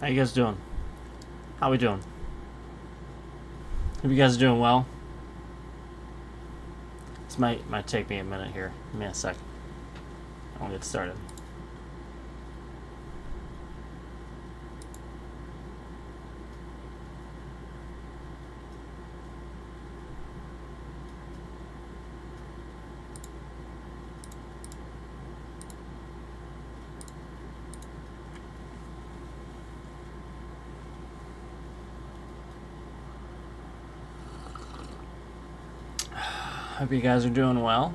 How you guys doing? How we doing? Hope you guys are doing well. This might take me a minute here. Give me a sec. I'll get started. Hope you guys are doing well.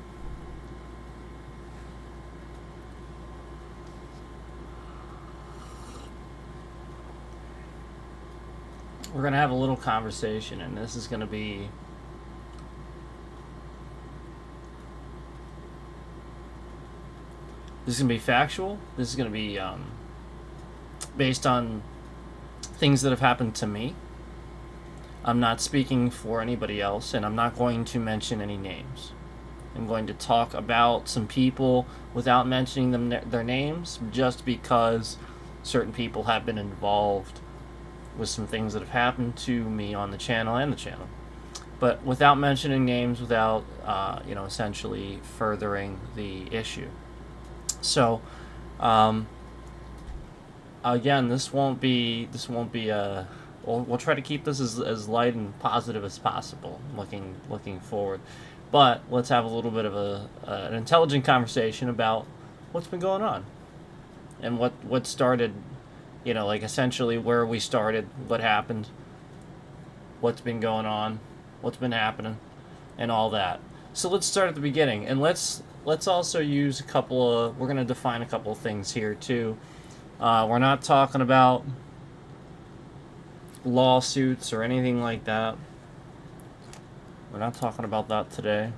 We're gonna have a little conversation, and this is gonna be factual. This is gonna be based on things that have happened to me. I'm not speaking for anybody else, and I'm not going to mention any names. I'm going to talk about some people without mentioning their names, just because certain people have been involved with some things that have happened to me on the channel and the channel, but without mentioning names, without essentially furthering the issue. So, again, this won't be a. We'll try to keep this as light and positive as possible. Looking forward, but let's have a little bit of an intelligent conversation about what's been going on and what started, like essentially where we started, what happened, what's been going on, what's been happening, and all that. So let's start at the beginning, and let's also use a couple of. We're gonna define a couple of things here too. We're not talking about lawsuits or anything like that. We're not talking about that today.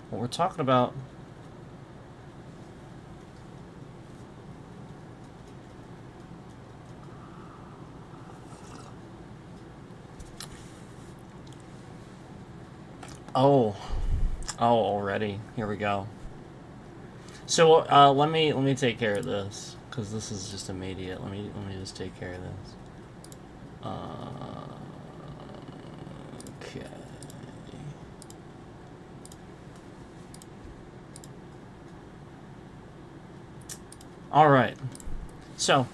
What we're talking about oh already. Here we go. So let me take care of this, because this is just immediate. Let me just take care of this. Okay. All right. So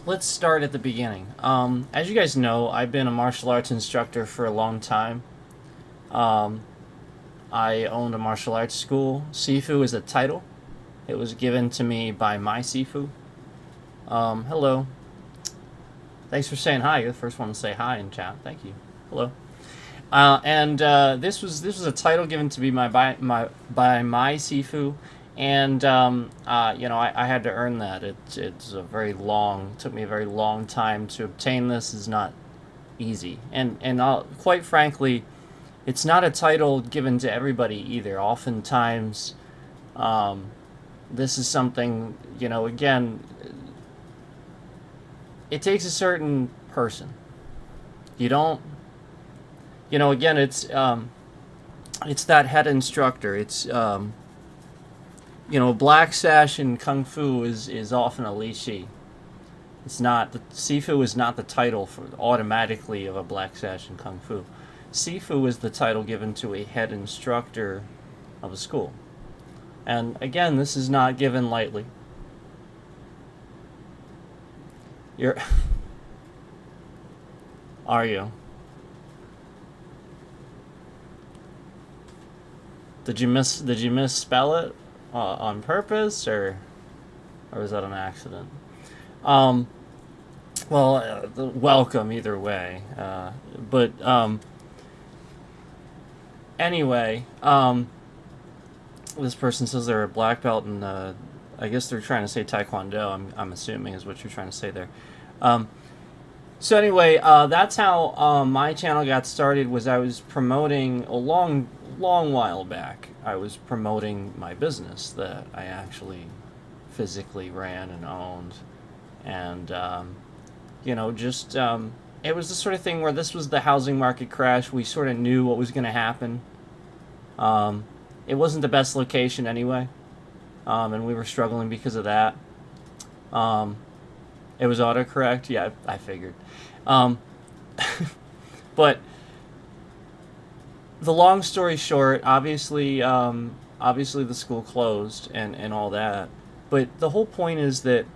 let's start at the beginning. As you guys know, I've been a martial arts instructor for a long time. I owned a martial arts school. Sifu is a title. It was given to me by my Sifu. Hello. Thanks for saying hi. You're the first one to say hi in chat. Thank you. Hello. And this was a title given to me by my Sifu, and I had to earn that. It's a very long. Took me a very long time to obtain this. Is not easy, and quite frankly, it's not a title given to everybody either. Oftentimes, this is something, again, it takes a certain person. You don't, again, it's that head instructor. It's, black sash in Kung Fu is often a Li Shi. It's not, the Sifu is not the title for automatically of a black sash in Kung Fu. Sifu is the title given to a head instructor of a school. And again, this is not given lightly. You're... Are you? Did you misspell it on purpose, or was that an accident? Welcome either way. Anyway, this person says they're a black belt, and I guess they're trying to say Taekwondo. I'm assuming is what you're trying to say there. So anyway, that's how my channel got started. Was I was promoting a long while back. I was promoting my business that I actually physically ran and owned, and it was the sort of thing where this was the housing market crash. We sort of knew what was going to happen. It wasn't the best location anyway, and we were struggling because of that. It was autocorrect. Yeah, I figured. Um, but the long story short, obviously the school closed and all that. But the whole point is that,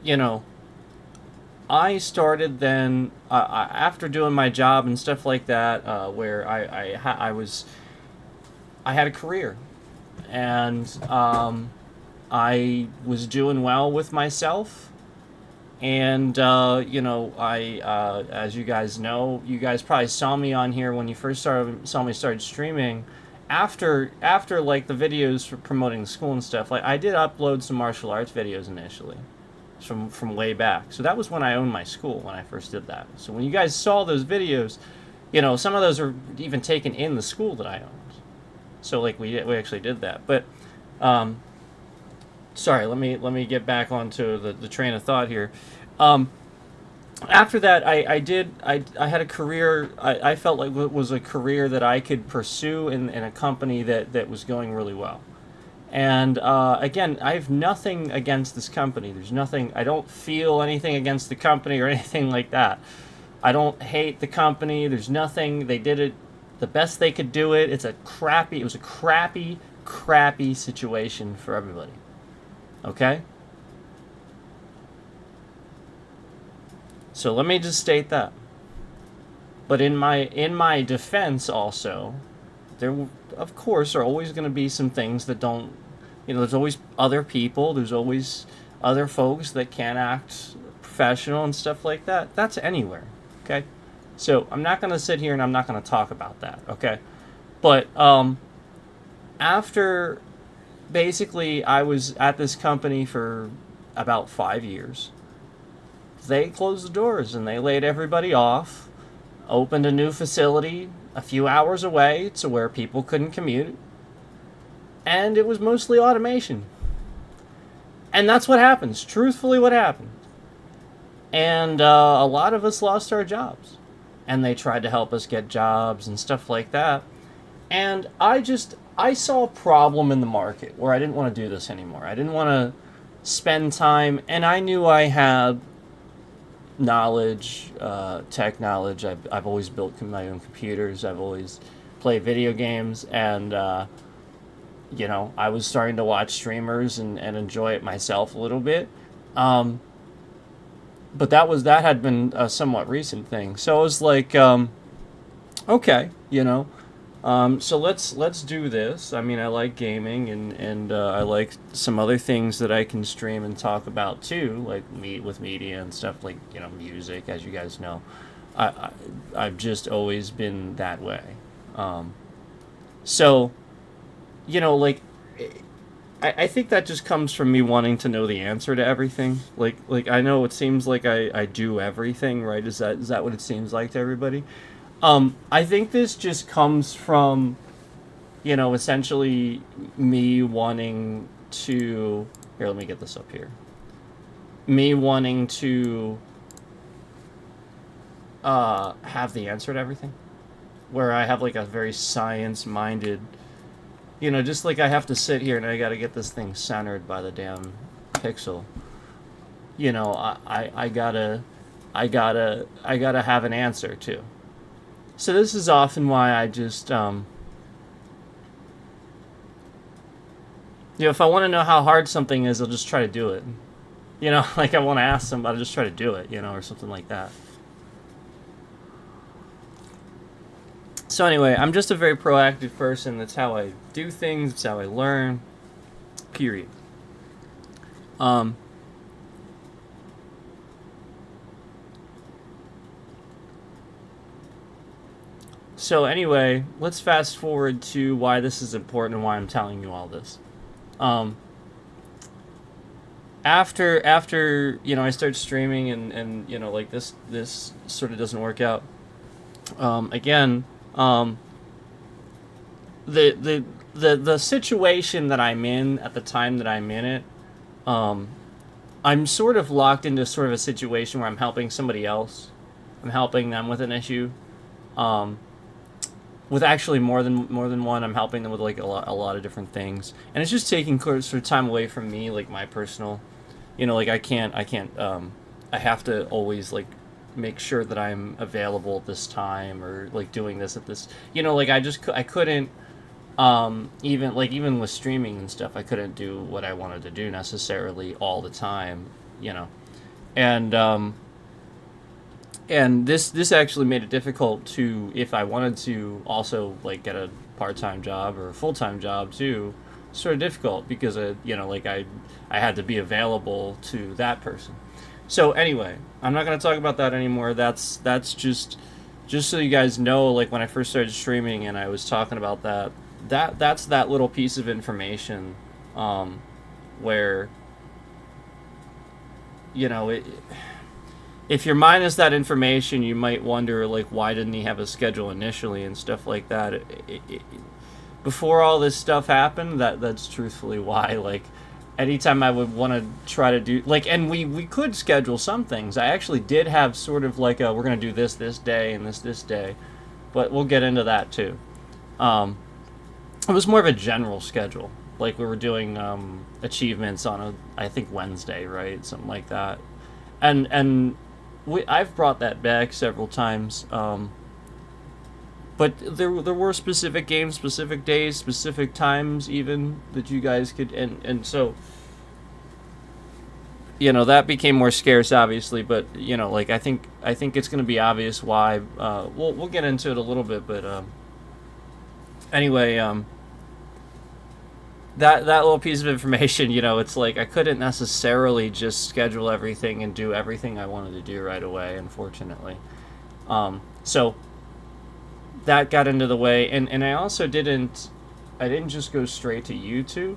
you know, I started then after doing my job and stuff like that, where I had a career, and I was doing well with myself. And as you guys know, you guys probably saw me on here when you first started streaming. After like the videos for promoting the school and stuff, like I did upload some martial arts videos initially, from way back. So that was when I owned my school, when I first did that. So when you guys saw those videos, some of those are even taken in the school that I owned. So like we actually did that. But sorry, let me get back onto the train of thought here. After that, I had a career. I felt like it was a career that I could pursue in a company that was going really well. And again, I have nothing against this company. There's nothing. I don't feel anything against the company or anything like that. I don't hate the company. There's nothing. They did it the best they could do it. It was a crappy situation for everybody. Okay? So let me just state that. But in my defense also, there of course are always going to be some things that don't, there's always other people, there's always other folks that can't act professional and stuff like that. That's anywhere, okay? So I'm not going to sit here and I'm not going to talk about that, okay? But after basically I was at this company for about 5 years, they closed the doors and they laid everybody off, opened a new facility a few hours away to where people couldn't commute, and it was mostly automation. And that's what happens, truthfully what happened. And a lot of us lost our jobs. And they tried to help us get jobs and stuff like that. And I saw a problem in the market where I didn't want to do this anymore. I didn't want to spend time, and I knew I had knowledge, tech knowledge. I've always built my own computers. I've always played video games, and I was starting to watch streamers and enjoy it myself a little bit. But that had been a somewhat recent thing. So I was like, okay, so let's do this. I mean, I like gaming, and I like some other things that I can stream and talk about too, like with media and stuff, like music, as you guys know. I've just always been that way. So, like, I think that just comes from me wanting to know the answer to everything. Like I know it seems like I do everything, right? Is that what it seems like to everybody? I think this just comes from, essentially me wanting to... Here, let me get this up here. Me wanting to have the answer to everything. Where I have, like, a very science-minded... just like I have to sit here and I gotta get this thing centered by the damn pixel. I gotta have an answer, too. So this is often why I just, if I want to know how hard something is, I'll just try to do it. Like I want to ask somebody, I'll just try to do it, or something like that. So anyway, I'm just a very proactive person. That's how I do things. That's how I learn. Period. So anyway, let's fast forward to why this is important and why I'm telling you all this. After I start streaming and like this sort of doesn't work out. Again, the situation that I'm in at the time that I'm in it, I'm sort of locked into sort of a situation where I'm helping somebody else. I'm helping them with an issue. With actually more than one, I'm helping them with like a lot of different things, and it's just taking sort of time away from me, like my personal like I have to always like make sure that I'm available at this time, or like doing this at this, like I couldn't, even with streaming and stuff, I couldn't do what I wanted to do necessarily all the time, and this actually made it difficult to, if I wanted to also like get a part-time job or a full-time job too, sort of difficult, because I had to be available to that person. So anyway, I'm not going to talk about that anymore. That's just so you guys know, like when I first started streaming and I was talking about that's that little piece of information, where if you're minus that information, you might wonder, like, why didn't he have a schedule initially and stuff like that. Before all this stuff happened, that's truthfully why. Like, anytime I would want to try to do, like, and we could schedule some things. I actually did have sort of like we're going to do this day and this day, but we'll get into that too. It was more of a general schedule. Like, we were doing achievements on I think Wednesday, right? Something like that. And I've brought that back several times. But there were specific games, specific days, specific times even that you guys could, and so that became more scarce, obviously. But like I think it's going to be obvious why. We'll get into it a little bit, but anyway, that little piece of information, it's like I couldn't necessarily just schedule everything and do everything I wanted to do right away, unfortunately. So that got into the way, and I also didn't just go straight to YouTube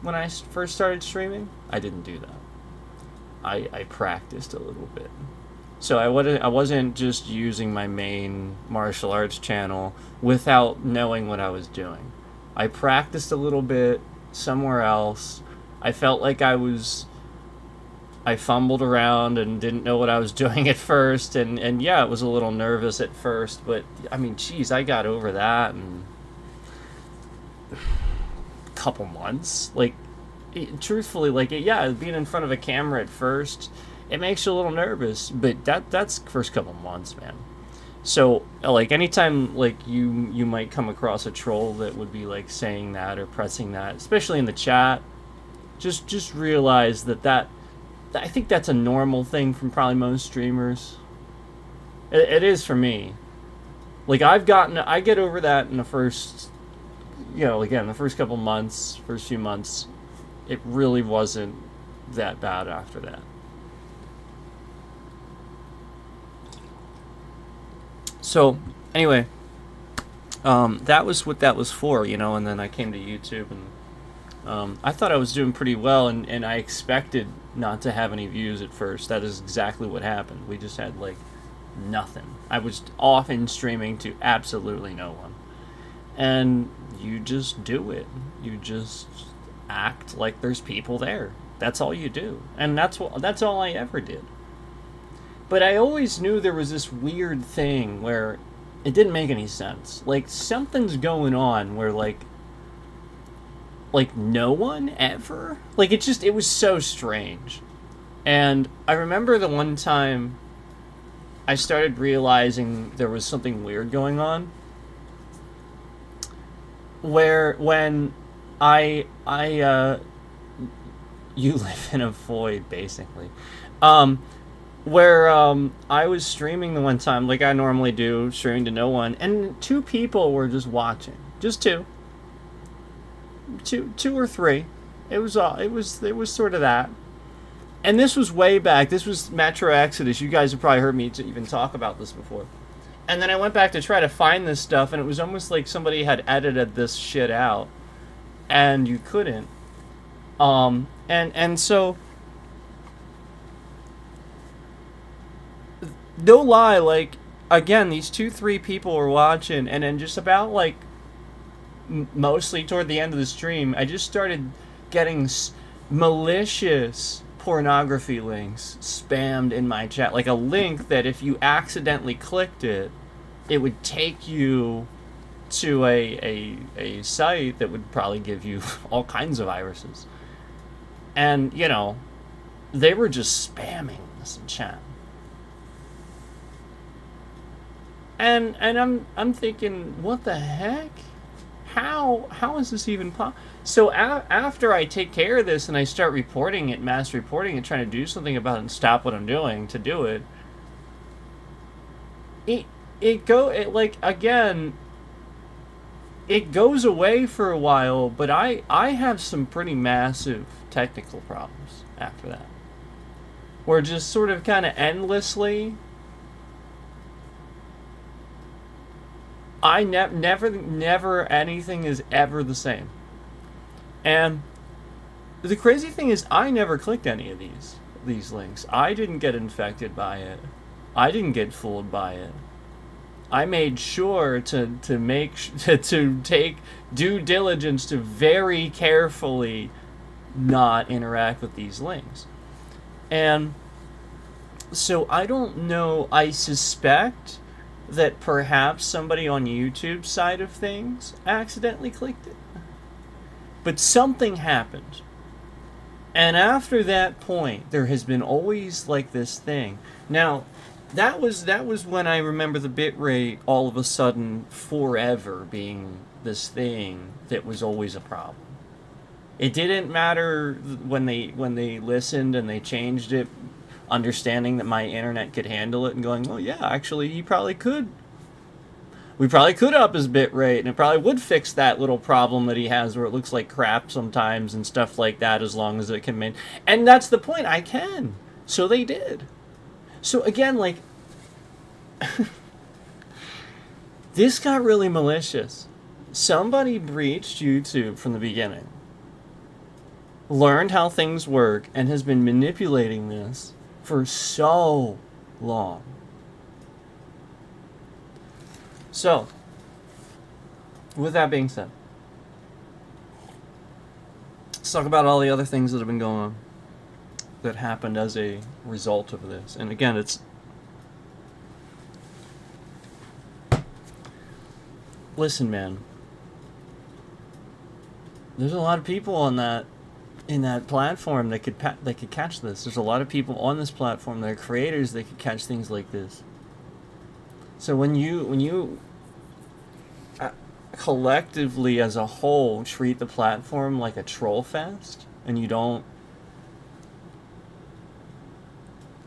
when I first started streaming. I didn't do that. I practiced a little bit. So I wasn't just using my main martial arts channel without knowing what I was doing. I practiced a little bit somewhere else. I felt like I fumbled around and didn't know what I was doing at first, and yeah, it was a little nervous at first, but I mean, geez, I got over that in a couple months. Like, truthfully, like, yeah, being in front of a camera at first, it makes you a little nervous, but that's the first couple months, man. So, like, anytime, like, you might come across a troll that would be, like, saying that or pressing that, especially in the chat, just realize that I think that's a normal thing from probably most streamers. It is for me. Like, I get over that in the first, again, the first couple months, first few months. It really wasn't that bad after that. So, anyway, that was what that was for, and then I came to YouTube, and I thought I was doing pretty well, and I expected not to have any views at first. That is exactly what happened. We just had, like, nothing. I was often streaming to absolutely no one. And you just do it. You just act like there's people there. That's all you do. And that's all I ever did. But I always knew there was this weird thing where it didn't make any sense. Like, something's going on where, like no one ever? Like, it was so strange. And I remember the one time I started realizing there was something weird going on, when you live in a void, basically. Where I was streaming the one time, like I normally do, streaming to no one, and two people were just watching. Just two or three. It was sort of that. And this was way back. This was Metro Exodus. You guys have probably heard me even talk about this before. And then I went back to try to find this stuff, and it was almost like somebody had edited this shit out, and you couldn't. And so, no lie, like, again, these 2-3 people were watching, and then just about, like, mostly toward the end of the stream, I just started getting malicious pornography links spammed in my chat. Like a link that if you accidentally clicked it, it would take you to a site that would probably give you all kinds of viruses. And, they were just spamming this in chat. And I'm thinking, what the heck? How is this even possible? So after I take care of this and I start reporting it, mass reporting it, trying to do something about it and stop what I'm doing to do it, it like again, it goes away for a while, but I have some pretty massive technical problems after that. Where just sort of kind of endlessly, I never anything is ever the same. And the crazy thing is, I never clicked any of these links. I didn't get infected by it. I didn't get fooled by it. I made sure to take due diligence to very carefully not interact with these links. And so I don't know, I suspect that perhaps somebody on YouTube's side of things accidentally clicked it. But something happened. And after that point, there has been always like this thing. Now, that was when I remember the bitrate all of a sudden forever being this thing that was always a problem. It didn't matter when they listened and they changed it, understanding that my internet could handle it and going, well, yeah, actually, he probably could. We probably could up his bit rate, and it probably would fix that little problem that he has where it looks like crap sometimes and stuff like that, as long as it can and that's the point, I can. So they did. So again, like, this got really malicious. Somebody breached YouTube from the beginning, learned how things work, and has been manipulating this for so long. So, with that being said, let's talk about all the other things that have been going on that happened as a result of this. And again, it's... Listen, man. There's a lot of people on that in that platform that could catch this. There's a lot of people on this platform that are creators that could catch things like this. So when you collectively as a whole treat the platform like a troll fest, and you don't,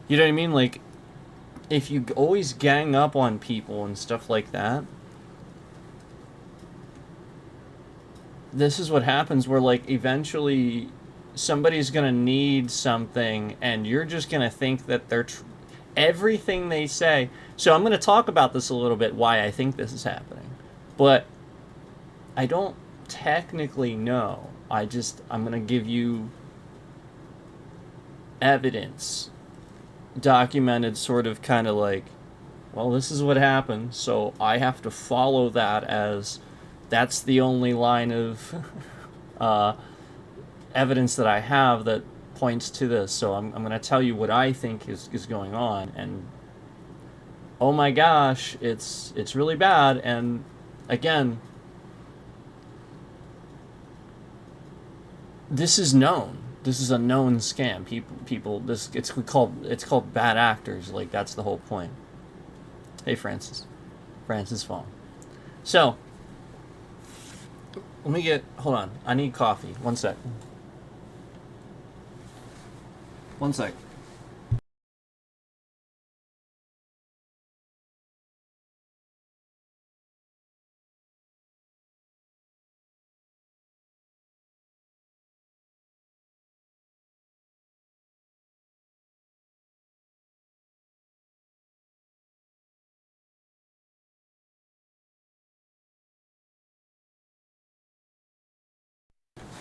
you know what I mean? Like, if you always gang up on people and stuff like that, this is what happens, where like eventually somebody's gonna need something and you're just gonna think that they're everything they say. So I'm gonna talk about this a little bit, why I think this is happening, but I don't technically know. I'm gonna give you evidence, documented, sort of kind of like, well, this is what happened, so I have to follow that as that's the only line of evidence that I have that points to this. So I'm going to tell you what I think is going on, and oh my gosh, it's really bad. And again, this is known. This is a known scam. People it's called bad actors. Like, that's the whole point. Hey, Francis Fong. So hold on. I need coffee. One sec.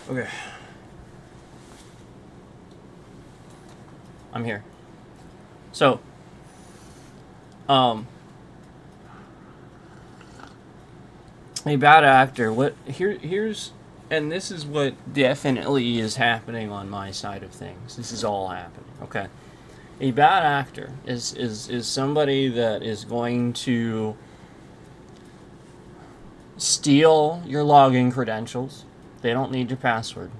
Okay. I'm here. So, a bad actor. Here's, and this is what definitely is happening on my side of things. This is all happening. Okay. A bad actor is somebody that is going to steal your login credentials. They don't need your password.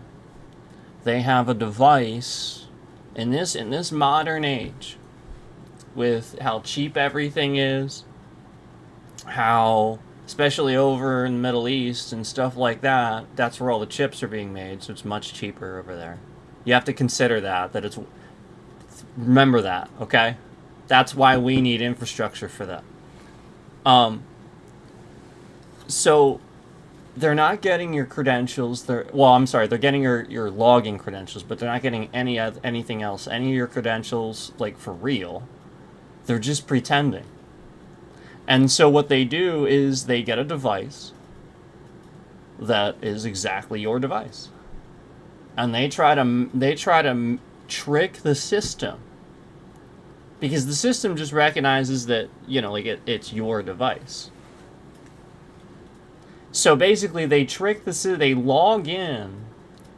They have a device In this modern age, with how cheap everything is, how especially over in the Middle East and stuff like that, that's where all the chips are being made, so it's much cheaper over there. You have to consider that it's remember that, okay? That's why we need infrastructure for that. Um so they're not getting your credentials. I'm sorry, they're getting your login credentials, but they're not getting anything else, any of your credentials like for real. They're just pretending. And so what they do is they get a device that is exactly your device. And they try to trick the system, because the system just recognizes that, like it's your device. So basically they trick they log in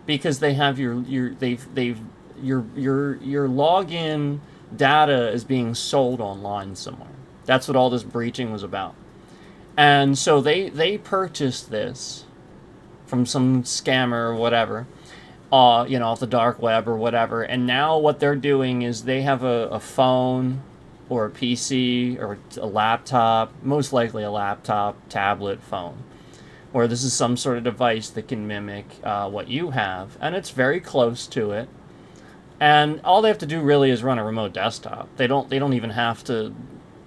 because they have your login data is being sold online somewhere. That's what all this breaching was about. And so they purchased this from some scammer or whatever, off the dark web or whatever. And now what they're doing is they have a phone or a PC or a laptop, most likely a laptop, tablet, phone, or this is some sort of device that can mimic what you have, and it's very close to it. And all they have to do really is run a remote desktop. They don't even have to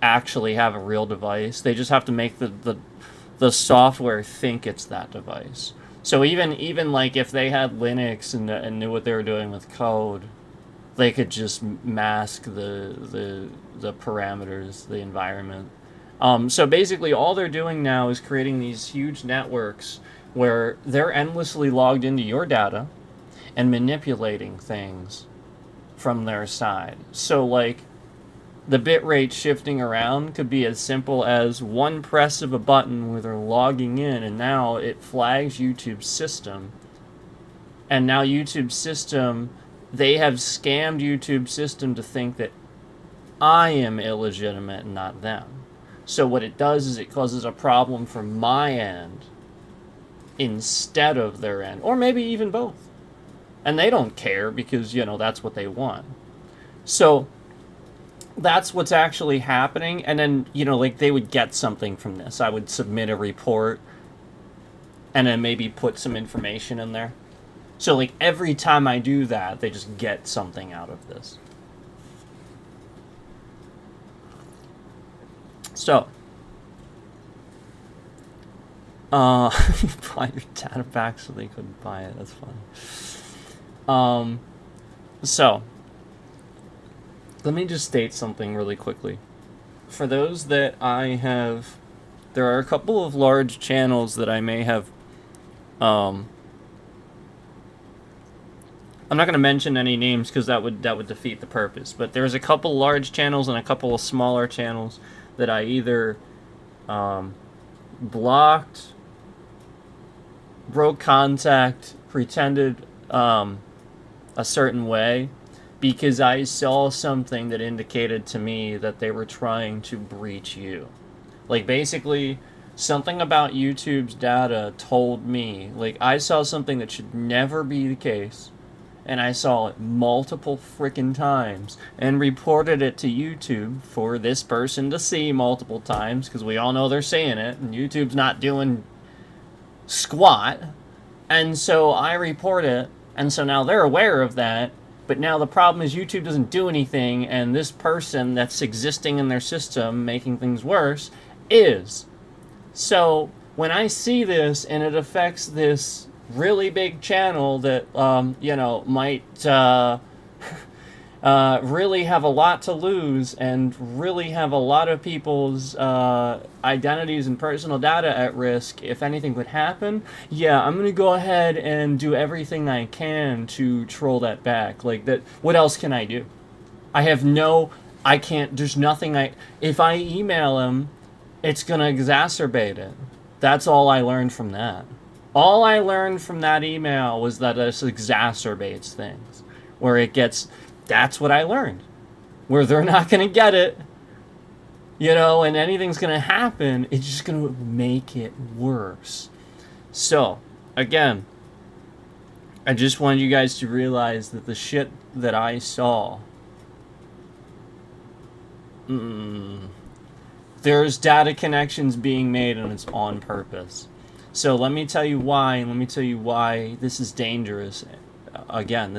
actually have a real device. They just have to make the software think it's that device. So even like if they had Linux and knew what they were doing with code, they could just mask the parameters, the environment. So basically all they're doing now is creating these huge networks where they're endlessly logged into your data and manipulating things from their side. So like the bitrate shifting around could be as simple as one press of a button where they're logging in, and now it flags YouTube's system. And now YouTube's system, they have scammed YouTube's system to think that I am illegitimate and not them. So what it does is it causes a problem from my end instead of their end, or maybe even both. And they don't care because, that's what they want. So that's what's actually happening. And then, like they would get something from this. I would submit a report and then maybe put some information in there. So like every time I do that, they just get something out of this. So, you buy your data back so they couldn't buy it. That's funny. So, let me just state something really quickly. For those that there are a couple of large channels that I may have, I'm not going to mention any names because that would defeat the purpose. But there's a couple large channels and a couple of smaller channels that I either blocked, broke contact, pretended a certain way, because I saw something that indicated to me that they were trying to breach you. Like basically something about YouTube's data told me, like I saw something that should never be the case, and I saw it multiple freaking times and reported it to YouTube for this person to see multiple times, because we all know they're seeing it and YouTube's not doing squat. And so I report it, and so now they're aware of that. But now the problem is YouTube doesn't do anything, and this person that's existing in their system making things worse is. So when I see this and it affects this really big channel that might really have a lot to lose and really have a lot of people's identities and personal data at risk if anything would happen, I'm going to go ahead and do everything I can to troll that back. Like that, what else can I do? I can't, there's nothing if I email him, it's going to exacerbate it. That's all I learned from that. All I learned from that email was that this exacerbates things. That's what I learned. Where they're not going to get it, and anything's going to happen, it's just going to make it worse. So, again, I just wanted you guys to realize that the shit that I saw, there's data connections being made and it's on purpose. So let me tell you why, and let me tell you why this is dangerous. Again,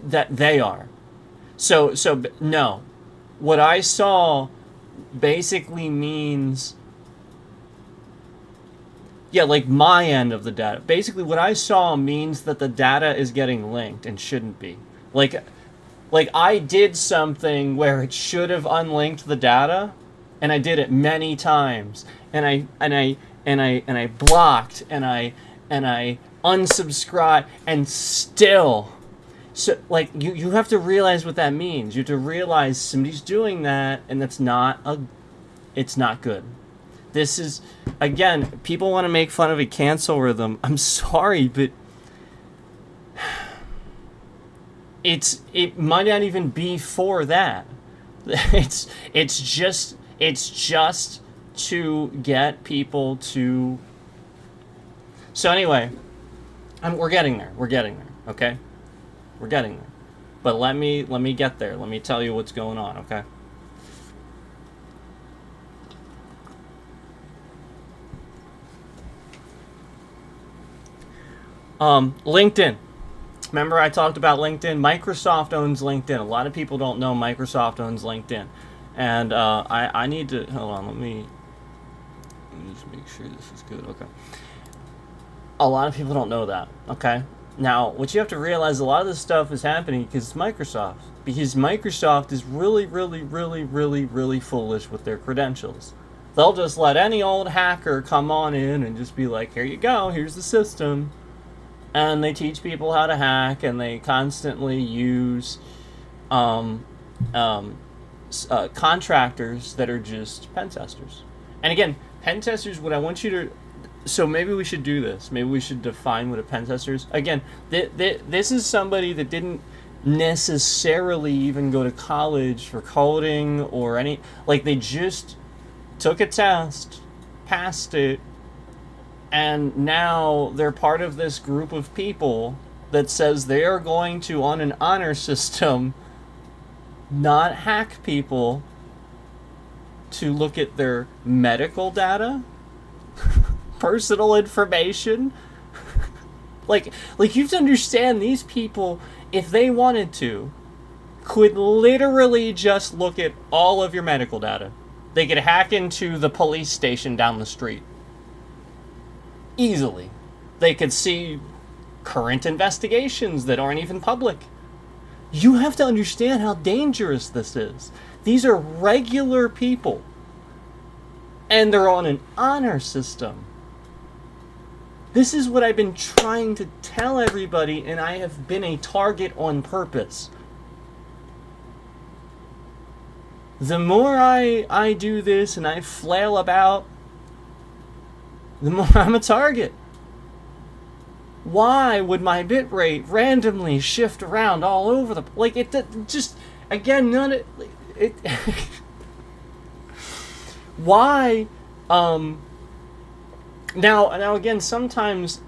that they are. So no. What I saw basically means, yeah, like my end of the data. Basically, what I saw means that the data is getting linked and shouldn't be. Like, I did something where it should have unlinked the data, and I did it many times, and I blocked, and I unsubscribed, and still. So, like, you have to realize what that means. You have to realize somebody's doing that, and it's not good. This is, again, people want to make fun of a cancel rhythm. I'm sorry, but it might not even be for that. It's just to get people to. So anyway, we're getting there. Okay, we're getting there. But let me get there. Let me tell you what's going on. Okay. LinkedIn. Remember I talked about LinkedIn? Microsoft owns LinkedIn. A lot of people don't know Microsoft owns LinkedIn. And I need to... Hold on, let me just make sure this is good. Okay. A lot of people don't know that. Okay? Now, what you have to realize, a lot of this stuff is happening because it's Microsoft. Because Microsoft is really, really, really, really, really foolish with their credentials. They'll just let any old hacker come on in and just be like, here you go, here's the system. And they teach people how to hack, and they constantly use contractors that are just pen testers. And again, pen testers, what I want you to... So maybe we should do this. Maybe we should define what a pen tester is. Again, this is somebody that didn't necessarily even go to college for coding or any... Like, they just took a test, passed it, and now they're part of this group of people that says they are going to, on an honor system, not hack people to look at their medical data, personal information. like you have to understand, these people, if they wanted to, could literally just look at all of your medical data. They could hack into the police station down the street. Easily. They could see current investigations that aren't even public. You have to understand how dangerous this is. These are regular people. And they're on an honor system. This is what I've been trying to tell everybody, and I have been a target on purpose. The more I do this and I flail about, the more I'm a target. Why would my bitrate randomly shift around all over the... Like, it just... Again, none of it... Why... Now, again, sometimes...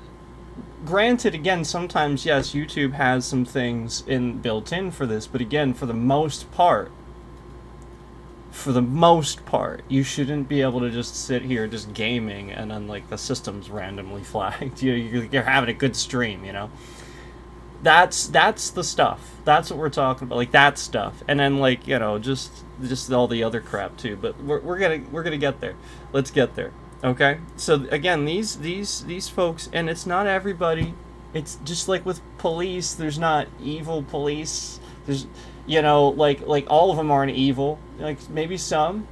Granted, again, sometimes, yes, YouTube has some things built in for this, but again, for the most part, you shouldn't be able to just sit here just gaming and then, like, the system's randomly flagged. You're having a good stream, you know? That's the stuff. That's what we're talking about, like, that stuff. And then, like, you know, just all the other crap too. But we're gonna get there. Let's get there. Okay? So again, these folks, and it's not everybody. It's just like with police, there's not evil police. There's, you know, like all of them aren't evil. Like, maybe some.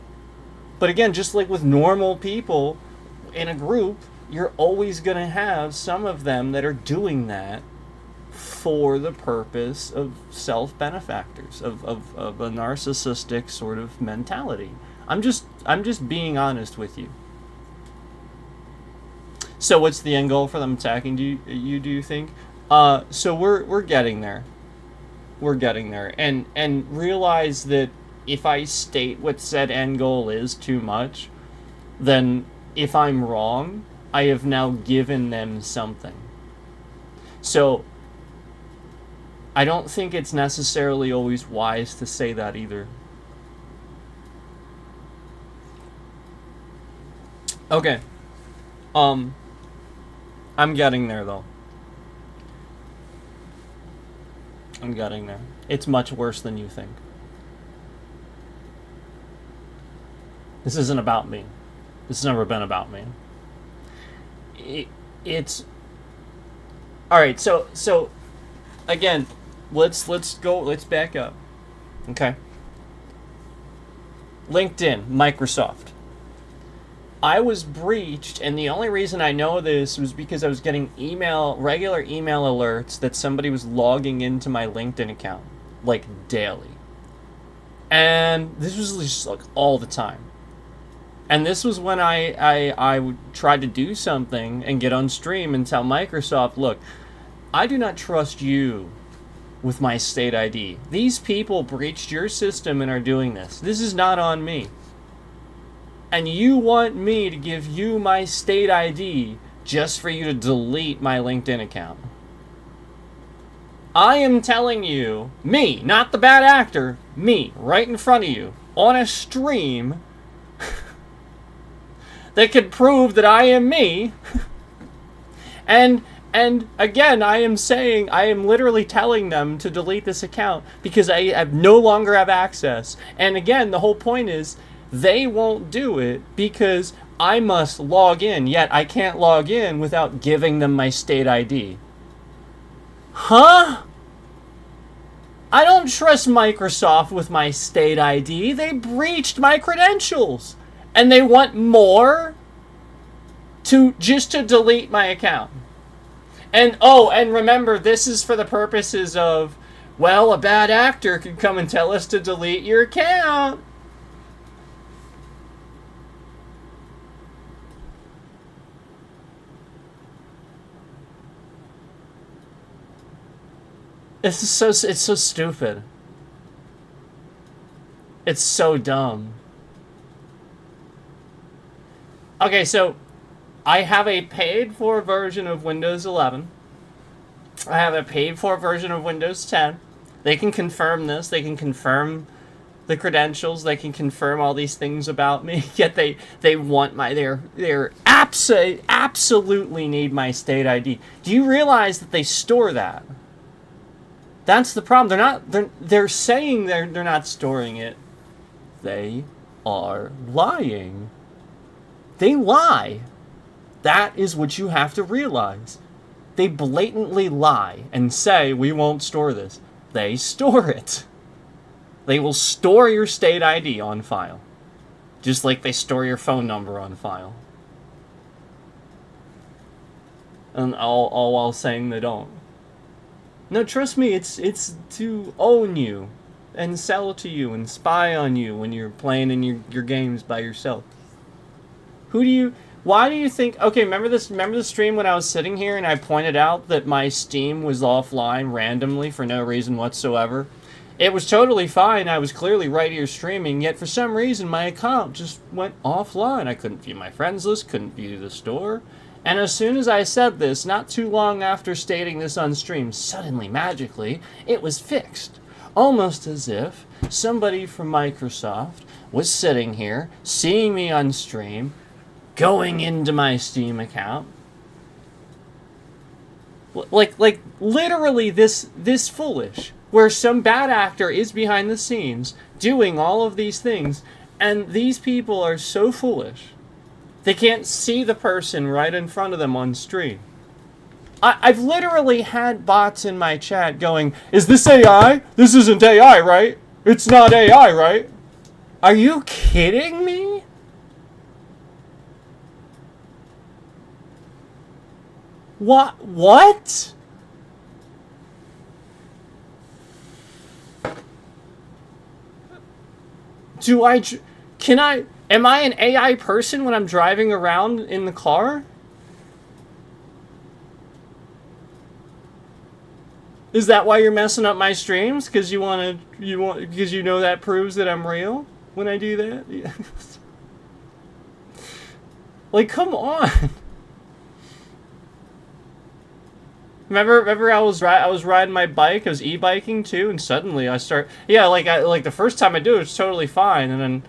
But again, just like with normal people in a group, you're always going to have some of them that are doing that for the purpose of self-benefactors, of a narcissistic sort of mentality. I'm just being honest with you. So what's the end goal for them attacking do you think? So we're getting there. We're getting there. And realize that if I state what said end goal is too much, then if I'm wrong, I have now given them something. So I don't think it's necessarily always wise to say that either. Okay. I'm getting there though. I'm getting there. It's much worse than you think. This isn't about me. This has never been about me. It's all right. So again, let's back up. Okay. LinkedIn, Microsoft. I was breached, and the only reason I know this was because I was getting regular email alerts that somebody was logging into my LinkedIn account, like daily. And this was just like all the time. And this was when I tried to do something and get on stream and tell Microsoft, look, I do not trust you with my state ID. These people breached your system and are doing this. This is not on me. And you want me to give you my state ID just for you to delete my LinkedIn account. I am telling you, me, not the bad actor, me, right in front of you, on a stream that could prove that I am me. And again, I am literally telling them to delete this account because I no longer have access. And again, the whole point is, they won't do it because I must log in, yet I can't log in without giving them my state ID. Huh? I don't trust Microsoft with my state ID. They breached my credentials. And they want more just to delete my account. And and remember, this is for the purposes of, well, a bad actor could come and tell us to delete your account. It's so stupid. It's so dumb. Okay, so I have a paid for version of Windows 11. I have a paid for version of Windows 10. They can confirm this. They can confirm the credentials. They can confirm all these things about me. Yet they want they're absolutely need my state ID. Do you realize that they store that? That's the problem. They're saying they're not storing it. They are lying. They lie. That is what you have to realize. They blatantly lie and say, we won't store this. They store it. They will store your state ID on file. Just like they store your phone number on file. And all while saying they don't. No, trust me, it's to own you and sell to you and spy on you when you're playing in your games by yourself. Why do you think, okay, remember the stream when I was sitting here and I pointed out that my Steam was offline randomly for no reason whatsoever? It was totally fine, I was clearly right here streaming, yet for some reason my account just went offline. I couldn't view my friends list, couldn't view the store. And as soon as I said this, not too long after stating this on stream, suddenly, magically, it was fixed. Almost as if somebody from Microsoft was sitting here, seeing me on stream, going into my Steam account. Like literally this foolish, where some bad actor is behind the scenes doing all of these things, and these people are so foolish. They can't see the person right in front of them on stream. I've literally had bots in my chat going, is this AI? This isn't AI, right? It's not AI, right? Are you kidding me? What? Am I an AI person when I'm driving around in the car? Is that why you're messing up my streams? Because because you know that proves that I'm real when I do that? Like, come on. Remember, I was riding my bike. I was e-biking too, and suddenly like the first time I do it's totally fine, and then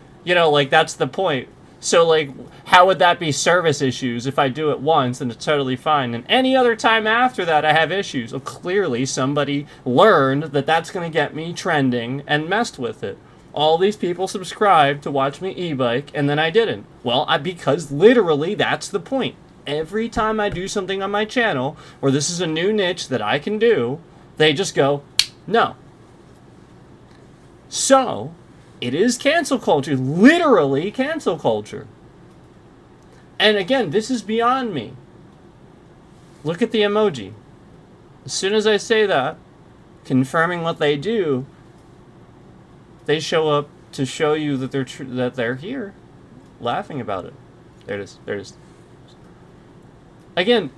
like that's the point. So like, how would that be service issues if I do it once and it's totally fine, and any other time after that I have issues? Well, clearly somebody learned that that's going to get me trending and messed with it. All these people subscribed to watch me e-bike, and then I didn't. Well, because literally that's the point. Every time I do something on my channel where this is a new niche that I can do, they just go, no. So, it is cancel culture. Literally cancel culture. And again, this is beyond me. Look at the emoji. As soon as I say that, confirming what they do, they show up to show you that they're here, laughing about it. There it is. There it is. Again,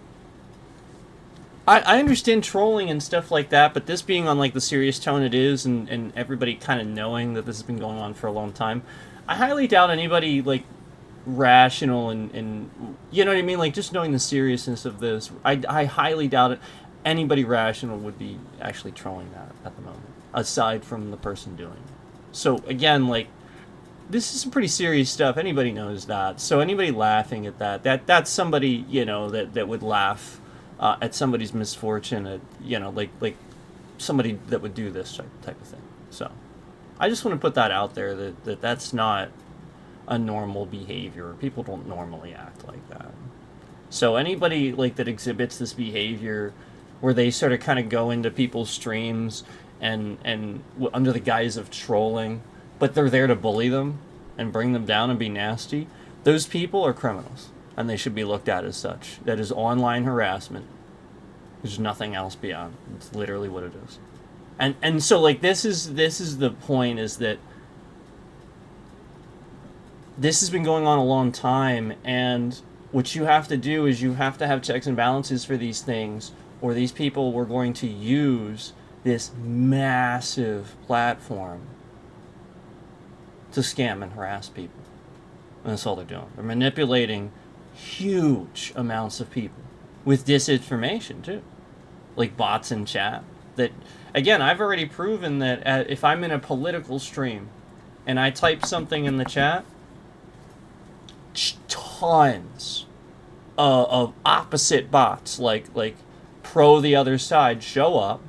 I understand trolling and stuff like that, but this being on like the serious tone it is, and everybody kind of knowing that this has been going on for a long time, I highly doubt anybody like rational and you know what I mean, like just knowing the seriousness of this, I highly doubt it. Anybody rational would be actually trolling that at the moment, aside from the person doing it. So again, like, this is some pretty serious stuff. Anybody knows that. So anybody laughing at that's somebody, that would laugh at somebody's misfortune, at, like somebody that would do this type of thing. So I just want to put that out there, that's not a normal behavior. People don't normally act like that. So anybody like that exhibits this behavior where they sort of kind of go into people's streams and under the guise of trolling, but they're there to bully them and bring them down and be nasty, those people are criminals, and they should be looked at as such. That is online harassment. There's nothing else beyond. It's literally what it is. And so like this is the point, is that this has been going on a long time, and what you have to do is you have to have checks and balances for these things, or these people were going to use this massive platform to scam and harass people. And that's all they're doing. They're manipulating huge amounts of people with disinformation too, like bots in chat. That, again, I've already proven that if I'm in a political stream and I type something in the chat, tons of opposite bots, like pro the other side, show up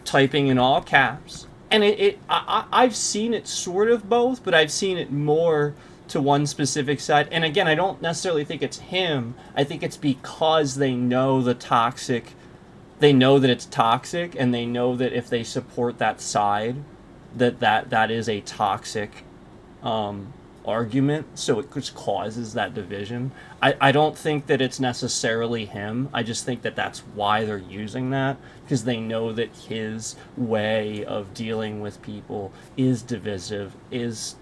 typing in all caps. And I've seen it sort of both, but I've seen it more to one specific side. And again, I don't necessarily think it's him. I think it's because they know they know that it's toxic, and they know that if they support that side, that is a toxic argument, so it just causes that division. I don't think that it's necessarily him. I just think that that's why they're using that, because they know that his way of dealing with people is divisive, is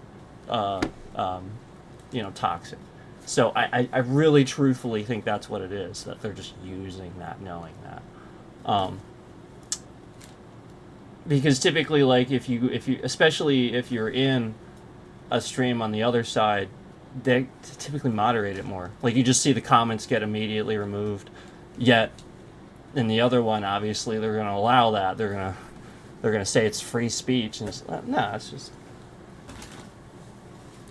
toxic. So I really truthfully think that's what it is, that they're just using that, knowing that. Because typically, like, if you especially if you're in a stream on the other side, they typically moderate it more. Like, you just see the comments get immediately removed. Yet in the other one, obviously they're going to allow that. They're going to say it's free speech, and it's just,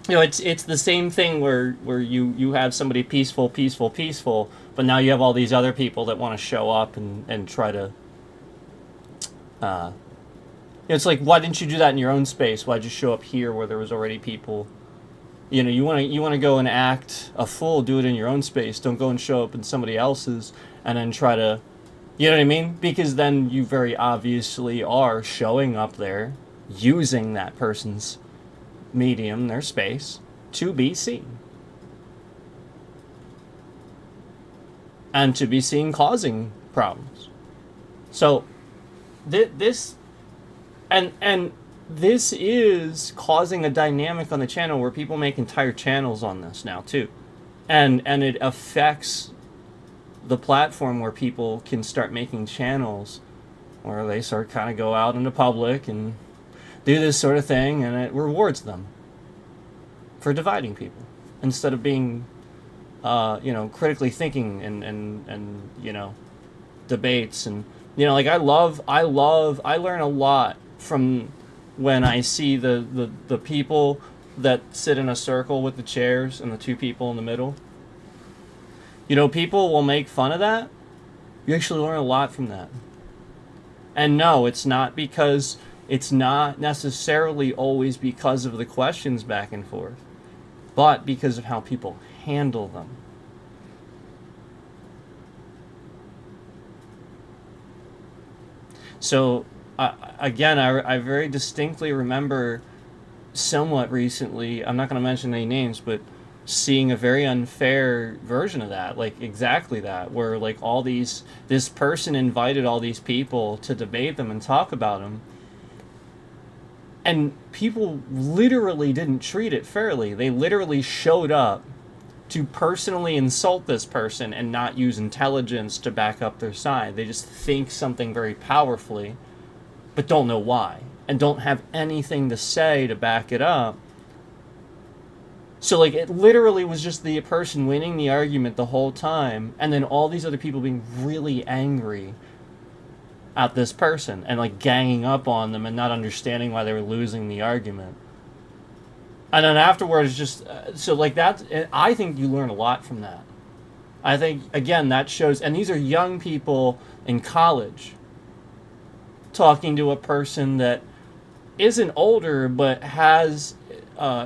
it's the same thing where you have somebody peaceful, but now you have all these other people that want to show up and try to it's like, why didn't you do that in your own space? Why'd you show up here where there was already people? You want to go and act a fool, do it in your own space. Don't go and show up in somebody else's and then try to, you know what I mean? Because then you very obviously are showing up there, using that person's medium, their space, to be seen. And to be seen causing problems. So, this is causing a dynamic on the channel where people make entire channels on this now too, and it affects the platform where people can start making channels where they start kind of go out into public and do this sort of thing, and it rewards them for dividing people instead of being critically thinking and debates. And like I learn a lot from when I see the people that sit in a circle with the chairs and the two people in the middle. People will make fun of that. You actually learn a lot from that. And no, it's not necessarily always because of the questions back and forth, but because of how people handle them. So, again, I very distinctly remember somewhat recently, I'm not going to mention any names, but seeing a very unfair version of that, like exactly that, where like this person invited all these people to debate them and talk about them, and people literally didn't treat it fairly. They literally showed up to personally insult this person and not use intelligence to back up their side. They just think something very powerfully, but don't know why, and don't have anything to say to back it up. So, like, it literally was just the person winning the argument the whole time, and then all these other people being really angry at this person, and, like, ganging up on them and not understanding why they were losing the argument. And then afterwards, just, so, like, I think you learn a lot from that. I think, again, that shows, and these are young people in college talking to a person that isn't older, but has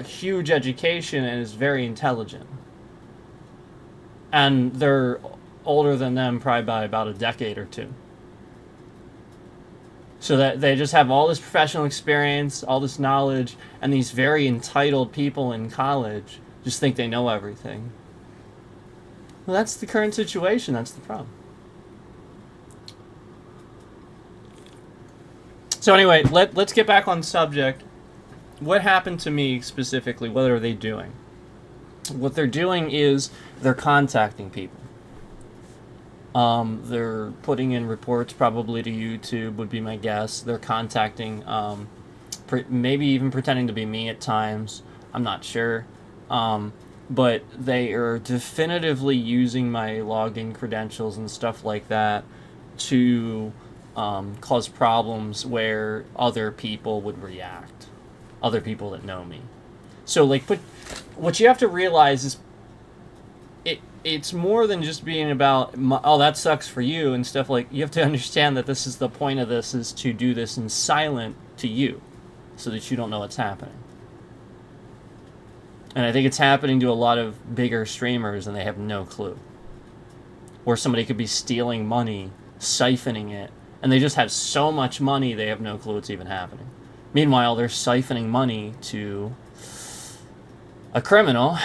huge education and is very intelligent. And they're older than them probably by about a decade or two. So that they just have all this professional experience, all this knowledge, and these very entitled people in college just think they know everything. Well, that's the current situation. That's the problem. So anyway, let's get back on subject. What happened to me specifically? What are they doing? What they're doing is they're contacting people. They're putting in reports probably to YouTube, would be my guess. They're contacting, maybe even pretending to be me at times. I'm not sure. But they are definitively using my login credentials and stuff like that to cause problems where other people would react. Other people that know me. So, like, what you have to realize is it's more than just being about, oh, that sucks for you and stuff. Like, you have to understand that this is the point of this, is to do this in silent to you so that you don't know what's happening. And I think it's happening to a lot of bigger streamers and they have no clue. Or somebody could be stealing money, siphoning it, and they just have so much money they have no clue what's even happening. Meanwhile, they're siphoning money to a criminal,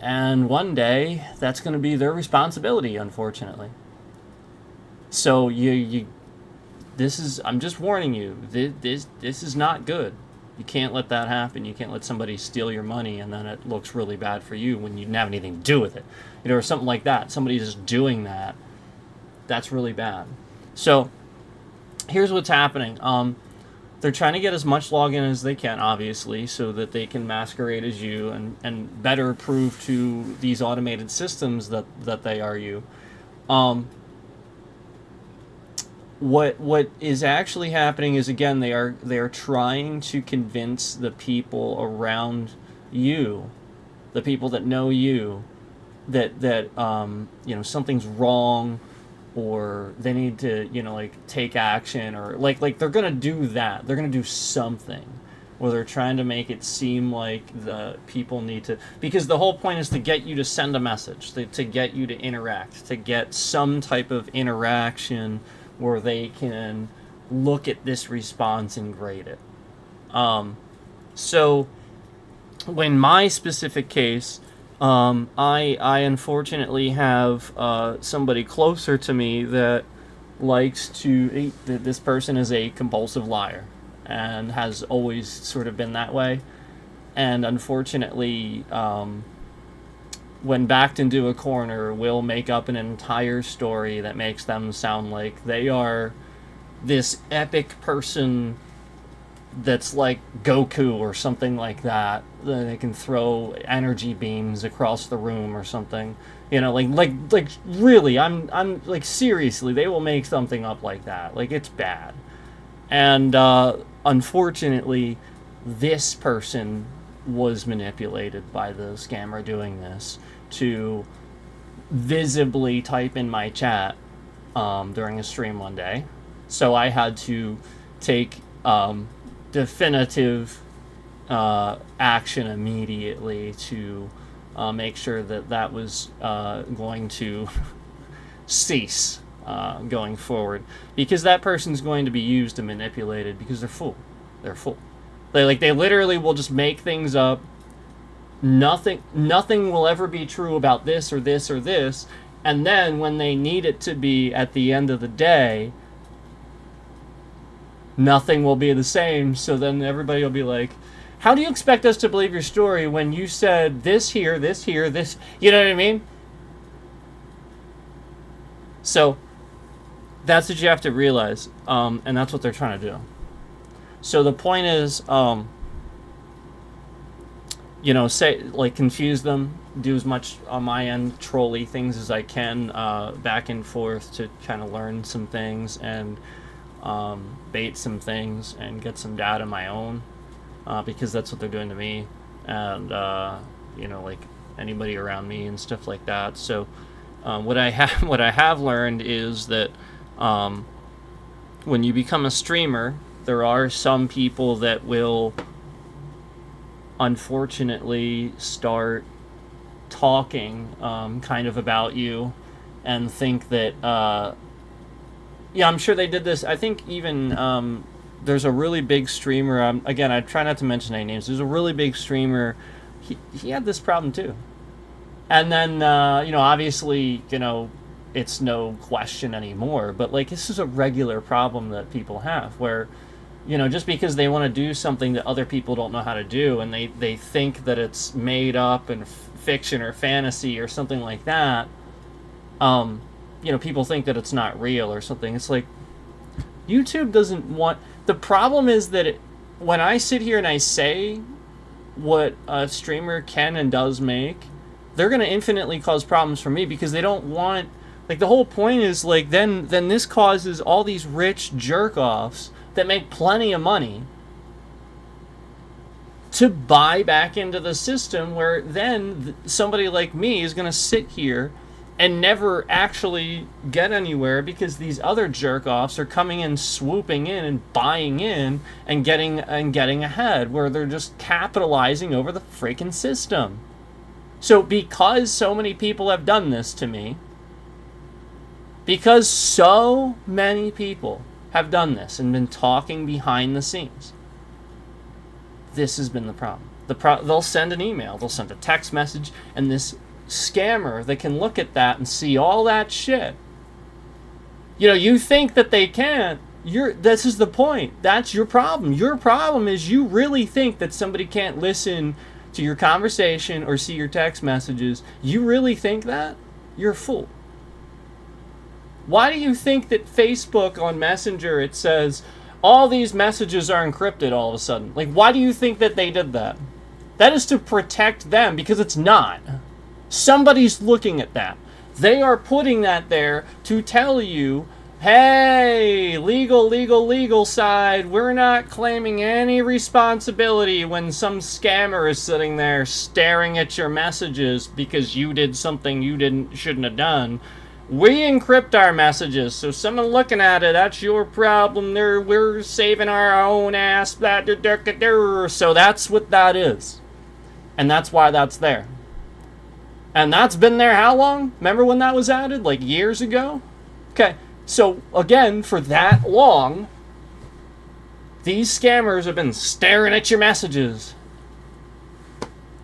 and one day that's going to be their responsibility, unfortunately. So I'm just warning you, this is not good. You can't let that happen. You can't let somebody steal your money and then it looks really bad for you when you didn't have anything to do with it. Or something like that. Somebody just doing that, that's really bad. So here's what's happening. They're trying to get as much login as they can, obviously, so that they can masquerade as you and better prove to these automated systems that they are you. What is actually happening is, again, they are trying to convince the people around you, the people that know you, that something's wrong, or they need to, take action, or like they're gonna do that. They're gonna do something, or they're trying to make it seem like the people need to, because the whole point is to get you to send a message, to get you to interact, to get some type of interaction where they can look at this response and grade it. So when my specific case, I unfortunately have somebody closer to me that likes to, this person is a compulsive liar and has always sort of been that way. And unfortunately, when backed into a corner, will make up an entire story that makes them sound like they are this epic person that's like Goku or something like that. Then they can throw energy beams across the room or something. You know, like really, I'm like seriously, they will make something up like that. Like it's bad. And unfortunately, this person was manipulated by the scammer doing this to visibly type in my chat during a stream one day. So I had to take definitive action immediately to make sure that that was going to cease going forward, because that person's going to be used and manipulated because they're full. They're full. They literally will just make things up. Nothing will ever be true about this or this or this, and then when they need it to be at the end of the day, nothing will be the same. So then everybody will be like, how do you expect us to believe your story when you said this here, this here, this, you know what I mean? So that's what you have to realize, and that's what they're trying to do. So the point is, say, like, confuse them, do as much on my end trolly things as I can, back and forth to kind of learn some things and bait some things and get some data of my own, because that's what they're doing to me and like anybody around me and stuff like that. So what I have learned is that when you become a streamer, there are some people that will unfortunately start talking kind of about you and think that I'm sure they did this. I think even there's a really big streamer, again, I try not to mention any names, there's a really big streamer, he had this problem too. And then obviously it's no question anymore, but like this is a regular problem that people have, where just because they want to do something that other people don't know how to do, and they think that it's made up and fiction or fantasy or something like that, people think that it's not real or something. It's like, YouTube doesn't want... The problem is that when I sit here and I say what a streamer can and does make, they're going to infinitely cause problems for me, because they don't want... Like, the whole point is, like, then this causes all these rich jerk-offs that make plenty of money to buy back into the system, where then somebody like me is going to sit here and never actually get anywhere, because these other jerk-offs are coming in, swooping in and buying in and getting ahead, where they're just capitalizing over the freaking system. So because so many people have done this to me, because so many people have done this and been talking behind the scenes, this has been the problem. They'll send an email, they'll send a text message, and this scammer that can look at that and see all that shit. You think that they can't. This is the point. That's your problem. Your problem is you really think that somebody can't listen to your conversation or see your text messages. You really think that? You're a fool. Why do you think that Facebook on Messenger, it says all these messages are encrypted all of a sudden? Like, why do you think that they did that? That is to protect them, because it's not. Somebody's looking at that. They are putting that there to tell you, hey, legal side, we're not claiming any responsibility when some scammer is sitting there staring at your messages because you did something you shouldn't have done. We encrypt our messages, so someone looking at it, that's your problem. We're saving our own ass. So that's what that is. And that's why that's there. And that's been there how long? Remember when that was added? Like years ago? Okay, so again, for that long, these scammers have been staring at your messages.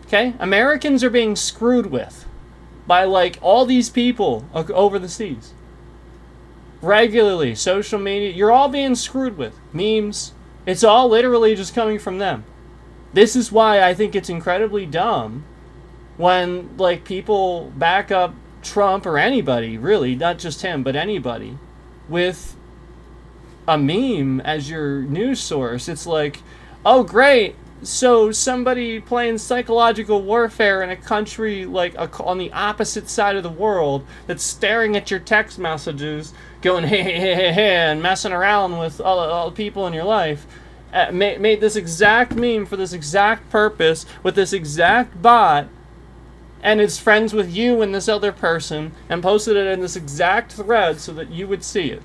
Okay? Americans are being screwed with by like all these people over the seas. Regularly, social media, you're all being screwed with. Memes, it's all literally just coming from them. This is why I think it's incredibly dumb when like people back up Trump or anybody, really, not just him, but anybody, with a meme as your news source. It's like, Oh, great. So somebody playing psychological warfare in a country like on the opposite side of the world that's staring at your text messages, going hey hey hey hey hey, and messing around with all the people in your life, made this exact meme for this exact purpose with this exact bot, and is friends with you and this other person, and posted it in this exact thread so that you would see it.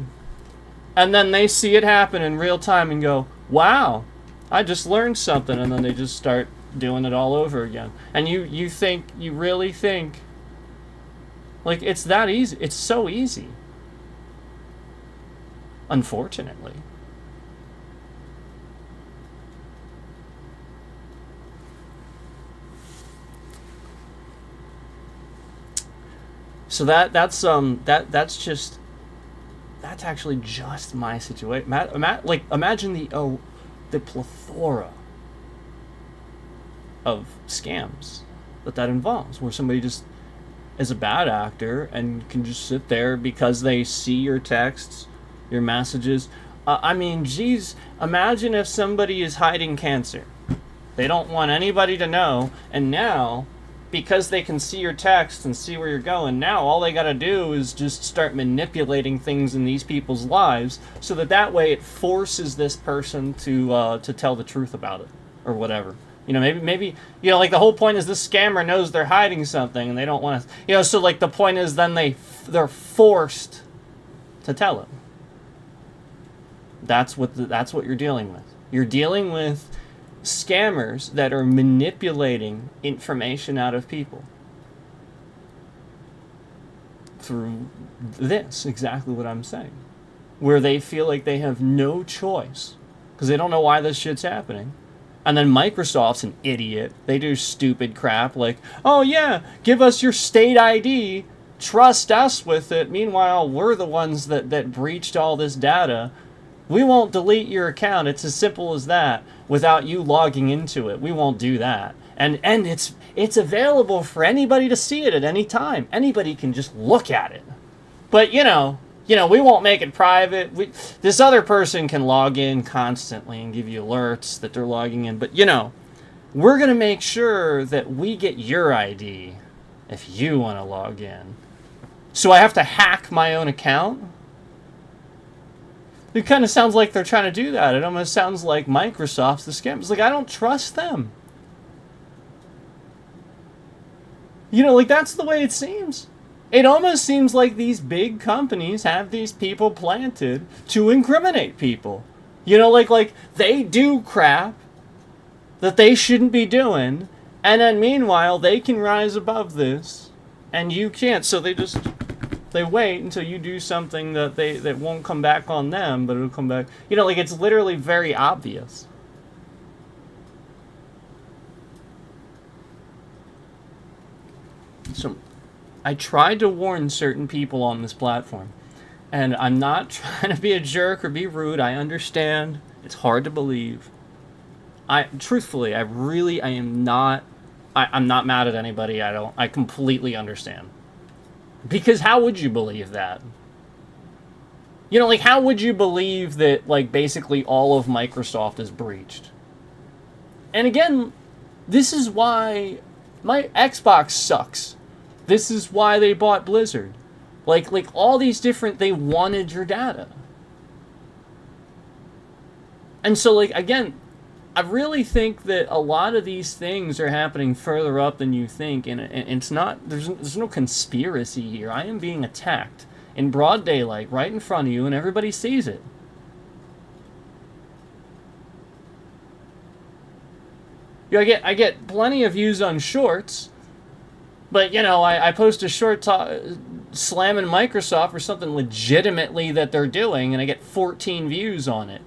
And then they see it happen in real time and go, wow, I just learned something, and then they just start doing it all over again. And you really think, like, it's that easy. It's so easy. Unfortunately. So that's actually just my situation. Imagine the plethora of scams that involves, where somebody just is a bad actor and can just sit there because they see your texts, your messages. I mean, geez, imagine if somebody is hiding cancer. They don't want anybody to know, and now, because they can see your text and see where you're going, now all they gotta do is just start manipulating things in these people's lives, so that way it forces this person to tell the truth about it, or whatever. Maybe like the whole point is this scammer knows they're hiding something and they don't want to, so like the point is then they're forced to tell it. That's what you're dealing with. You're dealing with scammers that are manipulating information out of people through this, exactly what I'm saying, where they feel like they have no choice because they don't know why this shit's happening. And then Microsoft's an idiot. They do stupid crap like, oh yeah, give us your state ID, trust us with it. Meanwhile, we're the ones that breached all this data. We won't delete your account. It's as simple as that. Without you logging into it, we won't do that. And it's available for anybody to see it at any time. Anybody can just look at it. But we won't make it private. This other person can log in constantly and give you alerts that they're logging in. But we're gonna make sure that we get your ID if you want to log in. So I have to hack my own account? It kind of sounds like they're trying to do that. It almost sounds like Microsoft's the scam. It's like, I don't trust them. That's the way it seems. It almost seems like these big companies have these people planted to incriminate people. Like they do crap that they shouldn't be doing, and then meanwhile they can rise above this, and you can't. So they wait until you do something that won't come back on them, but it'll come back. It's literally very obvious. So I tried to warn certain people on this platform, and I'm not trying to be a jerk or be rude. I understand. It's hard to believe. Truthfully, I'm not mad at anybody. I completely understand. Because how would you believe that? How would you believe that, basically all of Microsoft is breached? And again, this is why my Xbox sucks. This is why they bought Blizzard. Like all these different, they wanted your data. And so, again, I really think that a lot of these things are happening further up than you think, and it's not. There's no conspiracy here. I am being attacked in broad daylight, right in front of you, and everybody sees it. I get plenty of views on shorts, but I post a short slamming Microsoft or something legitimately that they're doing, and I get 14 views on it.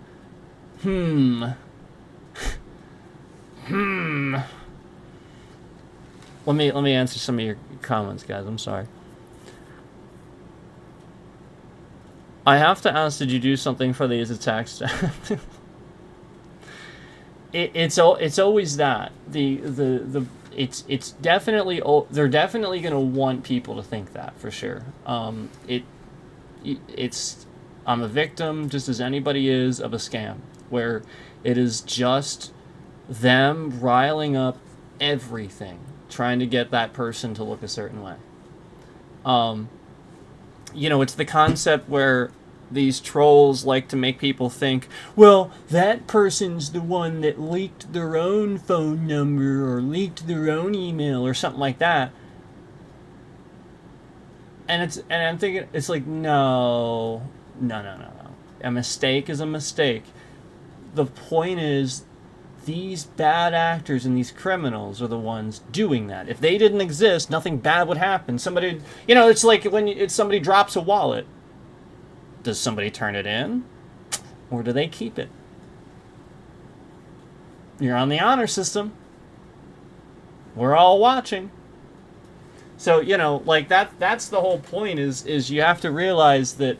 Let me answer some of your comments, guys. I'm sorry. I have to ask, did you do something for these attacks? It's always that. It's definitely, they're definitely going to want people to think that, for sure. It's I'm a victim, just as anybody is, of a scam, where it is just them riling up everything, trying to get that person to look a certain way. It's the concept where these trolls like to make people think, well, that person's the one that leaked their own phone number or leaked their own email or something like that. And I'm thinking, it's like, no. A mistake is a mistake. The point is, these bad actors and these criminals are the ones doing that. If they didn't exist, nothing bad would happen. Somebody, it's like when somebody drops a wallet. Does somebody turn it in? Or do they keep it? You're on the honor system. We're all watching. So, that's the whole point is you have to realize that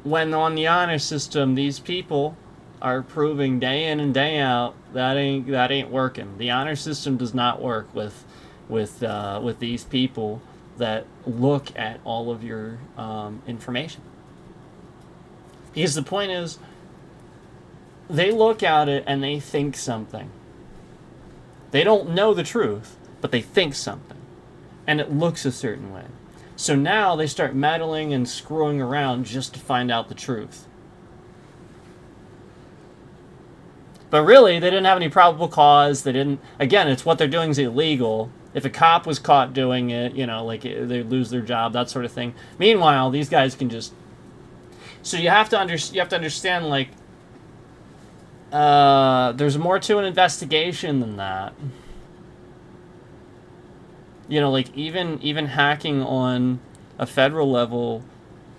when on the honor system, these people are proving day in and day out that ain't working. The honor system does not work with these people that look at all of your information. Because the point is, they look at it and they think something. They don't know the truth, but they think something. And it looks a certain way. So now they start meddling and screwing around just to find out the truth. But really, they didn't have any probable cause. Again, it's what they're doing is illegal. If a cop was caught doing it, they lose their job, that sort of thing. Meanwhile, these guys can just... So you have to understand, there's more to an investigation than that. Even hacking on a federal level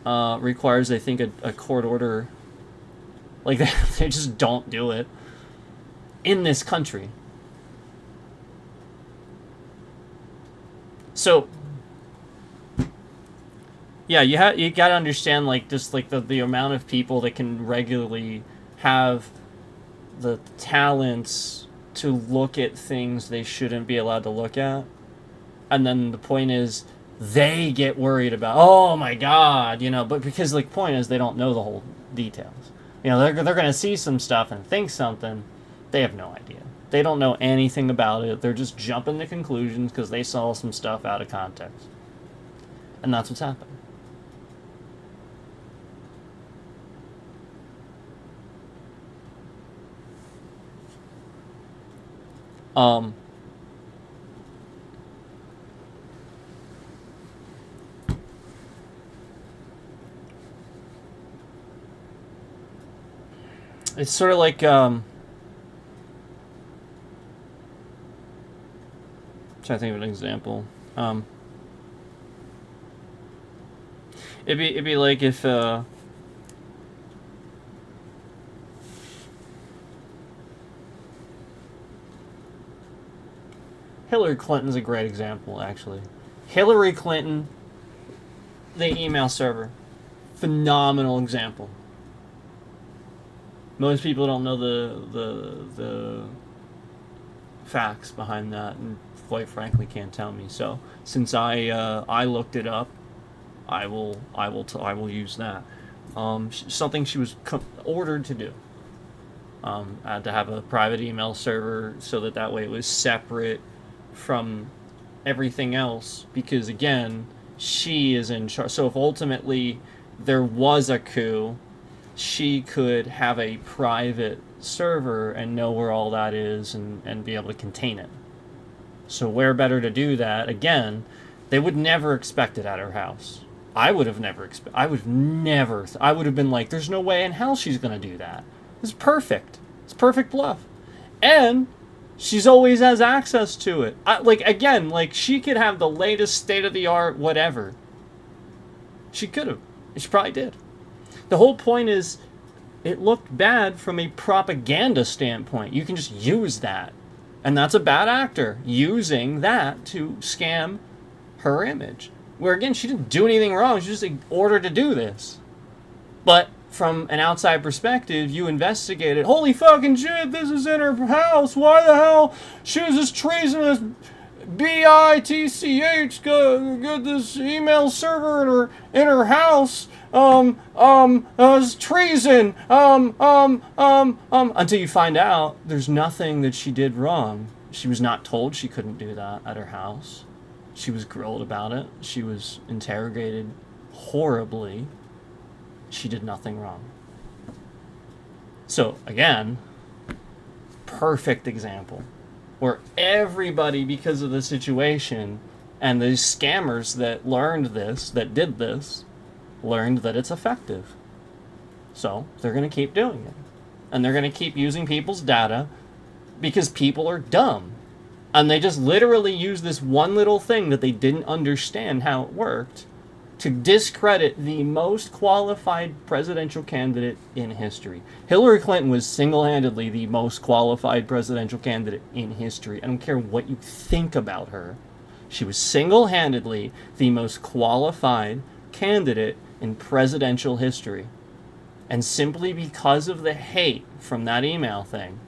requires, I think, a court order. They just don't do it in this country. So, yeah, you got to understand, the amount of people that can regularly have the talents to look at things they shouldn't be allowed to look at. And then the point is, they get worried about, oh my God, but because the point is they don't know the whole details. They're going to see some stuff and think something. They have no idea. They don't know anything about it. They're just jumping to conclusions because they saw some stuff out of context. And that's what's happening. It's sort of like, trying to think of an example. It'd be like if Hillary Clinton's a great example, actually. Hillary Clinton, the email server, phenomenal example. Most people don't know the facts behind that, and quite frankly can't tell me. So since I looked it up, I will use that. Something she was ordered to do. I had to have a private email server so that way it was separate from everything else, because again, she is in charge. So if ultimately there was a coup, she could have a private server and know where all that is and be able to contain it. So where better to do that? Again, they would never expect it at her house. I would have been like, there's no way in hell she's going to do that. It's perfect. It's perfect bluff. And she's always has access to it. She could have the latest state-of-the-art whatever. She could have. She probably did. The whole point is, it looked bad from a propaganda standpoint. You can just use that. And that's a bad actor using that to scam her image. Where, again, she didn't do anything wrong. She just ordered to do this. But from an outside perspective, you investigate it. Holy fucking shit, this is in her house. Why the hell? She was this treasonous BITCH got this email server in her house. It's treason. Until you find out there's nothing that she did wrong. She was not told she couldn't do that at her house. She was grilled about it. She was interrogated horribly. She did nothing wrong. So, again, perfect example where everybody, because of the situation and these scammers that learned this, that did this, learned that it's effective. So, they're going to keep doing it. And they're going to keep using people's data because people are dumb. And they just literally use this one little thing that they didn't understand how it worked to discredit the most qualified presidential candidate in history. Hillary Clinton was single-handedly the most qualified presidential candidate in history. I don't care what you think about her. She was single-handedly the most qualified candidate in presidential history. And simply because of the hate from that email thing,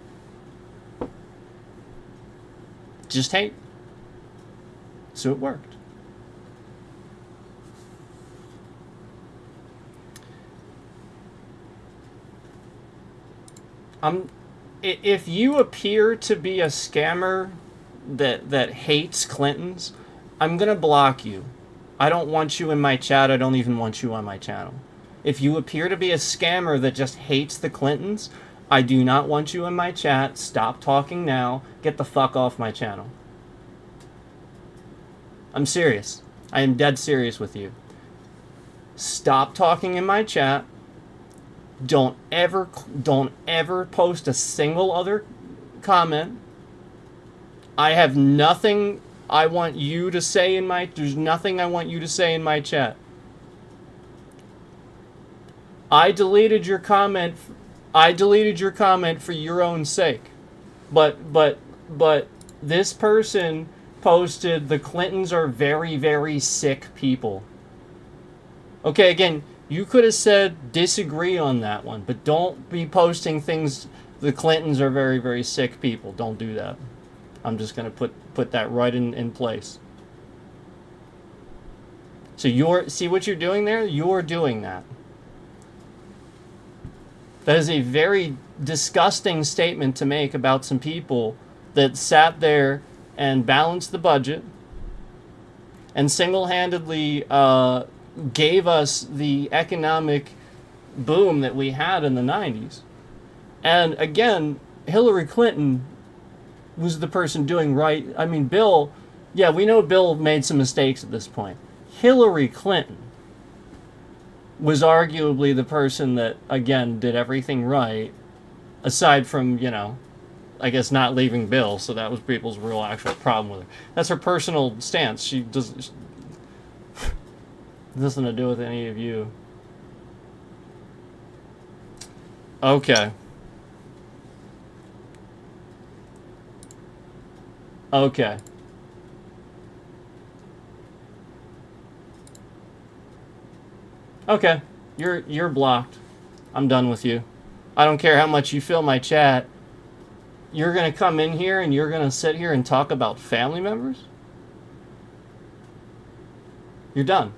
just hate. So it worked. If you appear to be a scammer that hates Clintons, I'm gonna block you. I don't want you in my chat. I don't even want you on my channel. If you appear to be a scammer that just hates the Clintons, I do not want you in my chat. Stop talking now. Get the fuck off my channel. I'm serious. I am dead serious with you. Stop talking in my chat. Don't ever post a single other comment. I have nothing I want you to say in my... There's nothing I want you to say in my chat. I deleted your comment for your own sake. But this person posted the Clintons are very, very sick people. Okay, again, you could have said disagree on that one, but don't be posting things the Clintons are very, very sick people. Don't do that. I'm just going to put that right in place. So see what you're doing there? You're doing that. That is a very disgusting statement to make about some people that sat there and balanced the budget and single-handedly gave us the economic boom that we had in the 90s. And again, Hillary Clinton was the person doing right. I mean, Bill, yeah, we know Bill made some mistakes at this point. Hillary Clinton was arguably the person that, again, did everything right, aside from, you know, I guess not leaving Bill, so that was people's real actual problem with her. That's her personal stance. She doesn't... nothing to do with any of you. Okay. Okay. Okay. You're blocked. I'm done with you. I don't care how much you fill my chat. You're gonna come in here and you're gonna sit here and talk about family members? You're done.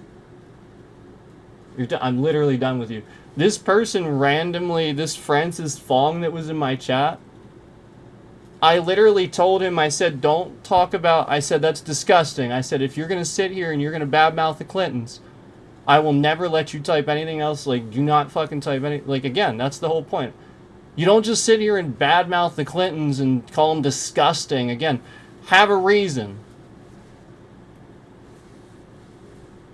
I'm literally done with you. This person randomly, this Francis Fong that was in my chat, I literally told him, I said, don't talk about, I said, that's disgusting. I said, if you're going to sit here and you're going to badmouth the Clintons, I will never let you type anything else. Like, do not fucking type any, like, again, that's the whole point. You don't just sit here and badmouth the Clintons and call them disgusting. Again, have a reason.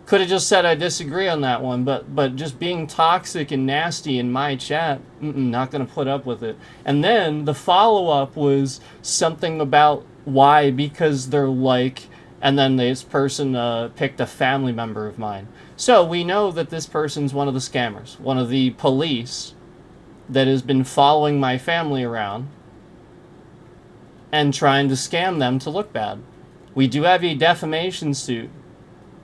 Could have just said I disagree on that one, but just being toxic and nasty in my chat, not going to put up with it. And then the follow-up was something about why, because they're like, and then this person picked a family member of mine. So we know that this person's one of the scammers, one of the police that has been following my family around and trying to scam them to look bad. We do have a defamation suit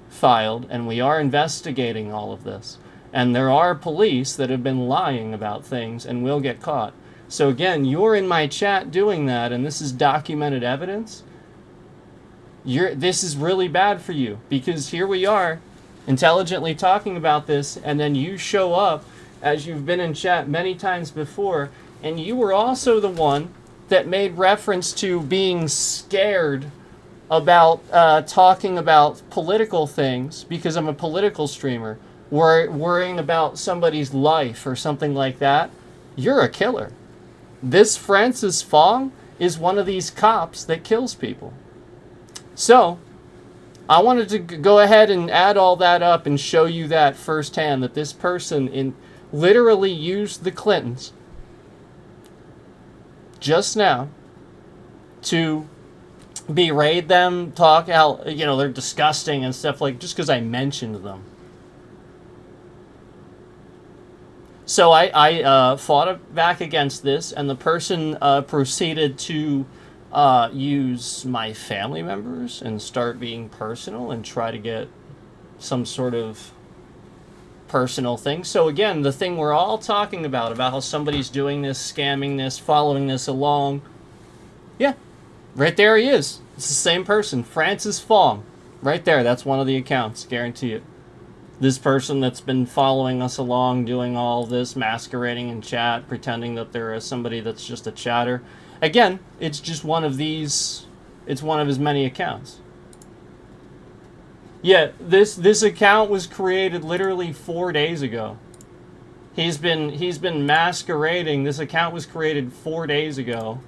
filed, and we are investigating all of this. And there are police that have been lying about things and will get caught. So again, you're in my chat doing that, and this is documented evidence. This is really bad for you, because here we are intelligently talking about this, and then you show up, as you've been in chat many times before, and you were also the one that made reference to being scared about talking about political things because I'm a political streamer, worrying about somebody's life or something like that. You're a killer. This Francis Fong is one of these cops that kills people. So, I wanted to go ahead and add all that up and show you that firsthand, that this person literally used the Clintons just now to berate them, talk how, they're disgusting and stuff, like, just because I mentioned them. So I fought back against this, and the person proceeded to use my family members and start being personal and try to get some sort of personal thing. So again, the thing we're all talking about how somebody's doing this, scamming this, following this along. Yeah, right there he is. It's the same person, Francis Fong. Right there, that's one of the accounts, guarantee it. This person that's been following us along, doing all this, masquerading in chat, pretending that there is somebody that's just a chatter. Again, it's just one of these, it's one of his many accounts. Yeah, this account was created literally 4 days ago. He's been masquerading. This account was created 4 days ago.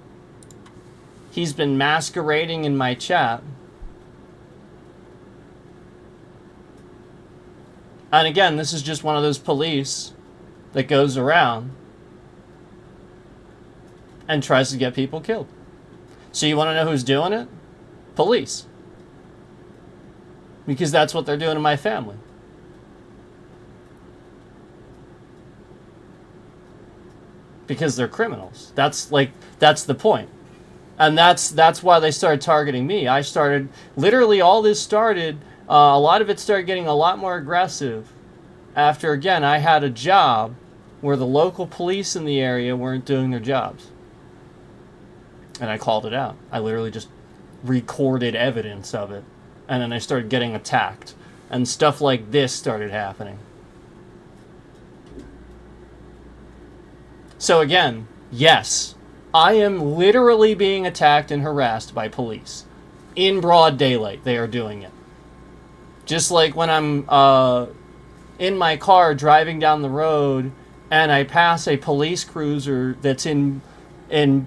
He's been masquerading in my chat. And again, this is just one of those police that goes around and tries to get people killed. So you want to know who's doing it? Police. Because that's what they're doing to my family. Because they're criminals. That's the point. And that's why they started targeting me. Literally all this started, a lot of it started getting a lot more aggressive after, again, I had a job where the local police in the area weren't doing their jobs. And I called it out. I literally just recorded evidence of it. And then I started getting attacked. And stuff like this started happening. So again, yes, I am literally being attacked and harassed by police. In broad daylight, they are doing it. Just like when I'm in my car driving down the road and I pass a police cruiser that's in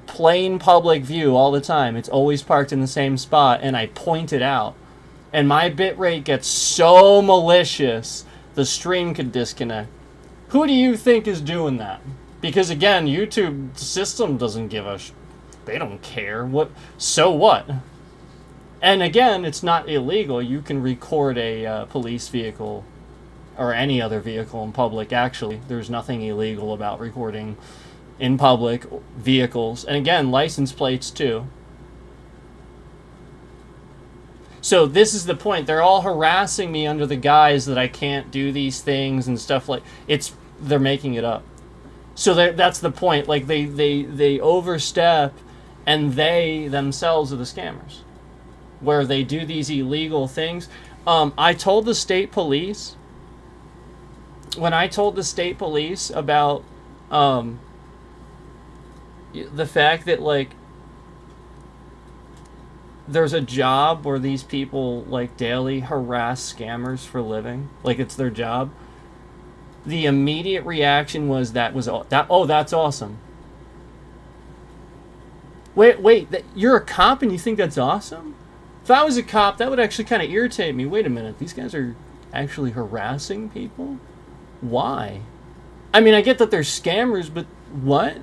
plain public view all the time. It's always parked in the same spot, and I point it out. And my bitrate gets so malicious, the stream could disconnect. Who do you think is doing that? Because again, YouTube system doesn't give a they don't care. So what? And again, it's not illegal. You can record a police vehicle or any other vehicle in public. Actually, there's nothing illegal about recording in public vehicles. And again, license plates too. So this is the point. They're all harassing me under the guise that I can't do these things and stuff like they're making it up. So that's the point. Like they overstep, and they themselves are the scammers, where they do these illegal things. I told the state police, when I told the state police about the fact that like there's a job where these people like daily harass scammers for living, like it's their job, the immediate reaction was that's awesome. Wait, you're a cop and you think that's awesome? If I was a cop, that would actually kind of irritate me. Wait a minute, these guys are actually harassing people? Why? I mean, I get that they're scammers, but what?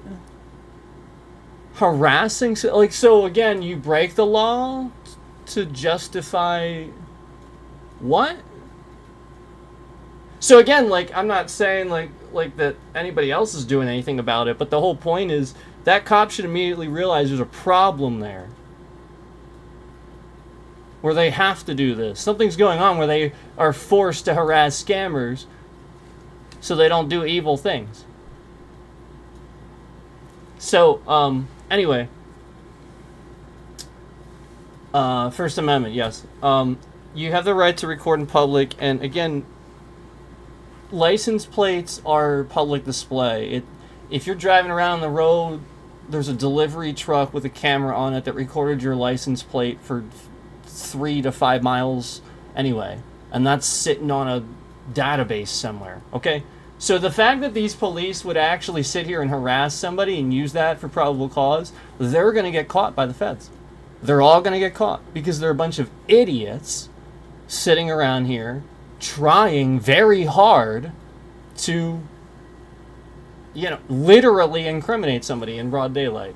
Harassing? So again, you break the law to justify what? So again, like, I'm not saying like that anybody else is doing anything about it, but the whole point is that cop should immediately realize there's a problem there, where they have to do this. Something's going on where they are forced to harass scammers so they don't do evil things. So, anyway. First Amendment, yes. You have the right to record in public, and again, license plates are public display. If you're driving around the road, there's a delivery truck with a camera on it that recorded your license plate for 3 to 5 miles anyway, and that's sitting on a database somewhere. Okay, so the fact that these police would actually sit here and harass somebody and use that for probable cause, they're going to get caught by the feds. They're all going to get caught because they're a bunch of idiots sitting around here trying very hard to, literally incriminate somebody in broad daylight.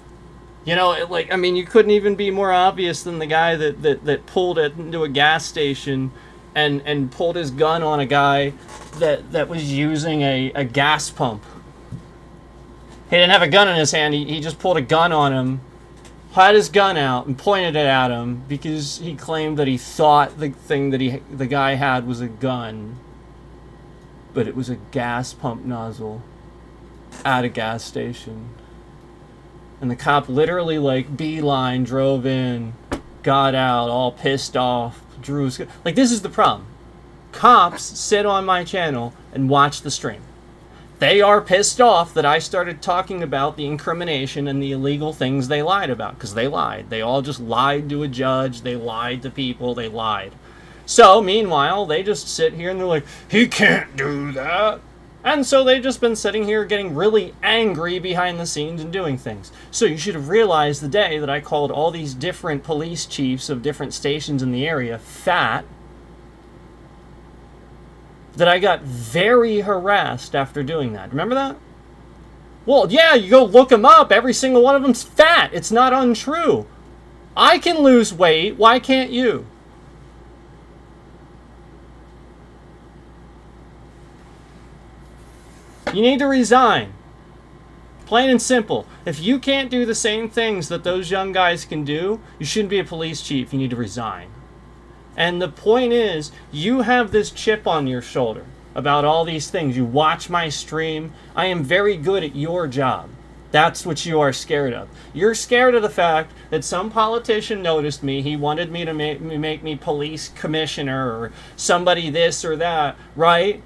You couldn't even be more obvious than the guy that pulled it into a gas station and pulled his gun on a guy that was using a gas pump. He didn't have a gun in his hand. He just pulled a gun on him, had his gun out, and pointed it at him because he claimed that he thought the thing that the guy had was a gun, but it was a gas pump nozzle at a gas station. And the cop literally, beeline, drove in, got out, all pissed off, drew his... This is the problem. Cops sit on my channel and watch the stream. They are pissed off that I started talking about the incrimination and the illegal things they lied about, because they lied. They all just lied to a judge. They lied to people. They lied. So, meanwhile, they just sit here and they're like, he can't do that. And so they've just been sitting here getting really angry behind the scenes and doing things. So you should have realized the day that I called all these different police chiefs of different stations in the area fat, that I got very harassed after doing that. Remember that? Well, yeah, you go look them up. Every single one of them's fat. It's not untrue. I can lose weight. Why can't you? You need to resign. Plain and simple. If you can't do the same things that those young guys can do, you shouldn't be a police chief. You need to resign. And the point is, you have this chip on your shoulder about all these things. You watch my stream. I am very good at your job. That's what you are scared of. You're scared of the fact that some politician noticed me. He wanted me to make me police commissioner or somebody this or that, right?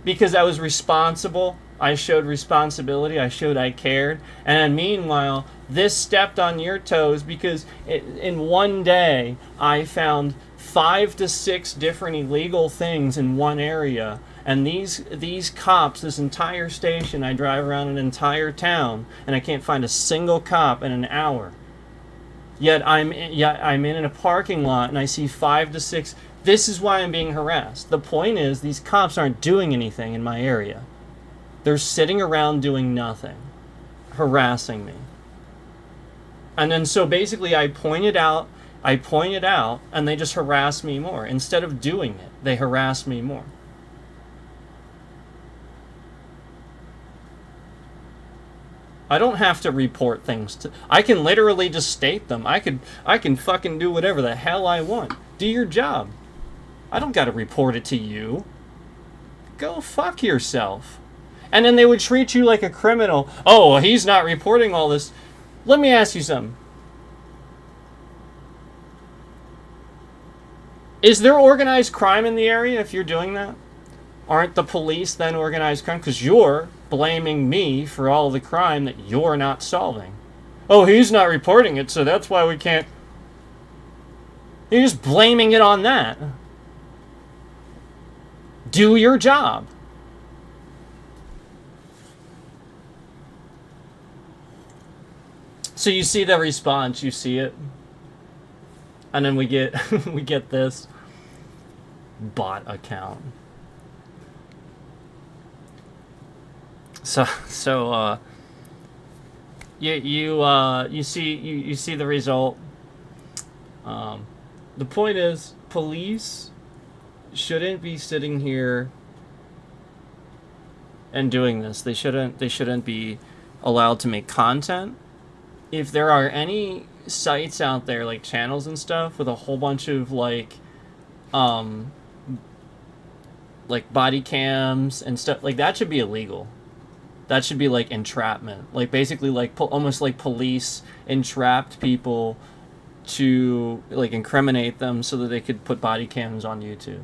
Because I was responsible. I showed responsibility. I showed I cared. And meanwhile, this stepped on your toes because in one day, I found 5 to 6 different illegal things in one area. And these cops, this entire station, I drive around an entire town, and I can't find a single cop in an hour. Yet I'm in a parking lot, and I see 5 to 6. This is why I'm being harassed. The point is, these cops aren't doing anything in my area. They're sitting around doing nothing, harassing me. And then so basically I point it out, and they just harass me more. Instead of doing it, they harass me more. I don't have to report things. I can literally just state them. I can fucking do whatever the hell I want. Do your job. I don't gotta report it to you. Go fuck yourself. And then they would treat you like a criminal. Oh, well, he's not reporting all this. Let me ask you something. Is there organized crime in the area if you're doing that? Aren't the police then organized crime? Because you're blaming me for all the crime that you're not solving. Oh, he's not reporting it, so that's why we can't... You're just blaming it on that. Do your job. So you see the response, you see it. And then we get we get this bot account. So you see the result. The point is, police shouldn't be sitting here and doing this. They shouldn't be allowed to make content. If there are any sites out there, like channels and stuff, with a whole bunch of like body cams and stuff, like that should be illegal. That should be like entrapment. Like basically like almost like police entrapped people to like incriminate them so that they could put body cams on YouTube.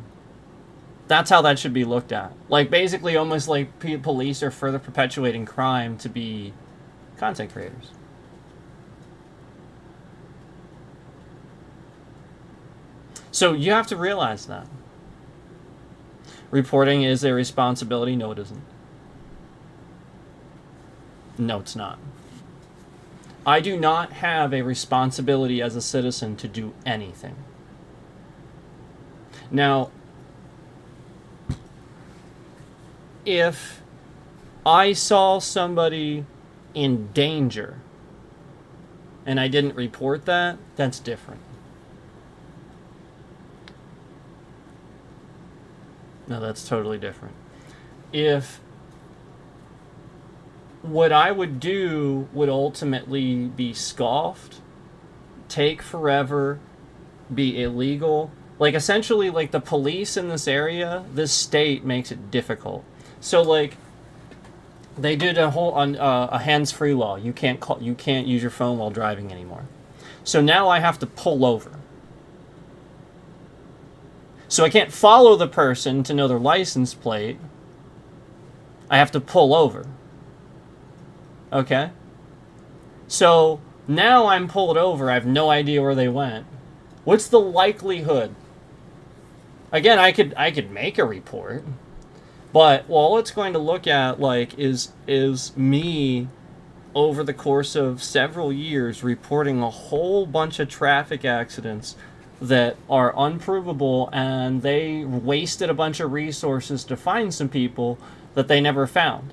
That's how that should be looked at. Like basically almost like police are further perpetuating crime to be content creators. So you have to realize that. Reporting is a responsibility. No, it isn't. No, it's not. I do not have a responsibility as a citizen to do anything. Now, if I saw somebody in danger and I didn't report that, that's different. No, that's totally different. If what I would do would ultimately be scoffed, take forever, be illegal, like essentially like the police in this area, this state makes it difficult. So like they did a whole a hands-free law. You can't use your phone while driving anymore. So now I have to pull over. So I can't follow the person to know their license plate. I have to pull over. Okay? So now I'm pulled over. I have no idea where they went. What's the likelihood? Again, I could make a report. But all it's going to look at like is me over the course of several years reporting a whole bunch of traffic accidents that are unprovable, and they wasted a bunch of resources to find some people that they never found.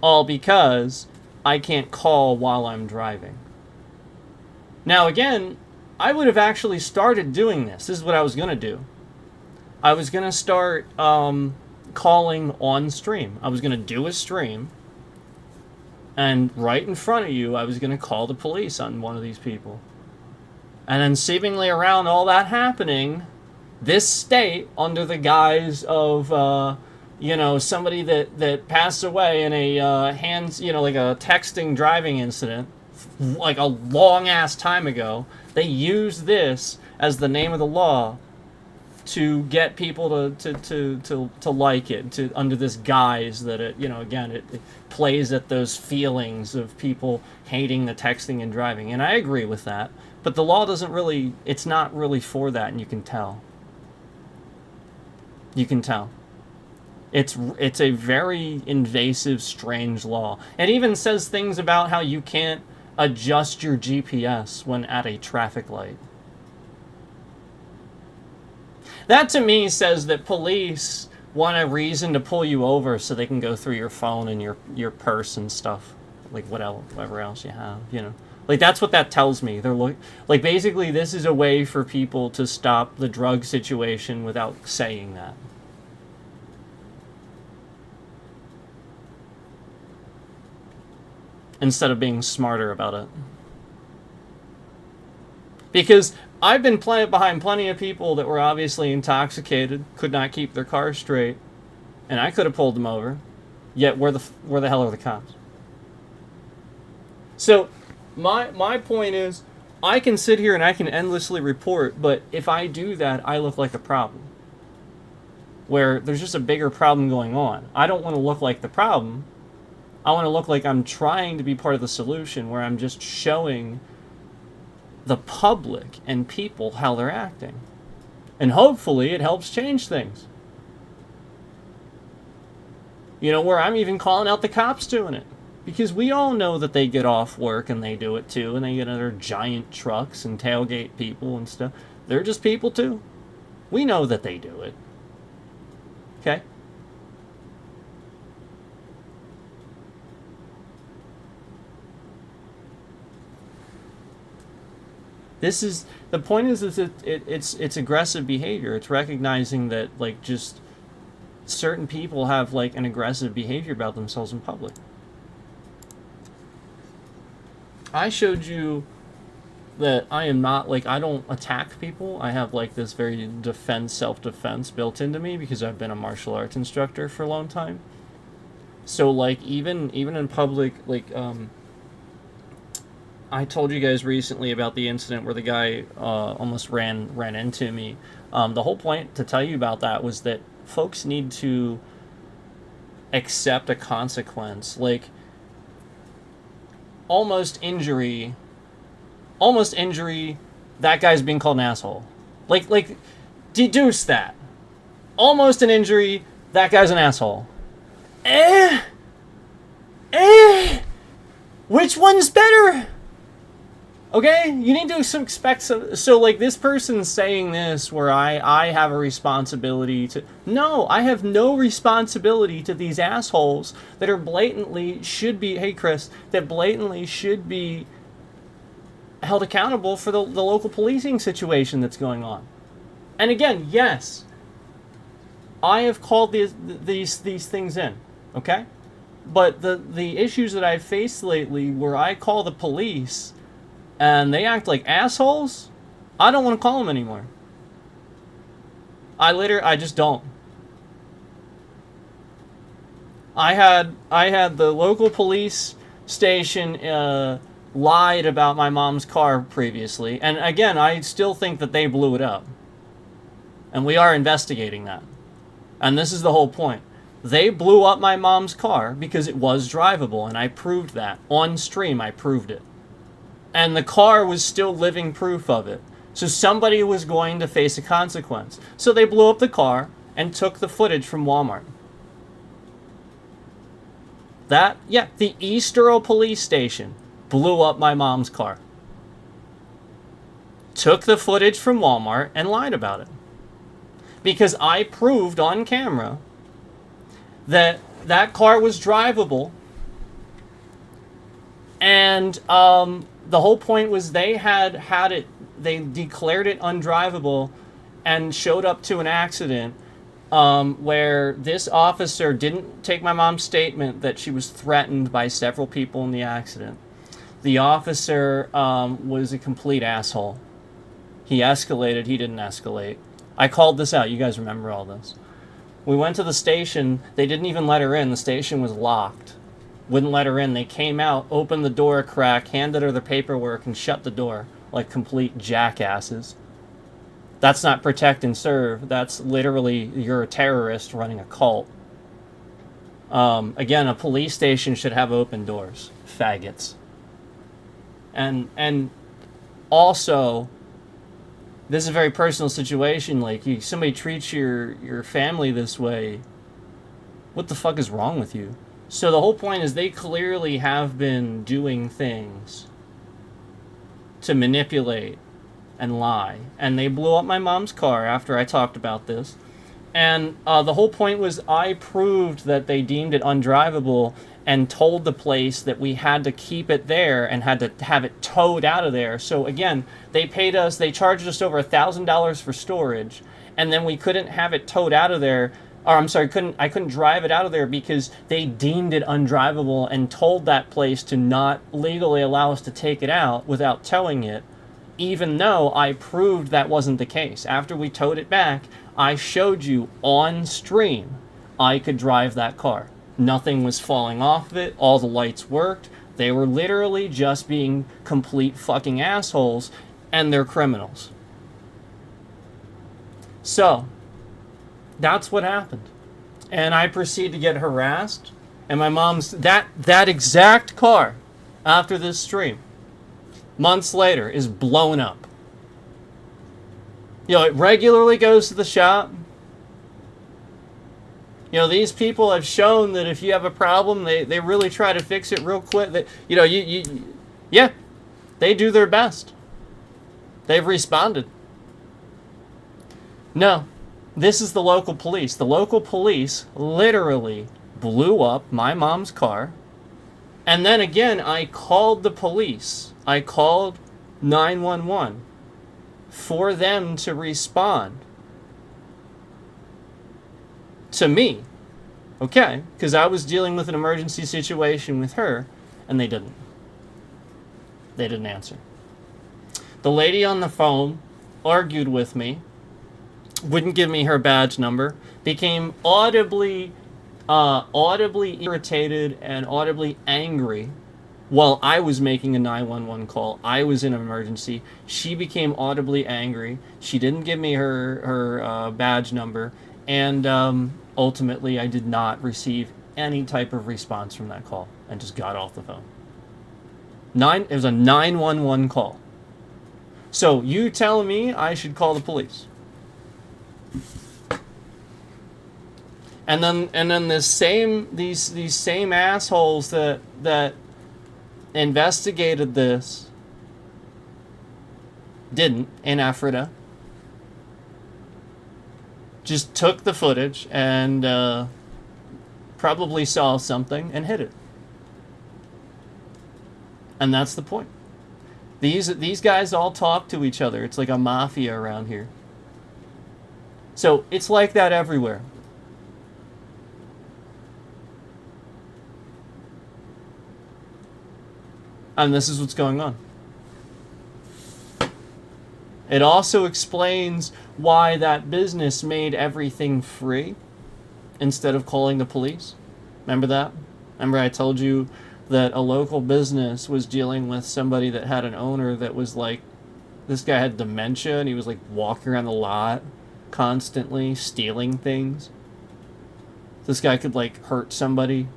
All because I can't call while I'm driving. Now again, I would have actually started doing this. This is what I was going to do. I was going to start calling on stream. I was going to do a stream, and right in front of you, I was going to call the police on one of these people. And then seemingly around all that happening, this state, under the guise of, somebody that passed away in a like a texting driving incident, like a long-ass time ago, they used this as the name of the law to get people to like it, under this guise that it, again, it plays at those feelings of people hating the texting and driving. And I agree with that. But the law doesn't really, it's not really for that, and you can tell. You can tell. It's a very invasive, strange law. It even says things about how you can't adjust your GPS when at a traffic light. That to me says that police want a reason to pull you over so they can go through your phone and your purse and stuff. Like whatever else you have, Like, that's what that tells me. They're like, basically, this is a way for people to stop the drug situation without saying that. Instead of being smarter about it. Because I've been behind plenty of people that were obviously intoxicated, could not keep their car straight, and I could have pulled them over. Yet, where the hell are the cops? So, my point is, I can sit here and I can endlessly report, but if I do that, I look like a problem. Where there's just a bigger problem going on. I don't want to look like the problem. I want to look like I'm trying to be part of the solution, where I'm just showing the public and people how they're acting. And hopefully it helps change things. Where I'm even calling out the cops doing it. Because we all know that they get off work and they do it too, and they get in their giant trucks and tailgate people and stuff. They're just people too. We know that they do it. Okay? The point is it's aggressive behavior. It's recognizing that, like, just certain people have, like, an aggressive behavior about themselves in public. I showed you that I am not, like, I don't attack people. I have, like, this very self-defense built into me because I've been a martial arts instructor for a long time. So, like, even in public, like, I told you guys recently about the incident where the guy almost ran into me. The whole point to tell you about that was that folks need to accept a consequence. Like, almost injury, that guy's being called an asshole. Like, deduce that. Almost an injury, that guy's an asshole. Which one's better? Okay, you need to expect so like this person's saying this where I have a responsibility to. No, I have no responsibility to these assholes that are blatantly should be. Hey Chris, that blatantly should be held accountable for the local policing situation that's going on. And again, yes, I have called these things in. Okay, but the issues that I've faced lately where I call the police and they act like assholes, I don't want to call them anymore. I just don't. I had the local police station lied about my mom's car previously, and again, I still think that they blew it up. And we are investigating that. And this is the whole point. They blew up my mom's car because it was drivable, and I proved that. On stream, I proved it. And the car was still living proof of it. So somebody was going to face a consequence. So they blew up the car and took the footage from Walmart. The Easterl police station blew up my mom's car. Took the footage from Walmart and lied about it. Because I proved on camera that that car was drivable. And the whole point was they they declared it undrivable and showed up to an accident where this officer didn't take my mom's statement that she was threatened by several people in the accident. The officer was a complete asshole. He escalated, he didn't escalate. I called this out, you guys remember all this. We went to the station, they didn't even let her in, the station was locked. Wouldn't let her in. They came out, opened the door a crack, handed her the paperwork, and shut the door like complete jackasses. That's not protect and serve. That's literally you're a terrorist running a cult. Again, a police station should have open doors. Faggots. And also, this is a very personal situation. Like, somebody treats your family this way. What the fuck is wrong with you? So the whole point is they clearly have been doing things to manipulate and lie. And they blew up my mom's car after I talked about this. And the whole point was I proved that they deemed it undrivable and told the place that we had to keep it there and had to have it towed out of there. So again, they charged us over $1,000 for storage, and then we couldn't have it towed out of there. Or I'm sorry, I couldn't drive it out of there because they deemed it undrivable and told that place to not legally allow us to take it out without towing it, even though I proved that wasn't the case. After we towed it back, I showed you on stream I could drive that car. Nothing was falling off of it, all the lights worked. They were literally just being complete fucking assholes, and they're criminals. So, that's what happened. And I proceed to get harassed. And my mom's... That exact car, after this stream, months later, is blown up. You know, it regularly goes to the shop. You know, these people have shown that if you have a problem, they really try to fix it real quick. Yeah, they do their best. They've responded. No. This is the local police. The local police literally blew up my mom's car. And then again, I called the police. I called 911 for them to respond to me. Okay? Because I was dealing with an emergency situation with her, and they didn't. They didn't answer. The lady on the phone argued with me. Wouldn't give me her badge number, became audibly irritated and audibly angry while I was making a 911 call. I was in an emergency. She became audibly angry. She didn't give me her badge number, and ultimately I did not receive any type of response from that call and just got off the phone. It was a 911 call. So you telling me I should call the police? And then these same assholes that investigated this didn't in Ephrata. Just took the footage and probably saw something and hid it. And that's the point. These guys all talk to each other. It's like a mafia around here. So it's like that everywhere. And this is what's going on. It also explains why that business made everything free instead of calling the police. Remember that? Remember I told you that a local business was dealing with somebody that had an owner that was like, this guy had dementia and he was like walking around the lot constantly stealing things. This guy could like hurt somebody.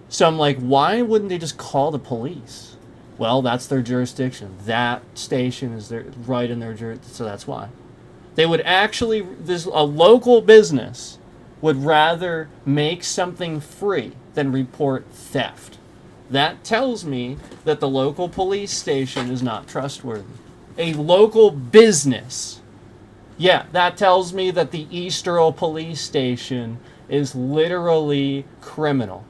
So I'm like, why wouldn't they just call the police? Well, that's their jurisdiction. That station is right in their jurisdiction, so that's why. They would actually, a local business would rather make something free than report theft. That tells me that the local police station is not trustworthy. A local business. Yeah, that tells me that the East Earl police station is literally criminal.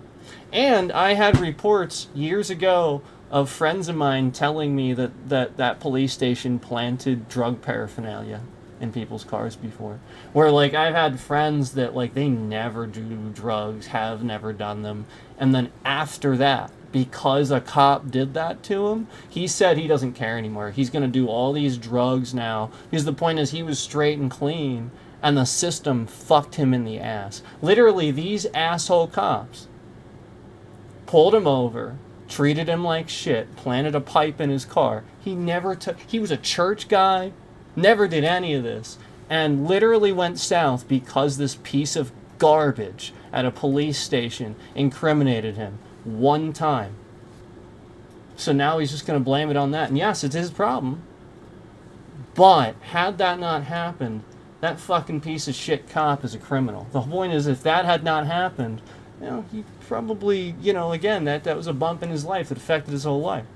And I had reports years ago of friends of mine telling me that police station planted drug paraphernalia in people's cars before. Where, like, I've had friends that, like, they never do drugs, have never done them. And then after that, because a cop did that to him, he said he doesn't care anymore. He's going to do all these drugs now. Because the point is he was straight and clean, and the system fucked him in the ass. Literally, these asshole cops pulled him over, treated him like shit, planted a pipe in his car. He was a church guy, never did any of this, and literally went south because this piece of garbage at a police station incriminated him one time. So now he's just going to blame it on that. And yes, it's his problem. But had that not happened, that fucking piece of shit cop is a criminal. The point is, if that had not happened, he probably, again, that was a bump in his life that affected his whole life.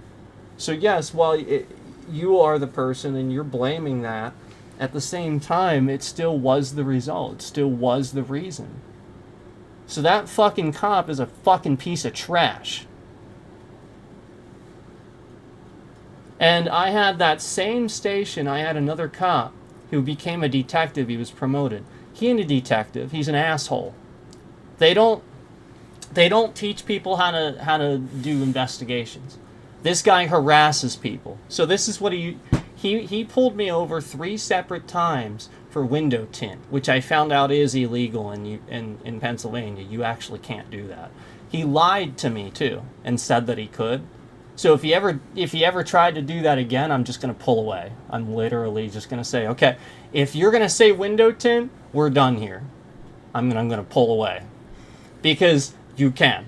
So yes, while you are the person and you're blaming that, at the same time, it still was the result. It still was the reason. So that fucking cop is a fucking piece of trash. And I had that same station, I had another cop who became a detective. He was promoted. He ain't a detective. He's an asshole. They don't teach people how to do investigations. This guy harasses people. So this is what he pulled me over 3 separate times for window tint, which I found out is illegal in Pennsylvania. You actually can't do that. He lied to me too and said that he could. So if he ever tried to do that again, I'm just going to pull away. I'm literally just going to say, okay, if you're going to say window tint, we're done here. I'm going to pull away. Because you can.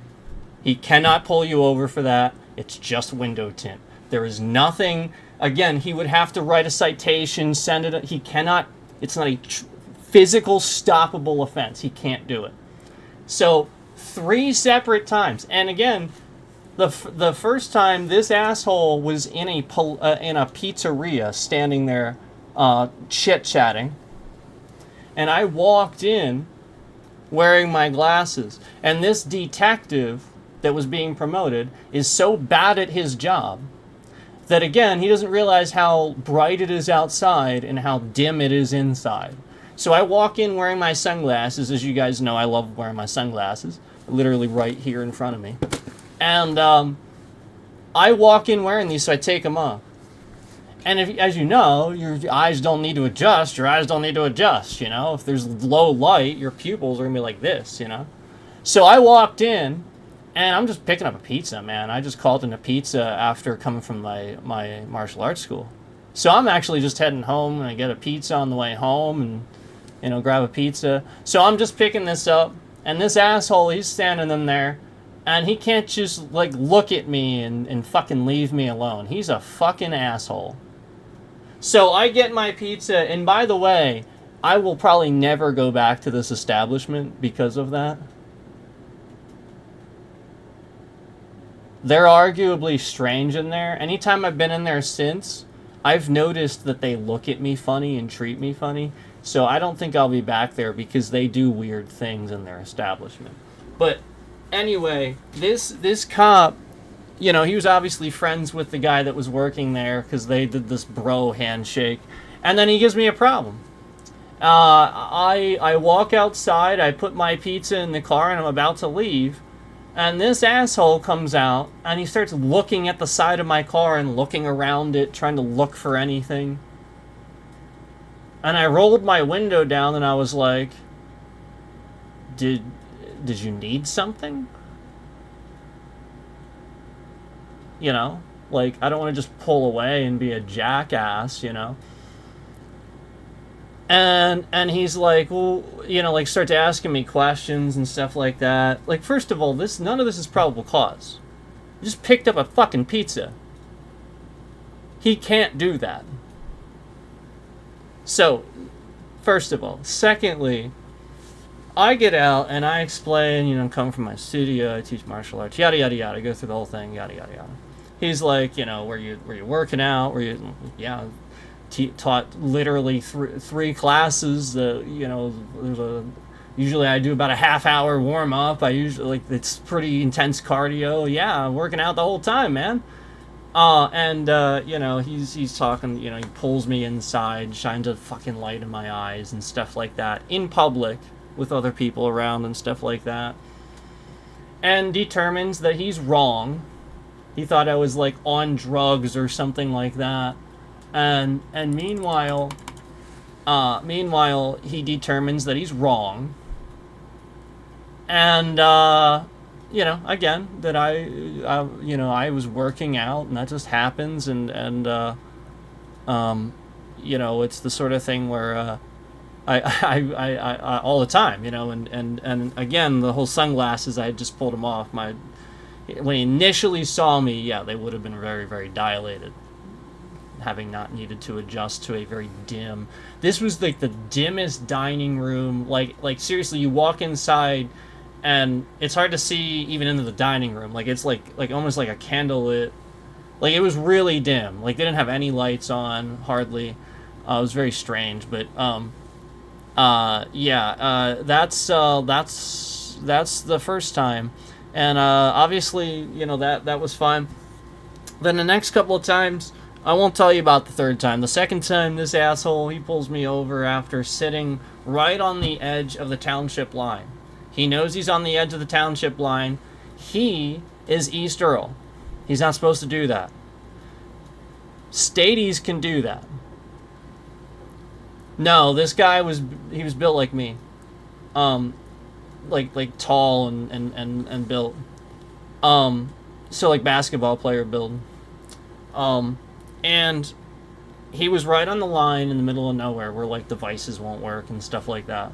He cannot pull you over for that. It's just window tint. There is nothing. Again, he would have to write a citation, send it. He cannot. It's not a physical stoppable offense. He can't do it. So 3 separate times. And again, the first time this asshole was in a pizzeria standing there chit-chatting. And I walked in wearing my glasses. And this detective that was being promoted is so bad at his job that, again, he doesn't realize how bright it is outside and how dim it is inside. So I walk in wearing my sunglasses. As you guys know, I love wearing my sunglasses. Literally right here in front of me. And I walk in wearing these, so I take them off. And as you know, your eyes don't need to adjust. Your eyes don't need to adjust, If there's low light, your pupils are going to be like this, So I walked in, And I'm just picking up a pizza, man. I just called in a pizza after coming from my martial arts school. So I'm actually just heading home, and I get a pizza on the way home, and grab a pizza. So I'm just picking this up, and this asshole, he's standing in there, and he can't just like look at me and fucking leave me alone. He's a fucking asshole. So I get my pizza, and by the way, I will probably never go back to this establishment because of that. They're arguably strange in there. Anytime I've been in there since, I've noticed that they look at me funny and treat me funny. So I don't think I'll be back there because they do weird things in their establishment. But anyway, this cop, he was obviously friends with the guy that was working there because they did this bro handshake. And then he gives me a problem. I walk outside, I put my pizza in the car, and I'm about to leave. And this asshole comes out, and he starts looking at the side of my car and looking around it, trying to look for anything. And I rolled my window down, and I was like, Did you need something? Like, I don't want to just pull away and be a jackass, And he's like, well, like starts asking me questions and stuff like that. Like, first of all, none of this is probable cause. You just picked up a fucking pizza. He can't do that. So, first of all. Secondly, I get out and I explain, I'm coming from my studio, I teach martial arts, yada, yada, yada. I go through the whole thing, yada, yada, yada. He's like, were you working out? Yeah. Taught literally three classes. Usually I do about a half-hour warm-up. I usually it's pretty intense cardio. Yeah, I'm working out the whole time, man. He's talking. He pulls me inside, shines a fucking light in my eyes and stuff like that in public with other people around and stuff like that, and determines that he's wrong. He thought I was like on drugs or something like that. And meanwhile, he determines that he's wrong. And again, that I was working out, and that just happens. And it's the sort of thing where I all the time, and again, the whole sunglasses, I had just pulled them off. When he initially saw me, yeah, they would have been very, very dilated, having not needed to adjust to a very dim. This was like the dimmest dining room. Like seriously, you walk inside, and it's hard to see even into the dining room. Like it's like almost like a candlelit. Like it was really dim. Like they didn't have any lights on, hardly. It was very strange, but that's the first time, and obviously that was fine. Then the next couple of times, I won't tell you about the third time. The second time, this asshole, he pulls me over after sitting right on the edge of the township line. He knows he's on the edge of the township line. He is East Earl. He's not supposed to do that. Stadies can do that. No, this guy was built like me. Like tall and built. So like basketball player build. And he was right on the line in the middle of nowhere where like devices won't work and stuff like that.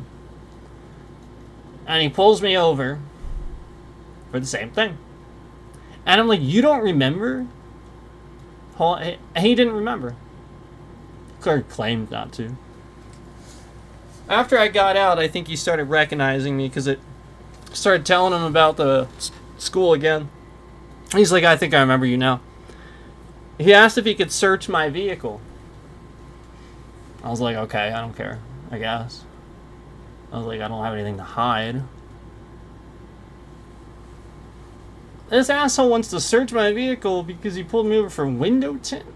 And he pulls me over for the same thing. And I'm like, you don't remember? He didn't remember. Or claimed not to. After I got out, I think he started recognizing me because it started telling him about the school again. He's like, I think I remember you now. He asked if he could search my vehicle. I was like, okay, I don't care, I guess. I was like, I don't have anything to hide. This asshole wants to search my vehicle because he pulled me over for window tint.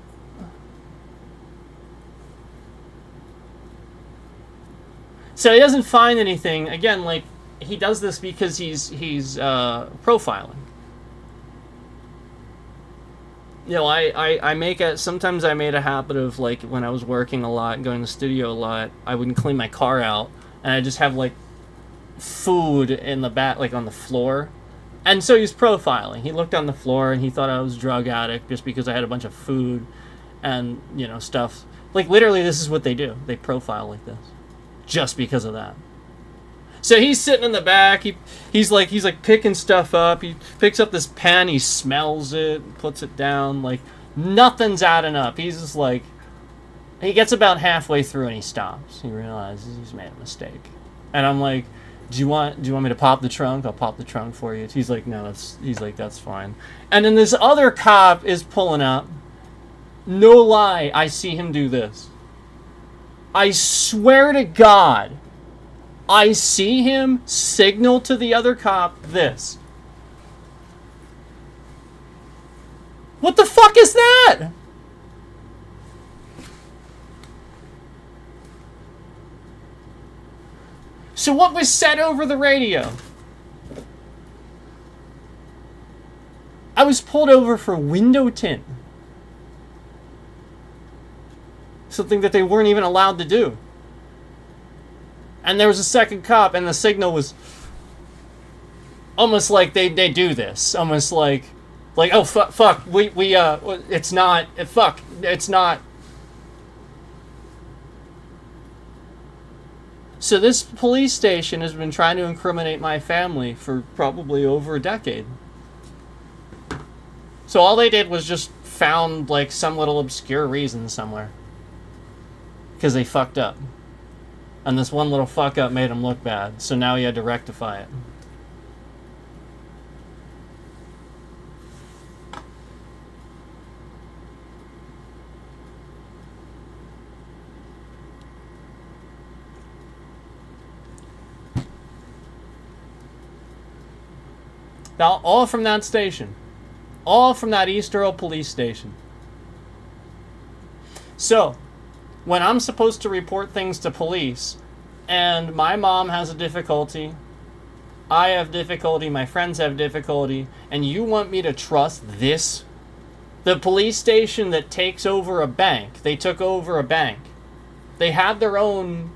So he doesn't find anything. Again, like, he does this because he's profiling. Sometimes I made a habit of, like, when I was working a lot and going to the studio a lot, I wouldn't clean my car out, and I just have, like, food in the back, like, on the floor, And so he's profiling. He looked on the floor and he thought I was a drug addict just because I had a bunch of food and, stuff. Like, literally, this is what they do. They profile like this. Just because of that. So he's sitting in the back. He's like picking stuff up. He picks up this pen. He smells it, puts it down. Like, nothing's adding up. He's just like, he gets about halfway through and he stops. He realizes he's made a mistake. And I'm like, do you want me to pop the trunk? I'll pop the trunk for you. He's like, no, that's fine. And then this other cop is pulling up. No lie, I see him do this. I swear to God, I see him signal to the other cop this. What the fuck is that? So what was said over the radio? I was pulled over for window tint. Something that they weren't even allowed to do. And there was a second cop, and the signal was almost like they do this. Almost like oh, fuck, it's not, fuck, it's not. So this police station has been trying to incriminate my family for probably over a decade. So all they did was just found, like, some little obscure reason somewhere. Because they fucked up. And this one little fuck up made him look bad. So now he had to rectify it. Now, all from that station. All from that East Earl police station. So, when I'm supposed to report things to police, and my mom has a difficulty, I have difficulty, my friends have difficulty, and you want me to trust this? The police station that takes over a bank. They took over a bank. They had their own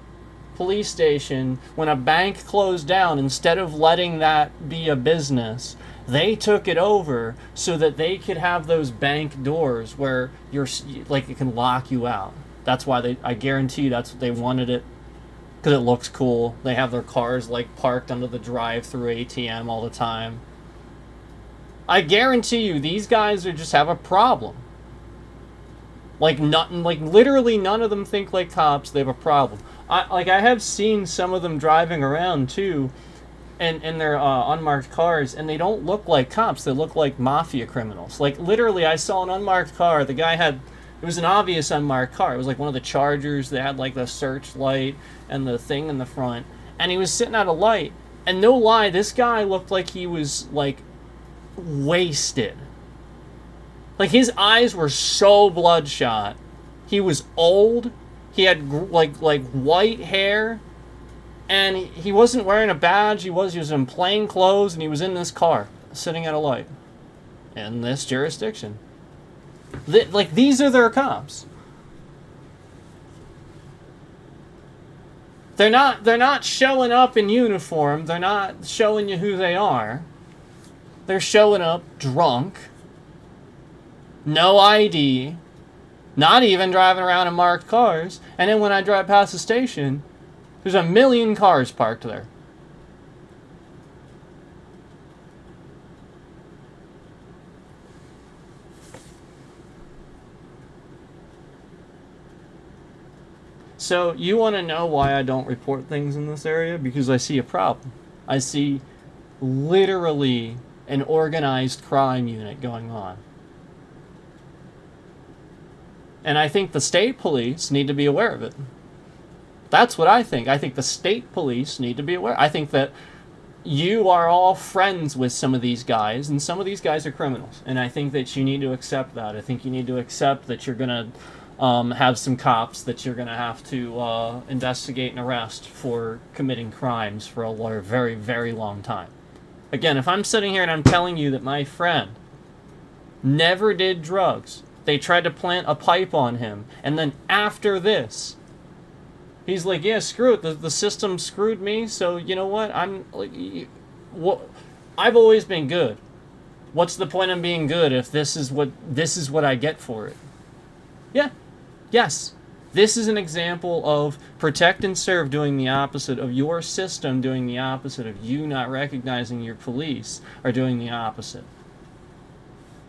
police station when a bank closed down. Instead of letting that be a business, they took it over so that they could have those bank doors where you're like, it can lock you out. That's why I guarantee that's what they wanted it, because it looks cool. They have their cars like parked under the drive-through ATM all the time. I guarantee you these guys just have a problem. Like literally none of them think like cops. They have a problem. I have seen some of them driving around too, in their unmarked cars, and they don't look like cops. They look like mafia criminals. Like, literally, I saw an unmarked car. The guy had, it was an obvious unmarked car. It was like one of the Chargers that had like the searchlight and the thing in the front, and he was sitting at a light. And no lie, this guy looked like he was like wasted. Like, his eyes were so bloodshot. He was old. He had like white hair, and he wasn't wearing a badge. He was in plain clothes, and he was in this car sitting at a light in this jurisdiction. Like, these are their cops. They're not showing up in uniform. They're not showing you who they are. They're showing up drunk. No ID. Not even driving around in marked cars. And then when I drive past the station, there's 1 million cars parked there. So, you want to know why I don't report things in this area? Because I see a problem. I see literally an organized crime unit going on. And I think the state police need to be aware of it. That's what I think. I think the state police need to be aware. I think that you are all friends with some of these guys, and some of these guys are criminals. And I think that you need to accept that. I think you need to accept that you're going to have some cops that you're going to have to investigate and arrest for committing crimes for a very, very long time. Again, if I'm sitting here and I'm telling you that my friend never did drugs, they tried to plant a pipe on him, and then after this, he's like, yeah, screw it, the system screwed me, so you know what, I'm like, what? I've always been good. What's the point of being good if this is what I get for it? Yeah. Yes. This is an example of protect and serve doing the opposite of your system, doing the opposite of you not recognizing your police, or doing the opposite.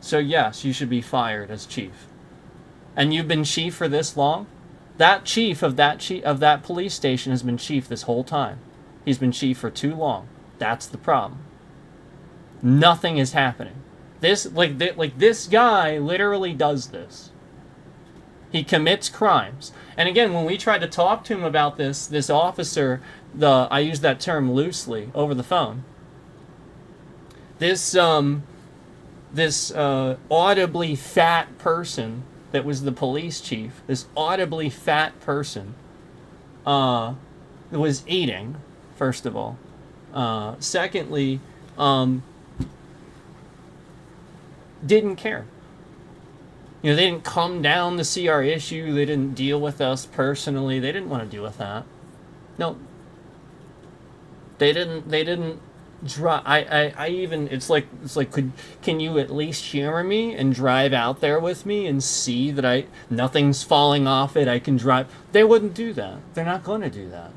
So yes, you should be fired as chief. And you've been chief for this long? That chief of that police station has been chief this whole time. He's been chief for too long. That's the problem. Nothing is happening. This guy literally does this. He commits crimes. And again, when we tried to talk to him about this officer, I use that term loosely over the phone. This audibly fat person that was the police chief, this audibly fat person, was eating, first of all. Secondly, didn't care. You know, they didn't come down to see our issue. They didn't deal with us personally. They didn't want to deal with that. No. They didn't drive. I even, it's like, can you at least humor me and drive out there with me and see that nothing's falling off it, I can drive. They wouldn't do that. They're not going to do that.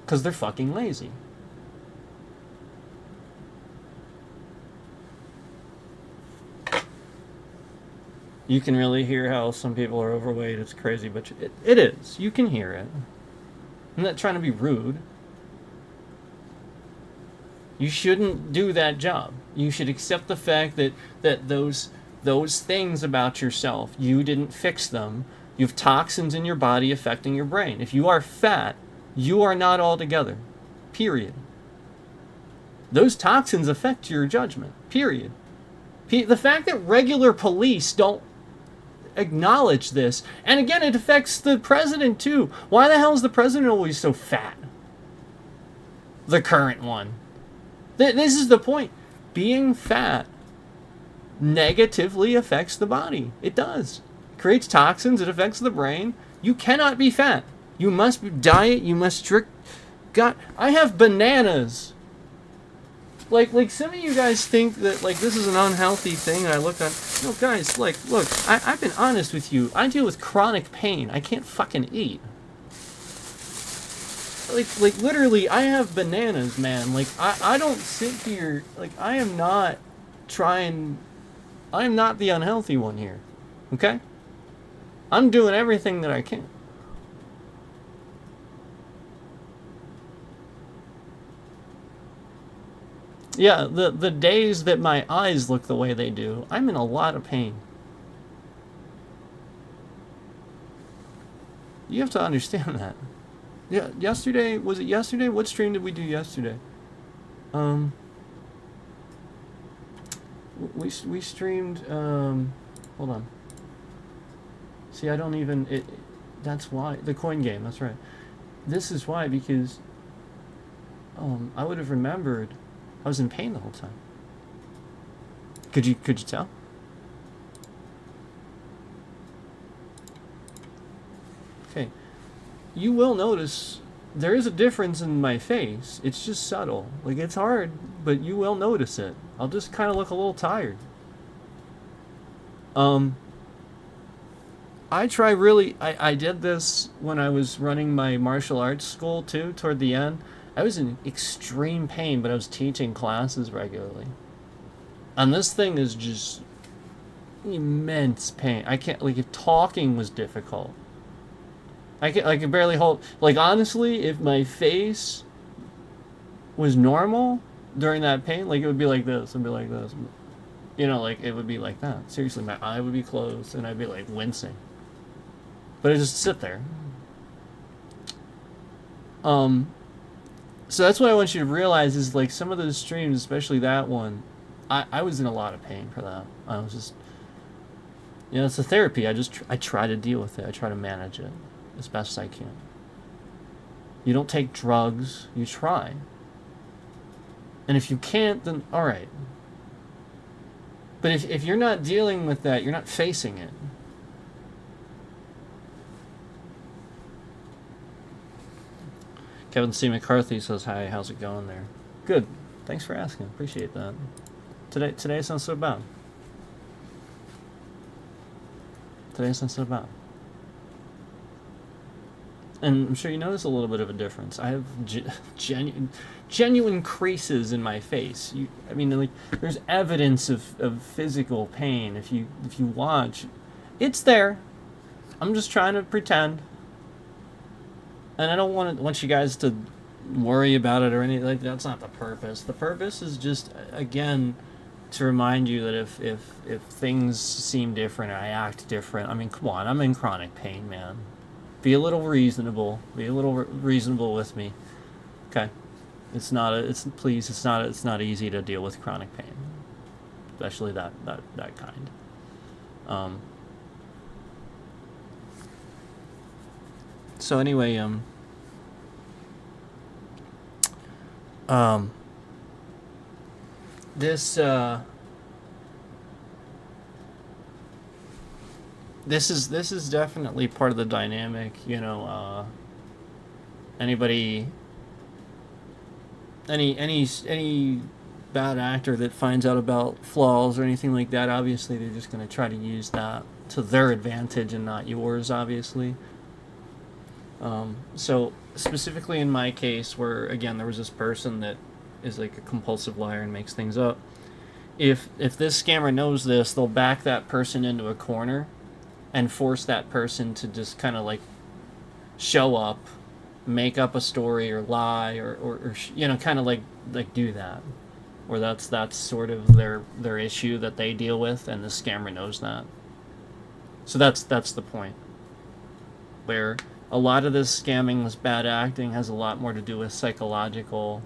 Because they're fucking lazy. You can really hear how some people are overweight. It's crazy, but it is. You can hear it. I'm not trying to be rude. You shouldn't do that job. You should accept the fact that those things about yourself, you didn't fix them. You have toxins in your body affecting your brain. If you are fat, you are not all together. Period. Those toxins affect your judgment. Period. The fact that regular police don't acknowledge this, and again, it affects the president too. Why the hell is the president always so fat? The current one. This is the point. Being fat negatively affects the body. It does. It creates toxins. It affects the brain. You cannot be fat. You must diet. You must strict. God, I have bananas. Like some of you guys think that this is an unhealthy thing, and I look on. No, guys, look. I've been honest with you. I deal with chronic pain. I can't fucking eat. Like literally, I have bananas, man. I don't sit here. I am not trying. I am not the unhealthy one here. Okay? I'm doing everything that I can. Yeah, the days that my eyes look the way they do, I'm in a lot of pain. You have to understand that. Yeah, yesterday, was it yesterday? What stream did we do yesterday? We streamed, hold on. See, I don't even, that's why, the coin game, that's right. This is why, because, I would have remembered I was in pain the whole time. Could you tell? Okay. You will notice there is a difference in my face. It's just subtle. It's hard, but you will notice it. I'll just kind of look a little tired. I did this when I was running my martial arts school too, toward the end. I was in extreme pain, but I was teaching classes regularly. And this thing is just immense pain. I can't, if talking was difficult. I can barely hold, honestly, if my face was normal during that pain, it would be like this, and be like this. You know, it would be like that. Seriously, my eye would be closed, and I'd be, wincing. But I just sit there. So that's what I want you to realize is, some of those streams, especially that one, I was in a lot of pain for that. I was just, it's a therapy. I try to deal with it. I try to manage it as best as I can. You don't take drugs. You try. And if you can't, then all right. But if you're not dealing with that, you're not facing it. Kevin C. McCarthy says, hi, how's it going there? Good. Thanks for asking. Appreciate that. Today's not so bad. Today's not so bad. And I'm sure you notice a little bit of a difference. I have genuine creases in my face. I mean, like, there's evidence of physical pain. If you watch, it's there. I'm just trying to pretend. And I don't want you guys to worry about it or anything. Like, that's not the purpose. The purpose is just, again, to remind you that if things seem different or I act different, I mean, come on, I'm in chronic pain, man. Be a little reasonable. Be a little reasonable with me. Okay? It's not easy to deal with chronic pain. Especially that kind. So anyway, this is definitely part of the dynamic, you know. Any bad actor that finds out about flaws or anything like that, obviously they're just going to try to use that to their advantage and not yours, obviously. So specifically in my case, where again there was this person that is like a compulsive liar and makes things up, if this scammer knows this, they'll back that person into a corner and force that person to just kind of like show up, make up a story or lie or you know, kind of like do that, or that's sort of their issue that they deal with, and the scammer knows that. So that's the point, where a lot of this scamming, this bad acting, has a lot more to do with psychological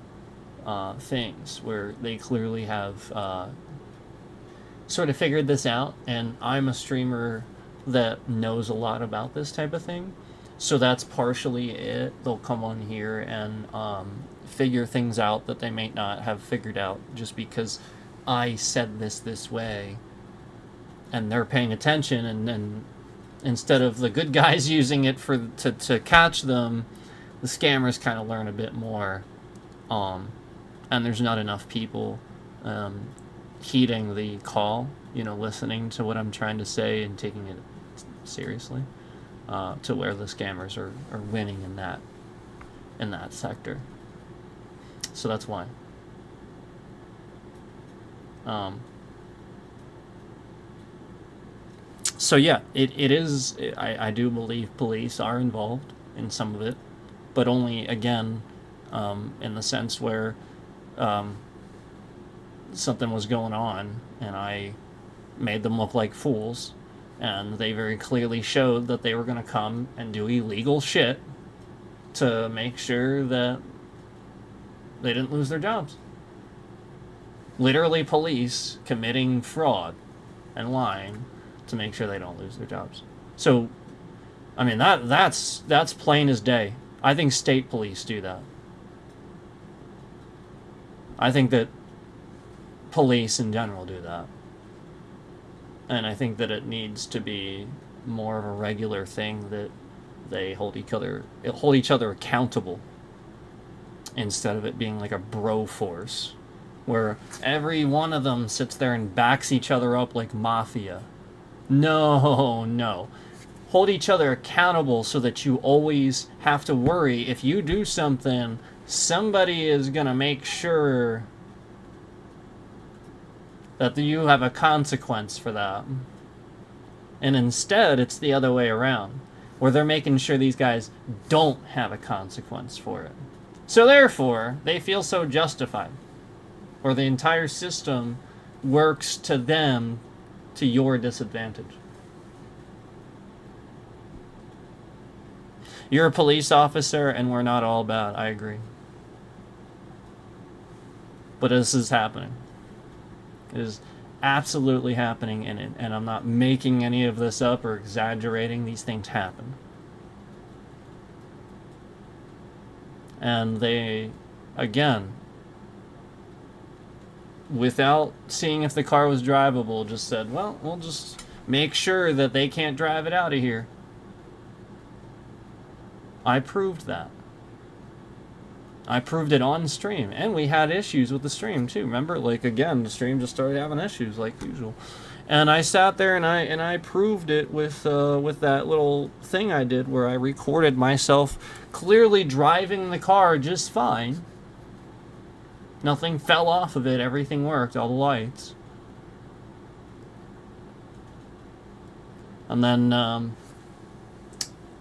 things, where they clearly have sort of figured this out, and I'm a streamer that knows a lot about this type of thing, so that's partially it. They'll come on here and figure things out that they may not have figured out just because I said this way, and they're paying attention, and then instead of the good guys using it to catch them, the scammers kind of learn a bit more, and there's not enough people heeding the call, you know, listening to what I'm trying to say and taking it seriously, to where the scammers are winning in that sector. So that's why. So yeah, it is. I do believe police are involved in some of it, but only, again, in the sense where something was going on and I made them look like fools, and they very clearly showed that they were going to come and do illegal shit to make sure that they didn't lose their jobs. Literally police committing fraud and lying to make sure they don't lose their jobs. So, I mean, that's plain as day. I think state police do that. I think that police in general do that. And I think that it needs to be more of a regular thing that they hold each other accountable, instead of it being like a bro force where every one of them sits there and backs each other up like mafia. No. Hold each other accountable so that you always have to worry if you do something, somebody is going to make sure that you have a consequence for that. And instead, it's the other way around, where they're making sure these guys don't have a consequence for it. So therefore, they feel so justified, or the entire system works to them, to your disadvantage. You're a police officer and we're not all bad, I agree. But this is happening. It is absolutely happening, and I'm not making any of this up or exaggerating. These things happen. And they, again, without seeing if the car was drivable, just said, well, we'll just make sure that they can't drive it out of here. I proved that. I proved it on stream, and we had issues with the stream too. Remember, like again, the stream just started having issues like usual. And I sat there and I proved it with that little thing I did where I recorded myself clearly driving the car just fine. Nothing fell off of it. Everything worked. All the lights. And then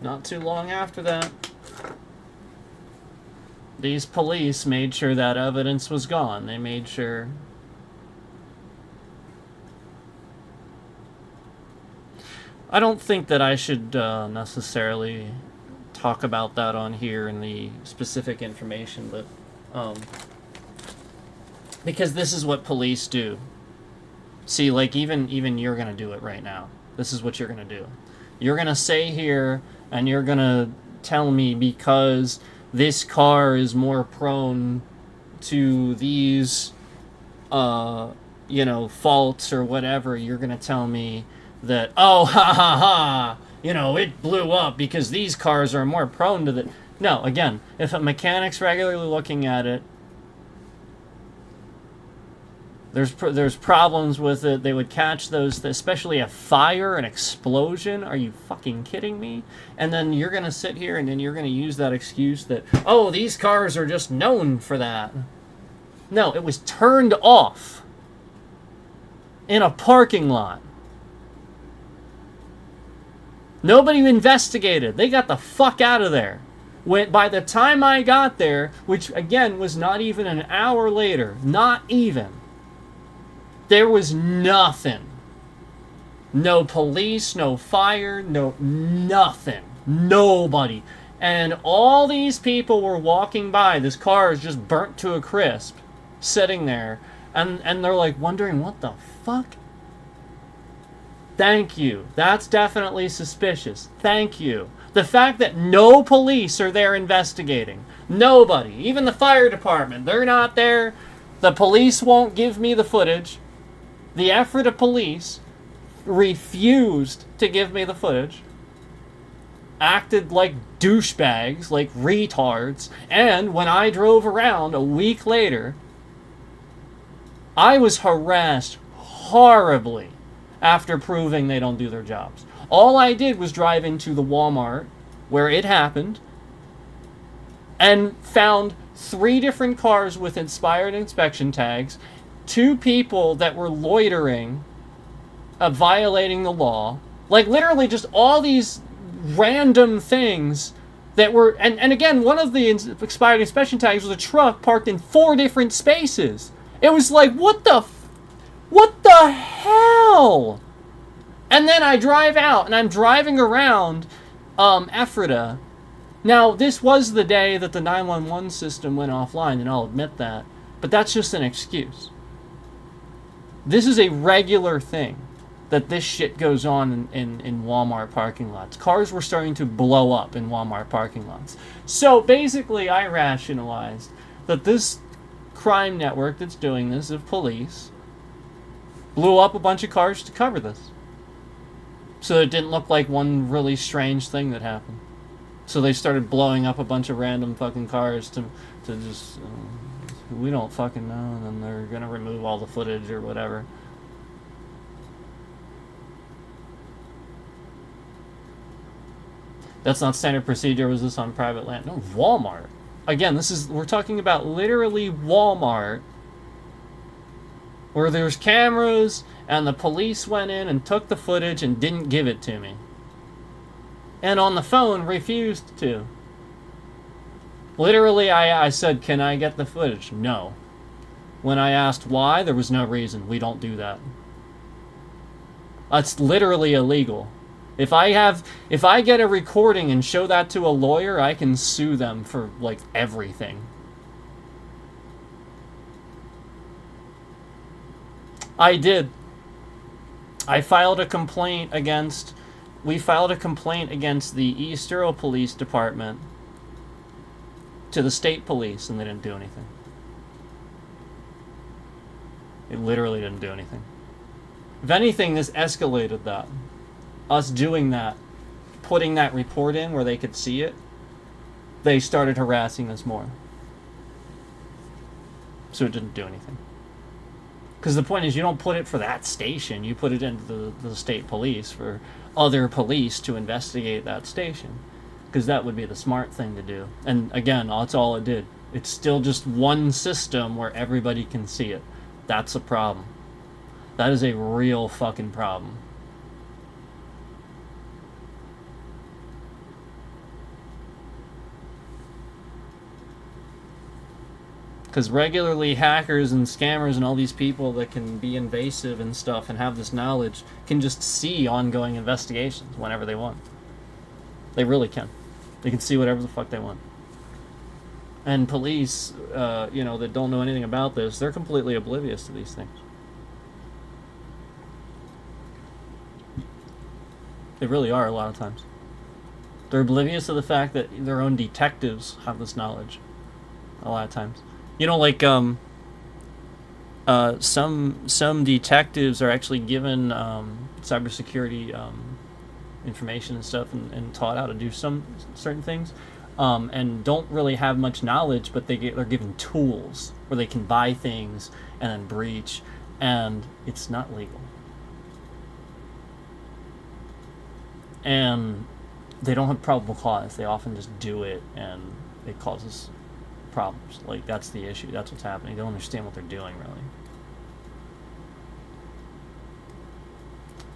not too long after that, these police made sure that evidence was gone. They made sure. I don't think that I should necessarily talk about that on here in the specific information, but because this is what police do. See, like even you're gonna do it right now. This is what you're gonna do. You're gonna say here, and you're gonna tell me because this car is more prone to these, faults or whatever. You're gonna tell me that, oh, ha ha ha, it blew up because these cars are more prone to the... No, again, if a mechanic's regularly looking at it, there's problems with it. They would catch those, especially a fire, an explosion. Are you fucking kidding me? And then you're going to sit here and then you're going to use that excuse that, oh, these cars are just known for that. No, it was turned off in a parking lot. Nobody investigated. They got the fuck out of there. By the time I got there, which again was not even an hour later, not even, there was nothing. No police, no fire, no nothing. Nobody. And all these people were walking by. This car is just burnt to a crisp, sitting there. And they're like wondering, what the fuck? Thank you. That's definitely suspicious. Thank you. The fact that no police are there investigating. Nobody. Even the fire department. They're not there. The police won't give me the footage. The Ephrata police refused to give me the footage. Acted like douchebags, like retards. And when I drove around a week later, I was harassed horribly after proving they don't do their jobs. All I did was drive into the Walmart where it happened and found 3 different cars with expired inspection tags, 2 people that were loitering, violating the law. Like literally just all these random things that were... And again, one of the expired inspection tags was a truck parked in 4 different spaces. It was like, what the hell? And then I drive out, and I'm driving around Ephrata. Now, this was the day that the 911 system went offline, and I'll admit that. But that's just an excuse. This is a regular thing, that this shit goes on in Walmart parking lots. Cars were starting to blow up in Walmart parking lots. So, basically, I rationalized that this crime network that's doing this, of police, blew up a bunch of cars to cover this. So it didn't look like one really strange thing that happened. So they started blowing up a bunch of random fucking cars to just... we don't fucking know, and then they're gonna remove all the footage or whatever. That's not standard procedure. Was this on private land? No, Walmart. Again, we're talking about literally Walmart, where there's cameras, and the police went in and took the footage and didn't give it to me. And on the phone, refused to. Literally, I said, can I get the footage? No. When I asked why, there was no reason. We don't do that. That's literally illegal. If I get a recording and show that to a lawyer, I can sue them for, like, everything. I did. We filed a complaint against the East Earl Police Department to the state police, and they didn't do anything. They literally didn't do anything. If anything, this escalated that. Us doing that, putting that report in where they could see it, they started harassing us more. so it didn't do anything. Because the point is, you don't put it for that station. You put it into the state police for other police to investigate that station. Because that would be the smart thing to do. And again, that's all it did. It's still just one system where everybody can see it. That's a problem. That is a real fucking problem. Because regularly hackers and scammers and all these people that can be invasive and stuff and have this knowledge can just see ongoing investigations whenever they want. They really can. They can see whatever the fuck they want. And police, that don't know anything about this, they're completely oblivious to these things. They really are a lot of times. They're oblivious to the fact that their own detectives have this knowledge a lot of times. Some detectives are actually given cybersecurity information and stuff and taught how to do some certain things, and don't really have much knowledge, but they're given tools where they can buy things and then breach, and it's not legal. And they don't have probable cause. They often just do it, and it causes problems. Like, that's the issue. That's what's happening. They don't understand what they're doing, really.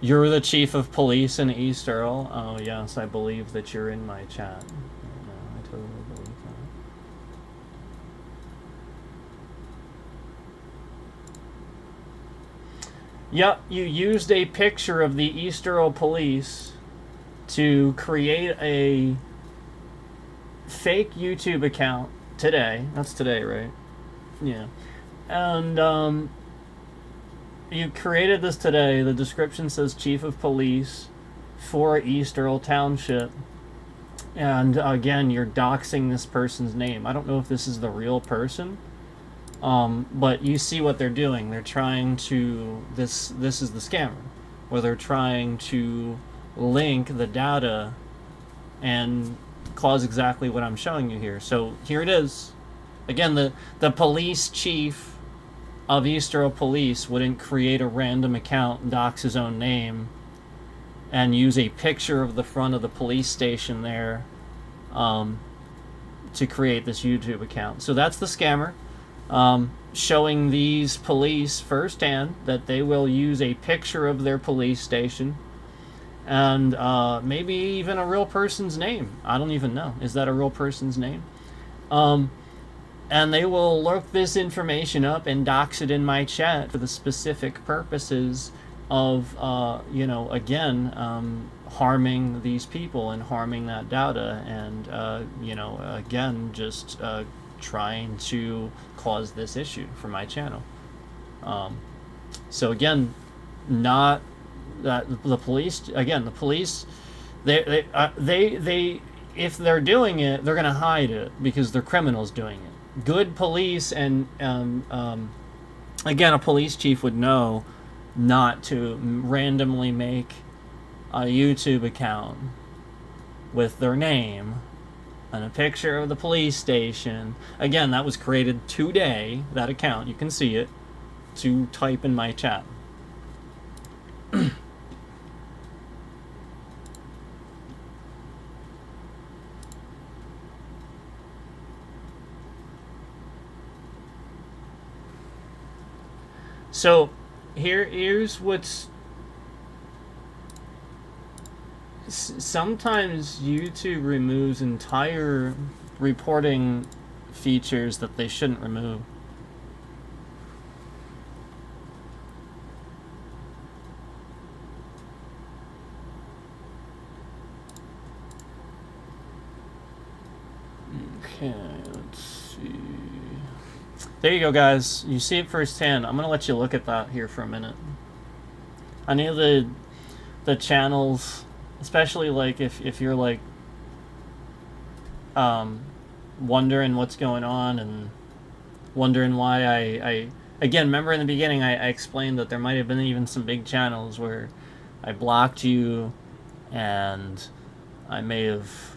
You're the chief of police in East Earl? Oh, yes, I believe that you're in my chat. No, I totally believe that. Yep, you used a picture of the East Earl police to create a fake YouTube account today. That's today, right? Yeah. And you created this today. The description says Chief of Police for East Earl Township. And again, you're doxing this person's name. I don't know if this is the real person, but you see what they're doing. They're trying to... This is the scammer, where they're trying to link the data and cause exactly what I'm showing you here. So here it is. Again, the police chief of East Earl Police wouldn't create a random account, dox his own name, and use a picture of the front of the police station there to create this YouTube account. So that's the scammer, showing these police firsthand that they will use a picture of their police station and maybe even a real person's name. I don't even know. Is that a real person's name? And they will look this information up and dox it in my chat for the specific purposes of, harming these people and harming that data and, again, just trying to cause this issue for my channel. So again, not that the police, they if they're doing it, they're going to hide it because they're criminals doing it. Good police and again, a police chief would know not to randomly make a YouTube account with their name and a picture of the police station. Again, that was created today, that account, you can see it, to type in my chat. So here's what's... Sometimes YouTube removes entire reporting features that they shouldn't remove. Okay, let's see. There you go, guys. You see it firsthand. I'm gonna let you look at that here for a minute. I know the channels, especially like if you're like wondering what's going on and wondering why I again, remember in the beginning I explained that there might have been even some big channels where I blocked you and I may have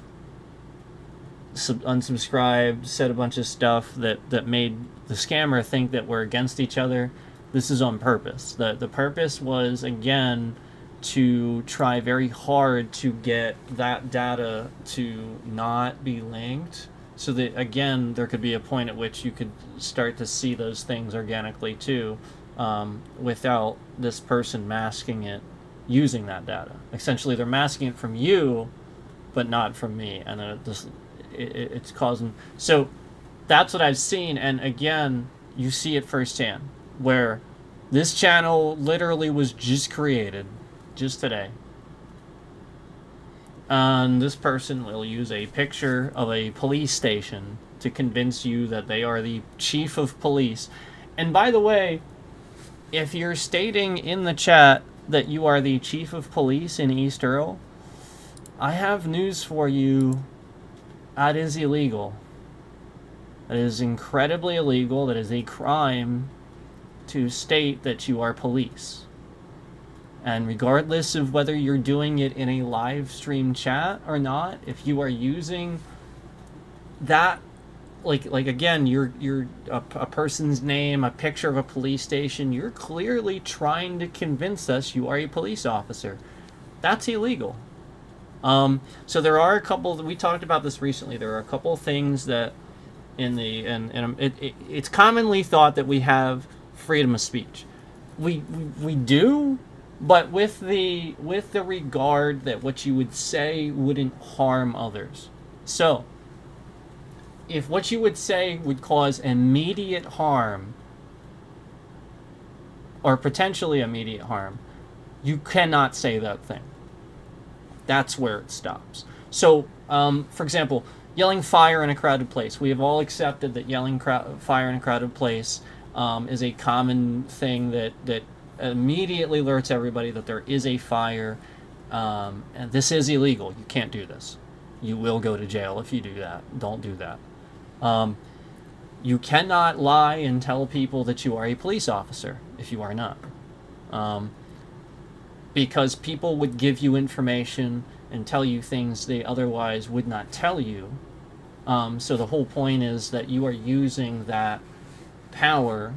unsubscribed, said a bunch of stuff that made the scammer think that we're against each other. This is on purpose. The purpose was, again, to try very hard to get that data to not be linked, so that, again, there could be a point at which you could start to see those things organically too, without this person masking it using that data. Essentially, they're masking it from you, but not from me, and then it's causing... So that's what I've seen, and again, you see it firsthand, where this channel literally was just created just today. And this person will use a picture of a police station to convince you that they are the chief of police. And by the way, if you're stating in the chat that you are the chief of police in East Earl, I have news for you. That is illegal. That is incredibly illegal. That is a crime to state that you are police. And regardless of whether you're doing it in a live stream chat or not, if you are using that, like again, you're a person's name, a picture of a police station, you're clearly trying to convince us you are a police officer. That's illegal. So there are a couple, we talked about this recently, there are a couple of things that it's commonly thought that we have freedom of speech. We do, but with the regard that what you would say wouldn't harm others. So, if what you would say would cause immediate harm, or potentially immediate harm, you cannot say that thing. That's where it stops. So, for example, yelling fire in a crowded place. We have all accepted that yelling fire in a crowded place is a common thing that immediately alerts everybody that there is a fire, and this is illegal. You can't do this. You will go to jail if you do that. Don't do that. You cannot lie and tell people that you are a police officer if you are not. Because people would give you information and tell you things they otherwise would not tell you. So the whole point is that you are using that power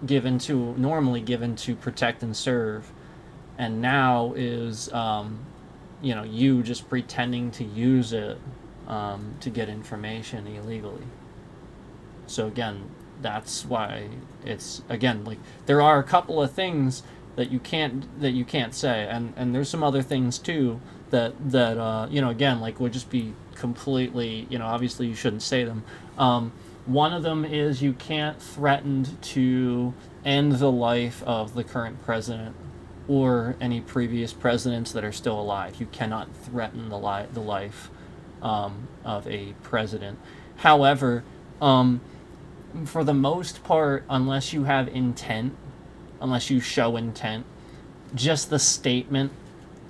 normally given to protect and serve, and now is you just pretending to use it to get information illegally. So again, that's why it's, again, like, there are a couple of things that you can't say, and there's some other things too that again, like, would just be completely, obviously you shouldn't say them. One of them is you can't threaten to end the life of the current president or any previous presidents that are still alive. You cannot threaten the life of a president. However, for the most part, unless you have intent, unless you show intent, just the statement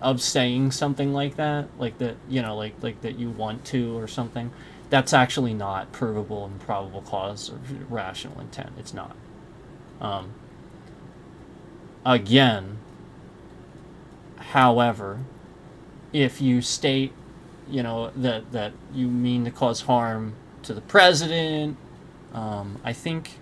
of saying something like that, like that, like that you want to or something, that's actually not provable and probable cause of rational intent. It's not. Again, however, if you state, that you mean to cause harm to the president, I think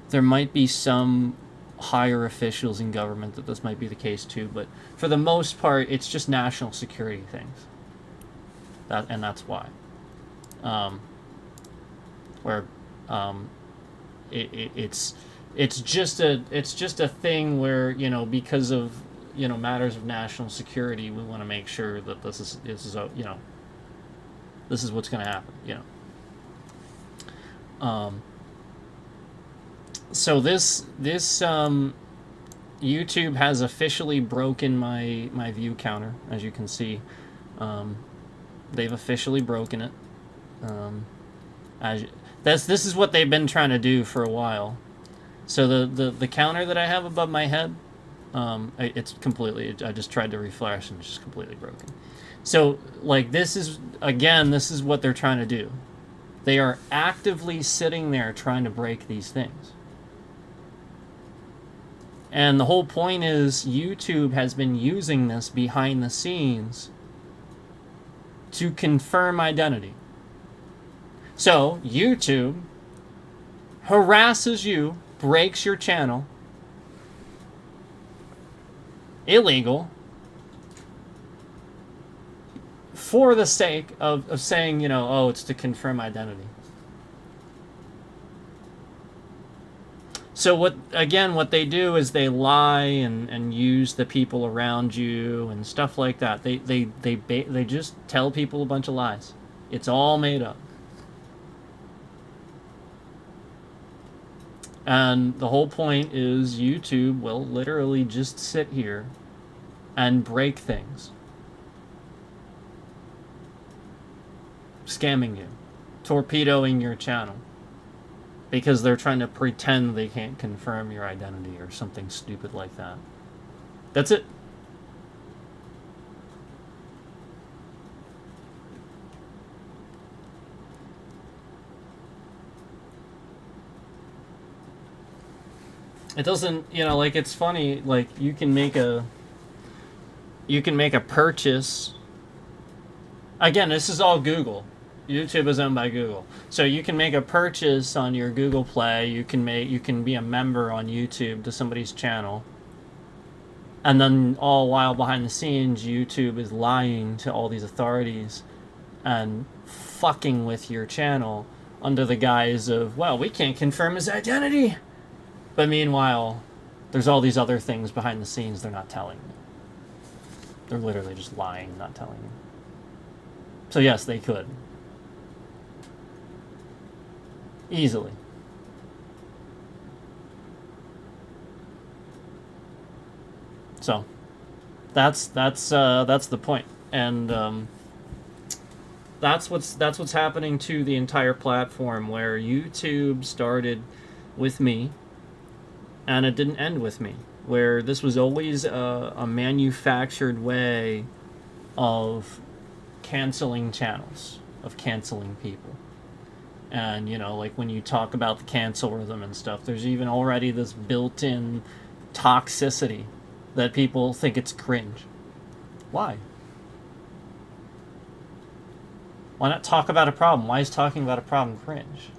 there might be some higher officials in government that this might be the case too, but for the most part, it's just national security things. And that's why. It's just a thing where, because of matters of national security, we want to make sure that this is what's going to happen. So this YouTube has officially broken my view counter, as you can see. They've officially broken it. This is what they've been trying to do for a while. So the counter that I have above my head, it's completely, I just tried to refresh and it's just completely broken. So, like, this is what they're trying to do. They are actively sitting there trying to break these things. And the whole point is YouTube has been using this behind the scenes to confirm identity. So YouTube harasses you, breaks your channel, illegal, for the sake of saying, you know, oh, it's to confirm identity. So what they do is they lie and use the people around you and stuff like that. They just tell people a bunch of lies. It's all made up. And the whole point is YouTube will literally just sit here and break things. Scamming you. Torpedoing your channel. Because they're trying to pretend they can't confirm your identity or something stupid like that. That's it. It doesn't, you know, like, it's funny, like, you can make a purchase. Again, this is all Google. YouTube is owned by Google. So you can make a purchase on your Google Play, you can be a member on YouTube to somebody's channel. And then all while behind the scenes, YouTube is lying to all these authorities and fucking with your channel under the guise of, well, we can't confirm his identity. But meanwhile, there's all these other things behind the scenes they're not telling you. They're literally just lying, not telling you. So yes, they could. Easily. So, that's the point, and that's what's happening to the entire platform. Where YouTube started with me, and it didn't end with me. Where this was always a manufactured way of canceling channels, of canceling people. And, you know, like when you talk about the cancelism and stuff, there's even already this built-in toxicity that people think it's cringe. Why? Why not talk about a problem? Why is talking about a problem cringe?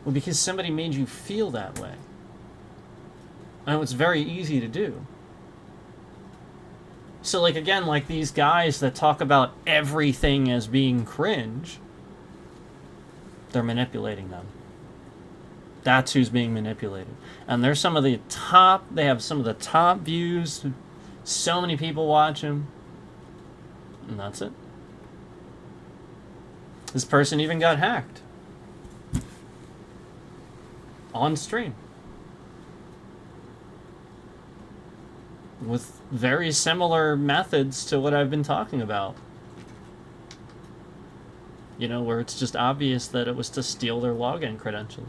Well, because somebody made you feel that way. And it's very easy to do. So, like, again, like these guys that talk about everything as being cringe, they're manipulating them. That's who's being manipulated. And they're some of the top, they have some of the top views. So many people watch them. And that's it. This person even got hacked. On stream. With very similar methods to what I've been talking about. You know, where it's just obvious that it was to steal their login credentials.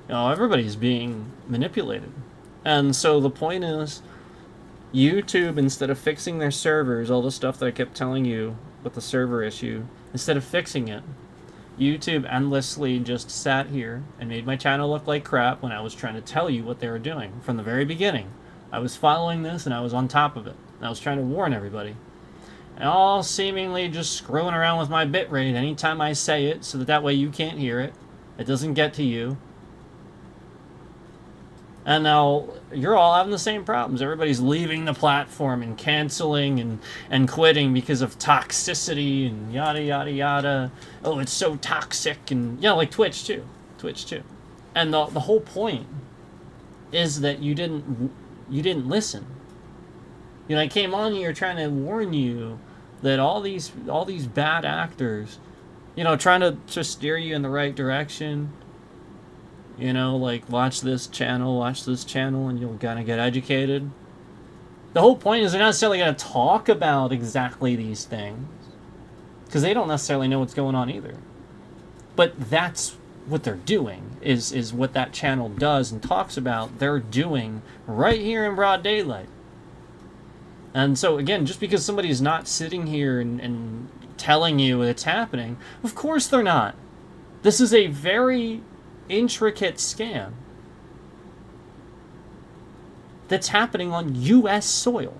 You know, everybody's being manipulated. And so the point is, YouTube, instead of fixing their servers, all the stuff that I kept telling you with the server issue, instead of fixing it, YouTube endlessly just sat here and made my channel look like crap when I was trying to tell you what they were doing from the very beginning. I was following this and I was on top of it. And I was trying to warn everybody. And all seemingly just screwing around with my bitrate anytime I say it, so that way you can't hear it. It doesn't get to you. And now you're all having the same problems. Everybody's leaving the platform and canceling and quitting because of toxicity and yada yada yada. Oh, it's so toxic, and yeah, like Twitch too. And the whole point is that you didn't listen. You know, I came on here trying to warn you that all these bad actors, you know, trying to steer you in the right direction. You know, like, watch this channel, and you'll kind of get educated. The whole point is they're not necessarily going to talk about exactly these things, because they don't necessarily know what's going on either. But that's what they're doing, is what that channel does and talks about, they're doing right here in broad daylight. And so, again, just because somebody's not sitting here and telling you it's happening, of course they're not. This is a very intricate scam that's happening on U.S. soil.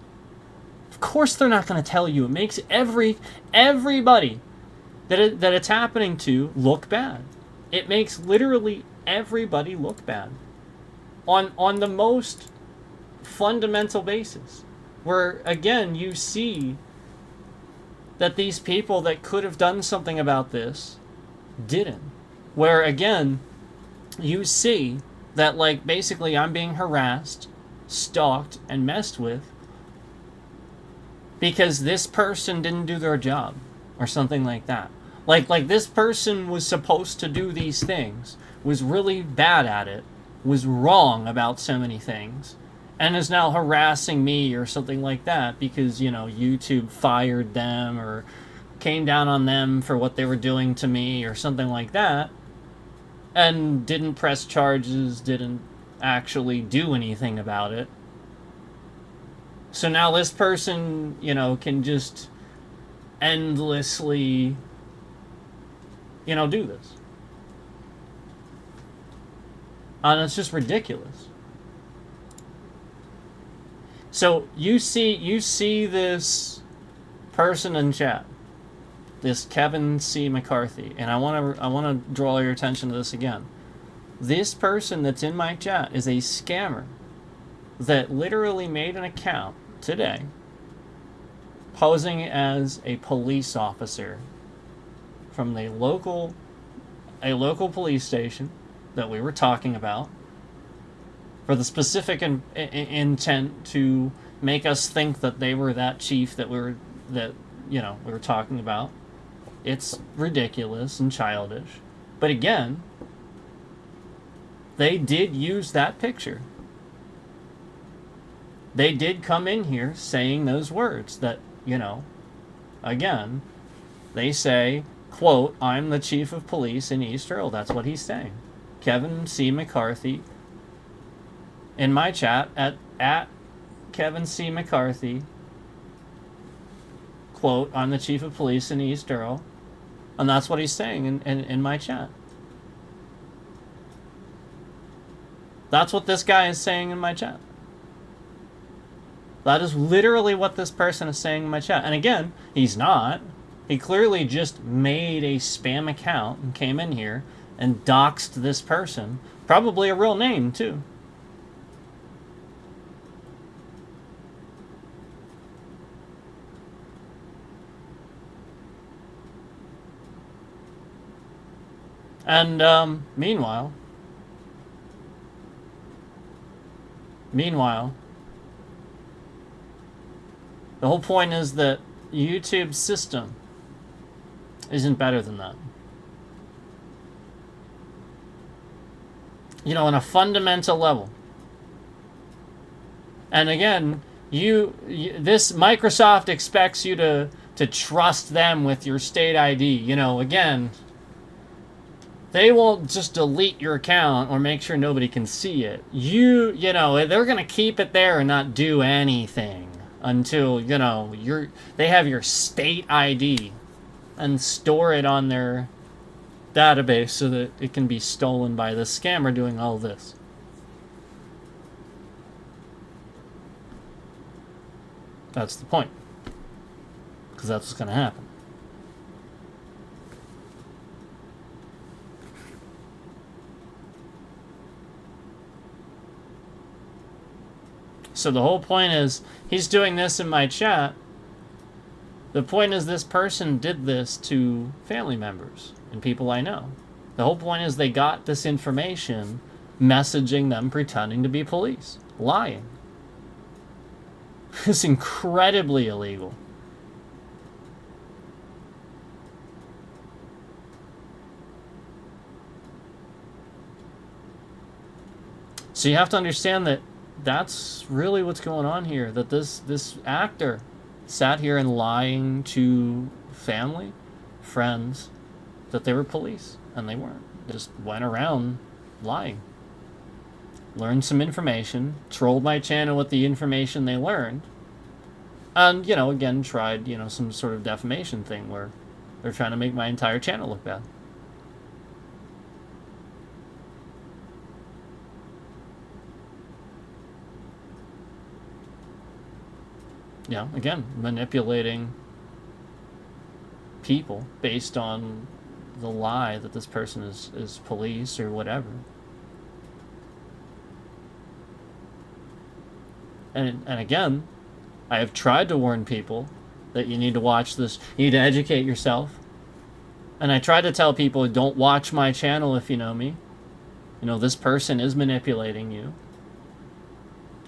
Of course they're not going to tell you. It makes everybody that it's happening to look bad. It makes literally everybody look bad on the most fundamental basis, where again you see that these people that could have done something about this didn't. Where again you see that, like, basically I'm being harassed, stalked, and messed with because this person didn't do their job or something like that. Like this person was supposed to do these things, was really bad at it, was wrong about so many things, and is now harassing me or something like that because, you know, YouTube fired them or came down on them for what they were doing to me or something like that, and didn't press charges, didn't actually do anything about it. So now this person, you know, can just endlessly, you know, do this. And it's just ridiculous. So you see this person in chat, this Kevin C. McCarthy, and I want to draw your attention to this again. This person that's in my chat is a scammer that literally made an account today posing as a police officer from a local police station that we were talking about, for the specific intent to make us think that they were that chief that we were talking about. It's ridiculous and childish. But again, they did use that picture. They did come in here saying those words that, you know, again, they say, quote, "I'm the chief of police in East Earl." That's what he's saying. Kevin C. McCarthy in my chat at Kevin C. McCarthy, quote, "I'm the chief of police in East Earl." And that's what he's saying in my chat. That's what this guy is saying in my chat. That is literally what this person is saying in my chat. And again, he's not. He clearly just made a spam account and came in here and doxed this person. Probably a real name, too. And meanwhile, the whole point is that YouTube's system isn't better than that. You know, on a fundamental level. And again, this Microsoft expects you to trust them with your state ID. You know, again, they won't just delete your account or make sure nobody can see it. You know, they're going to keep it there and not do anything until, you know, they have your state ID and store it on their database so that it can be stolen by the scammer doing all this. That's the point. Because that's what's going to happen. So the whole point is, he's doing this in my chat. The point is, this person did this to family members and people I know. The whole point is they got this information, messaging them pretending to be police. Lying. It's incredibly illegal. So you have to understand that that's really what's going on here. That this actor sat here and lying to family, friends, that they were police, and they weren't. They just went around lying. Learned some information, trolled my channel with the information they learned, and, you know, again, tried, you know, some sort of defamation thing where they're trying to make my entire channel look bad. Yeah, again, manipulating people based on the lie that this person is police or whatever. And again, I have tried to warn people that you need to watch this, you need to educate yourself. And I try to tell people, don't watch my channel if you know me. You know, this person is manipulating you.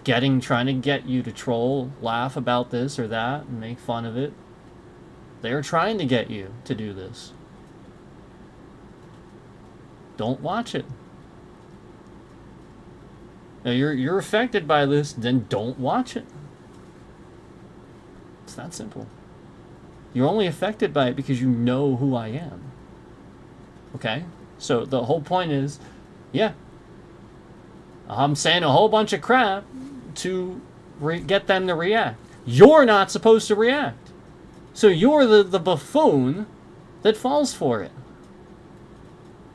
Trying to get you to troll, laugh about this or that, and make fun of it. They're trying to get you to do this. Don't watch it. Now you're affected by this, then don't watch it. It's that simple. You're only affected by it because you know who I am. Okay? So the whole point is, yeah, I'm saying a whole bunch of crap to get them to react. You're not supposed to react. So you're the buffoon that falls for it.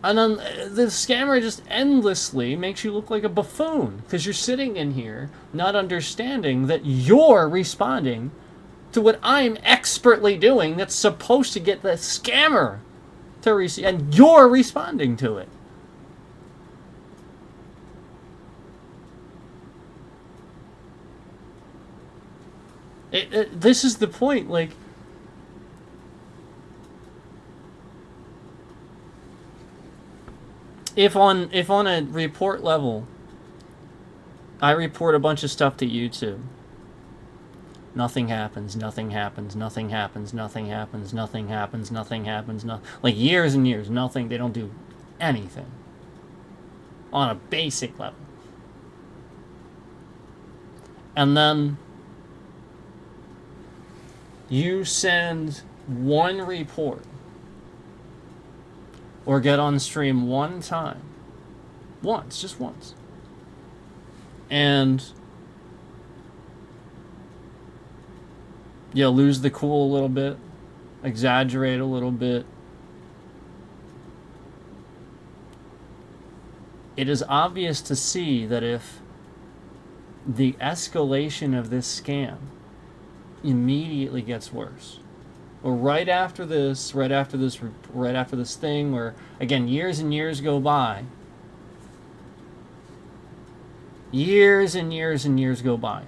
And then the scammer just endlessly makes you look like a buffoon because you're sitting in here not understanding that you're responding to what I'm expertly doing that's supposed to get the scammer to receive, and you're responding to it. This is the point, like, if on a report level, I report a bunch of stuff to YouTube, nothing happens, nothing happens, nothing happens, nothing happens, nothing happens, nothing happens, like years and years, nothing, they don't do anything on a basic level. And then you send one report or get on stream one time, just once, and you lose the cool a little bit, exaggerate a little bit. It is obvious to see that if the escalation of this scam immediately gets worse, or right after this thing, where again years and years go by, years and years and years go by,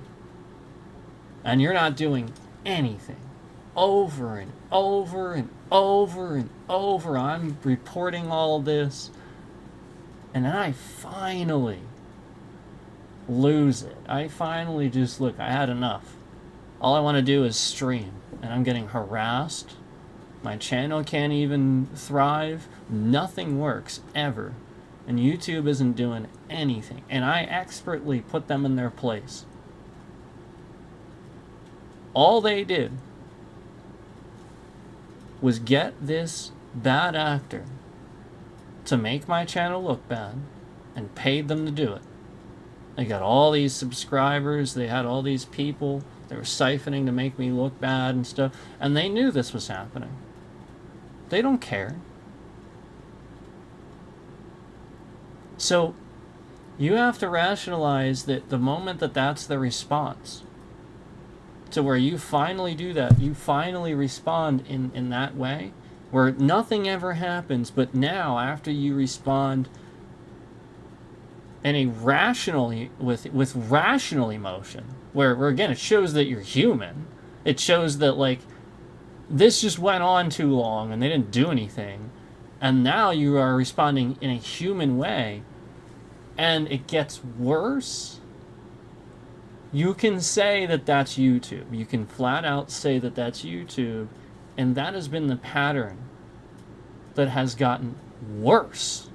and you're not doing anything, over and over and over and over, I'm reporting all this, and then I finally lose it. I finally just, look, I had enough. All I want to do is stream, and I'm getting harassed. My channel can't even thrive. Nothing works, ever. And YouTube isn't doing anything. And I expertly put them in their place. All they did was get this bad actor to make my channel look bad and paid them to do it. They got all these subscribers, they had all these people, they were siphoning to make me look bad and stuff, and they knew this was happening. They don't care. So you have to rationalize that the moment that that's the response, to where you finally do that, you finally respond in that way, where nothing ever happens, but now after you respond in a rationally, with rational emotion, where again it shows that you're human, it shows that, like, this just went on too long and they didn't do anything, and now you are responding in a human way, and it gets worse. You can say that that's YouTube. You can flat out say that that's YouTube, and that has been the pattern that has gotten worse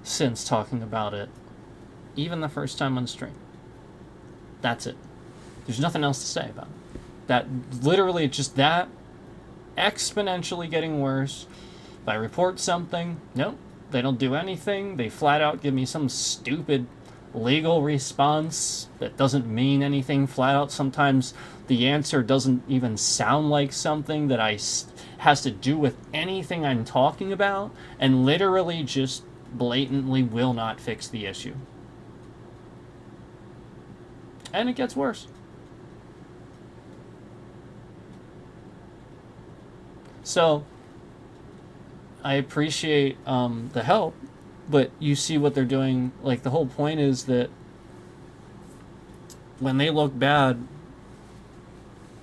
since talking about it, even the first time on stream. That's it. There's nothing else to say about it. That literally, just that exponentially getting worse. If I report something, nope, they don't do anything. They flat out give me some stupid legal response that doesn't mean anything. Flat out, sometimes the answer doesn't even sound like something that has to do with anything I'm talking about, and literally just blatantly will not fix the issue. And it gets worse. So I appreciate the help, but you see what they're doing. Like, the whole point is that when they look bad,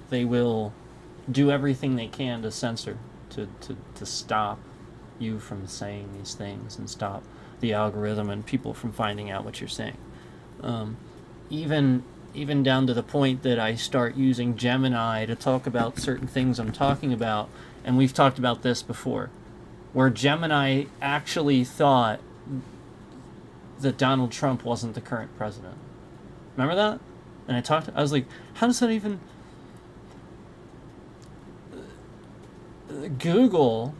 they will do everything they can to censor, to stop you from saying these things and stop the algorithm and people from finding out what you're saying. Even down to the point that I start using Gemini to talk about certain things I'm talking about, and we've talked about this before, where Gemini actually thought that Donald Trump wasn't the current president. Remember that? And I was like, how does that even... Google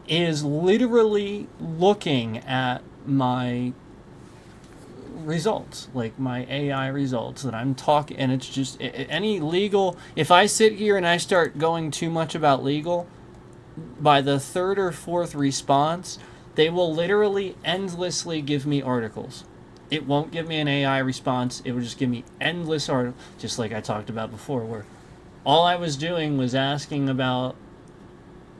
is literally looking at my results, like my AI results that I'm talking, and it's just any legal. If I sit here and I start going too much about legal, by the third or fourth response, they will literally endlessly give me articles. It won't give me an AI response. It will just give me endless articles, just like I talked about before, where all I was doing was asking about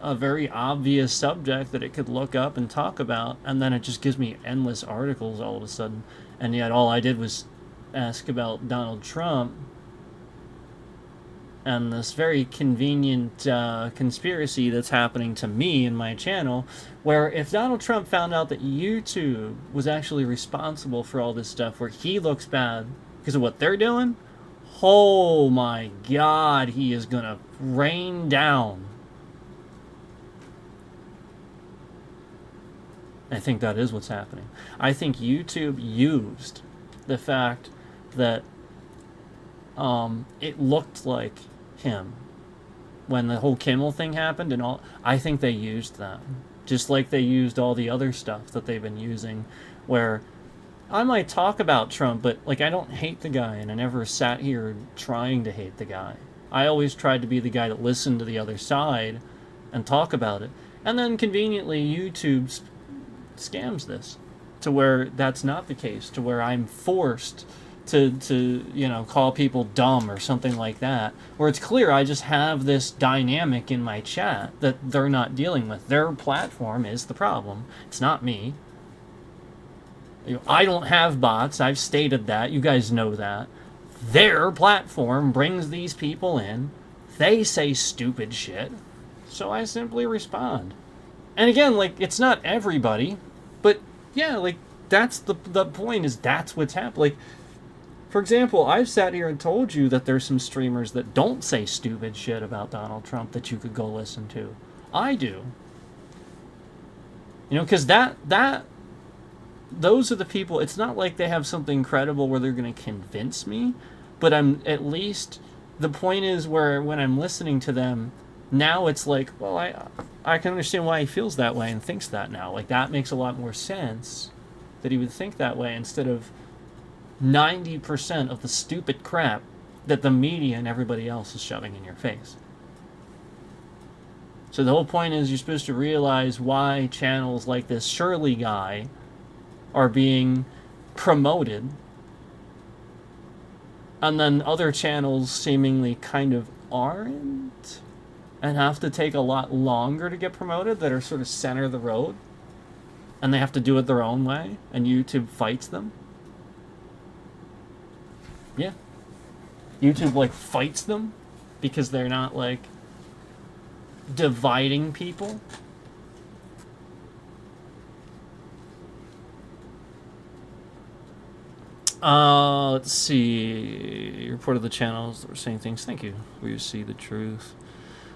a very obvious subject that it could look up and talk about, and then it just gives me endless articles all of a sudden. And yet all I did was ask about Donald Trump and this very convenient conspiracy that's happening to me in my channel, where if Donald Trump found out that YouTube was actually responsible for all this stuff, where he looks bad because of what they're doing, oh my God, he is gonna rain down. I think that is what's happening. I think YouTube used the fact that it looked like him when the whole Kimmel thing happened and all. I think they used that. Just like they used all the other stuff that they've been using, where I might talk about Trump, but like I don't hate the guy, and I never sat here trying to hate the guy. I always tried to be the guy that listened to the other side and talk about it. And then conveniently YouTube scams this to where that's not the case, to where I'm forced to call people dumb or something like that, where it's clear I just have this dynamic in my chat that they're not dealing with. Their platform is the problem. It's not me. I don't have bots. I've stated that. You guys know that. Their platform brings these people in. They say stupid shit. So I simply respond. And again, like, it's not everybody, but yeah, like, that's the point, is that's what's happening. Like, for example, I've sat here and told you that there's some streamers that don't say stupid shit about Donald Trump that you could go listen to. I do. Because those are the people. It's not like they have something credible where they're going to convince me, but I'm at least, the point is where when I'm listening to them, now it's like, well, I can understand why he feels that way and thinks that now. Like, that makes a lot more sense that he would think that way instead of 90% of the stupid crap that the media and everybody else is shoving in your face. So the whole point is you're supposed to realize why channels like this Shirley guy are being promoted, and then other channels seemingly kind of aren't, and have to take a lot longer to get promoted, that are sort of center of the road, and they have to do it their own way, and YouTube fights them. Yeah. YouTube, like, fights them because they're not, like, dividing people. Let's see. You reported the channels that were saying things. Thank you. We see the truth.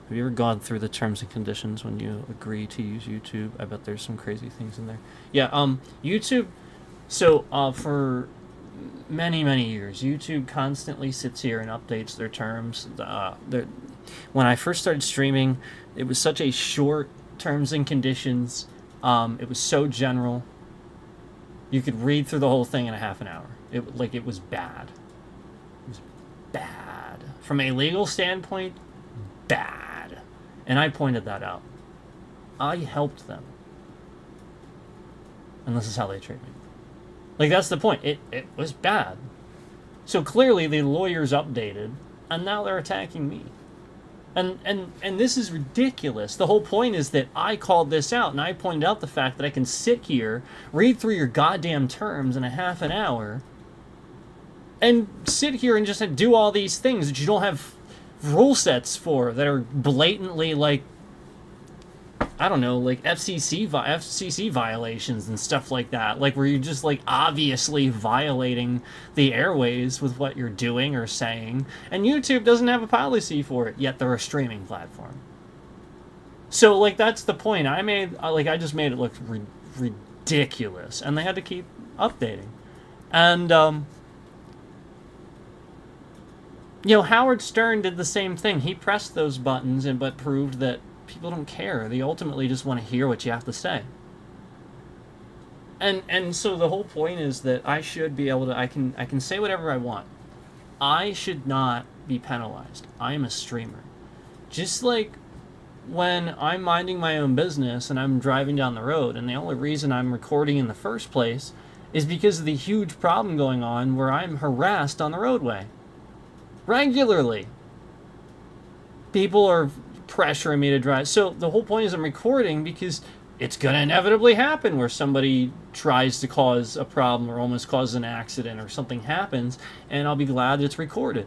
Have you ever gone through the terms and conditions when you agree to use YouTube? I bet there's some crazy things in there. Yeah, YouTube, so, for many, many years, YouTube constantly sits here and updates their terms. When I first started streaming, it was such a short terms and conditions. It was so general. You could read through the whole thing in a half an hour. It was bad. It was bad. From a legal standpoint, bad. And I pointed that out. I helped them. And this is how they treat me. Like, that's the point. It was bad. So clearly the lawyers updated, and now they're attacking me. And this is ridiculous. The whole point is that I called this out, and I pointed out the fact that I can sit here, read through your goddamn terms in a half an hour, and sit here and just do all these things that you don't have rule sets for, that are blatantly, like, I don't know, like FCC violations and stuff like that, like where you're just like obviously violating the airways with what you're doing or saying, and YouTube doesn't have a policy for it, yet they're a streaming platform. So like that's the point I just made it look ridiculous, and they had to keep updating. And Howard Stern did the same thing. He pressed those buttons but proved that people don't care. They ultimately just want to hear what you have to say. And so the whole point is that I should be able to, I can say whatever I want. I should not be penalized. I am a streamer. Just like when I'm minding my own business and I'm driving down the road, and the only reason I'm recording in the first place is because of the huge problem going on where I'm harassed on the roadway. Regularly. People are pressuring me to drive. So the whole point is I'm recording because it's going to inevitably happen where somebody tries to cause a problem or almost cause an accident or something happens, and I'll be glad it's recorded.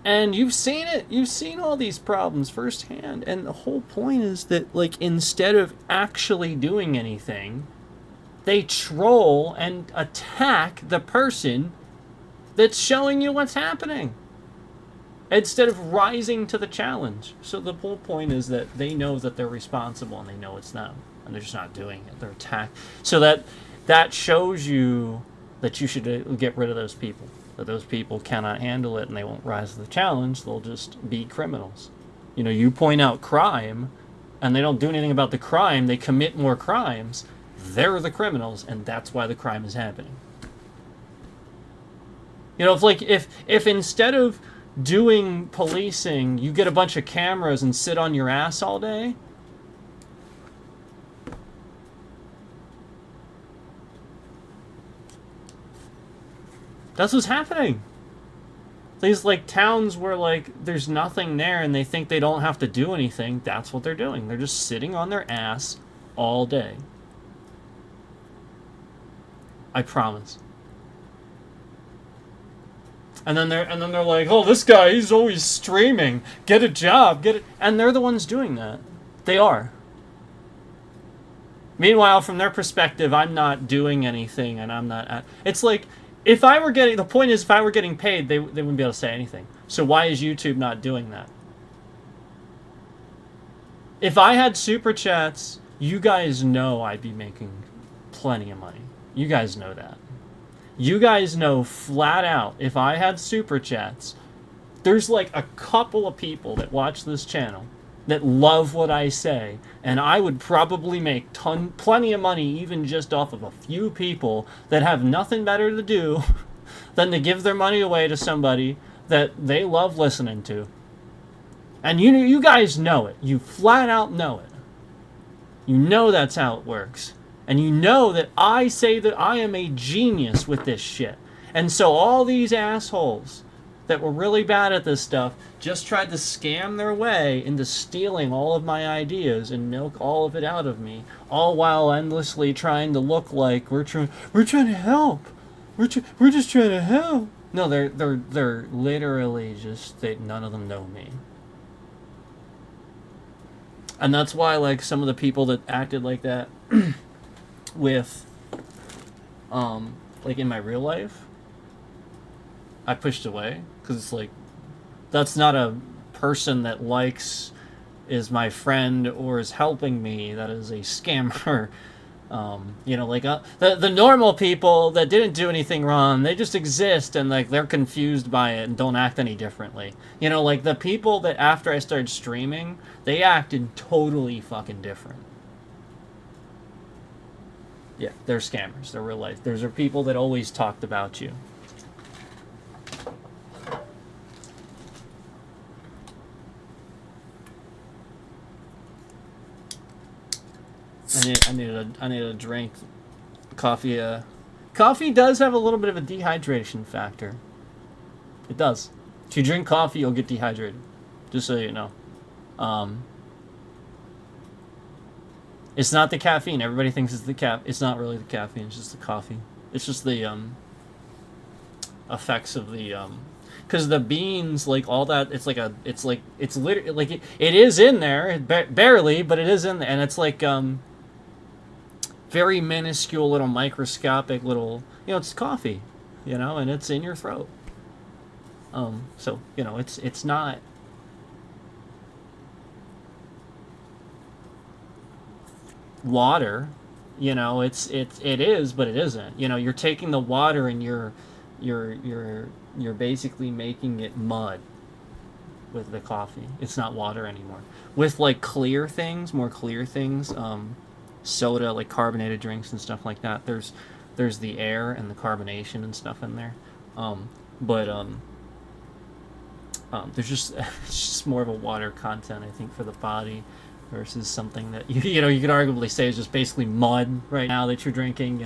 And you've seen it. You've seen all these problems firsthand. And the whole point is that, like, instead of actually doing anything, they troll and attack the person that's showing you what's happening, instead of rising to the challenge. So the whole point is that they know that they're responsible and they know it's them, and they're just not doing it. They're attacked. So that shows you that you should get rid of those people. That those people cannot handle it and they won't rise to the challenge. They'll just be criminals. You point out crime and they don't do anything about the crime. They commit more crimes. They're the criminals, and that's why the crime is happening. If instead of doing policing, you get a bunch of cameras and sit on your ass all day, that's what's happening. These towns where there's nothing there and they think they don't have to do anything, that's what they're doing. They're just sitting on their ass all day. I promise. And then they're like, oh, this guy, he's always streaming. Get a job, get it. And they're the ones doing that. They are. Meanwhile, from their perspective, I'm not doing anything, and I'm not. It's like, if I were getting paid, they wouldn't be able to say anything. So why is YouTube not doing that? If I had super chats, you guys know I'd be making plenty of money. You guys know that. You guys know flat out, if I had super chats, there's a couple of people that watch this channel that love what I say, and I would probably make plenty of money even just off of a few people that have nothing better to do than to give their money away to somebody that they love listening to. And you guys know it. You flat out know it. You know that's how it works. And you know that I say that I am a genius with this shit. And so all these assholes that were really bad at this stuff just tried to scam their way into stealing all of my ideas and milk all of it out of me, all while endlessly trying to look like we're trying to help. We're just trying to help. No, they're literally just none of them know me. And that's why some of the people that acted like that with in my real life, I pushed away, because it's that's not a person that is my friend or is helping me. That is a scammer. The normal people that didn't do anything wrong, they just exist and they're confused by it and don't act any differently. The people that after I started streaming, they acted totally fucking different. Yeah, they're scammers. They're real life. Those are people that always talked about you. I need a drink. Coffee. Coffee does have a little bit of a dehydration factor. It does. If you drink coffee, you'll get dehydrated. Just so you know. Um, it's not the caffeine. Everybody thinks it's the It's not really the caffeine. It's just the coffee. It's just the effects of the because the beans, like all that, it's literally like it is in there, barely, but it is in there, and it's like very minuscule little microscopic little, it's coffee, and it's in your throat. So it's not water, it is, but it isn't. You're taking the water and you're basically making it mud with the coffee. It's not water anymore. With like more clear things, soda, like carbonated drinks and stuff like that. There's the air and the carbonation and stuff in there, but there's just it's just more of a water content, I think, for the body versus something that you could arguably say is just basically mud right now that you're drinking.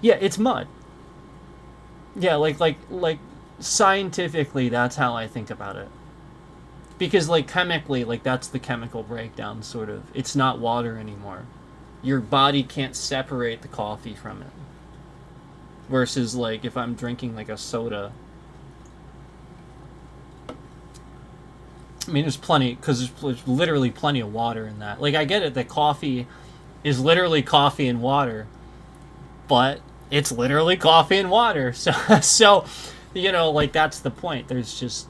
Yeah, it's mud. Yeah, like scientifically, that's how I think about it. Because like chemically, like that's the chemical breakdown sort of. It's not water anymore. Your body can't separate the coffee from it. Versus like if I'm drinking like a soda. I mean, there's plenty, because there's literally plenty of water in that. Like, I get it that coffee is literally coffee and water, but it's literally coffee and water. So like that's the point. There's just,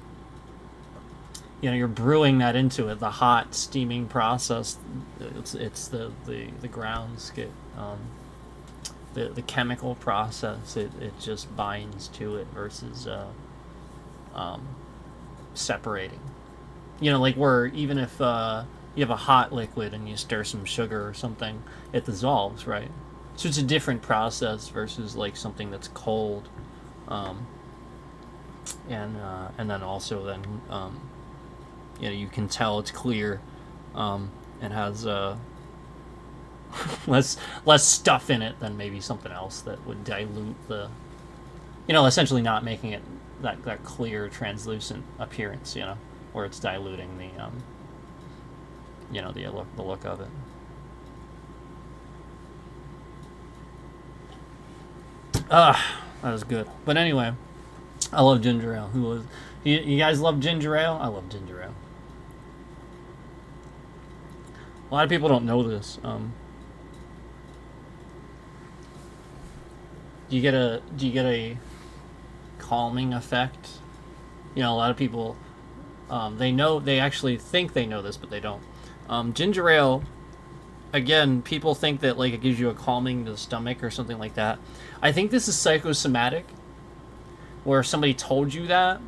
you're brewing that into it. The hot steaming process, it's the grounds get, the chemical process. It just binds to it versus separating. Like where even if you have a hot liquid and you stir some sugar or something, it dissolves, right? So it's a different process versus like something that's cold, and then also then you can tell it's clear, and has less stuff in it than maybe something else that would dilute the, essentially not making it that clear translucent appearance, where it's diluting the the look of it. That was good. But anyway, I love ginger ale. You guys love ginger ale? I love ginger ale. A lot of people don't know this. Do you get a calming effect? A lot of people, they actually think they know this, but they don't. Ginger ale, again, people think that like it gives you a calming to the stomach or something like that. I think this is psychosomatic, where somebody told you that,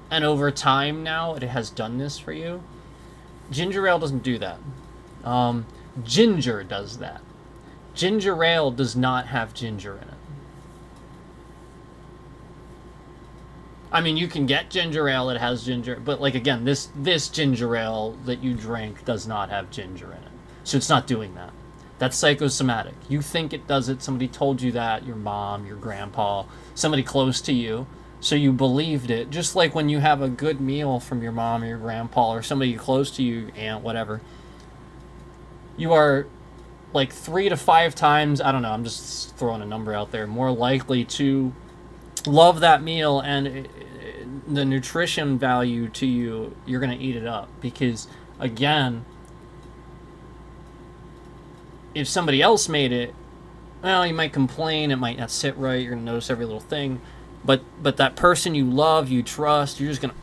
and over time now it has done this for you. Ginger ale doesn't do that. Ginger does that. Ginger ale does not have ginger in it. I mean, you can get ginger ale that has ginger, but like again, this ginger ale that you drank does not have ginger in it. So it's not doing that. That's psychosomatic. You think it does it. Somebody told you that, your mom, your grandpa, somebody close to you. So you believed it. Just like when you have a good meal from your mom or your grandpa or somebody close to you, aunt, whatever. You are like 3 to 5 times, I don't know, I'm just throwing a number out there, more likely to love that meal, and the nutrition value to you, you're going to eat it up. Because again, if somebody else made it, well, you might complain, it might not sit right, you're going to notice every little thing, but that person you love, you trust, you're just going to,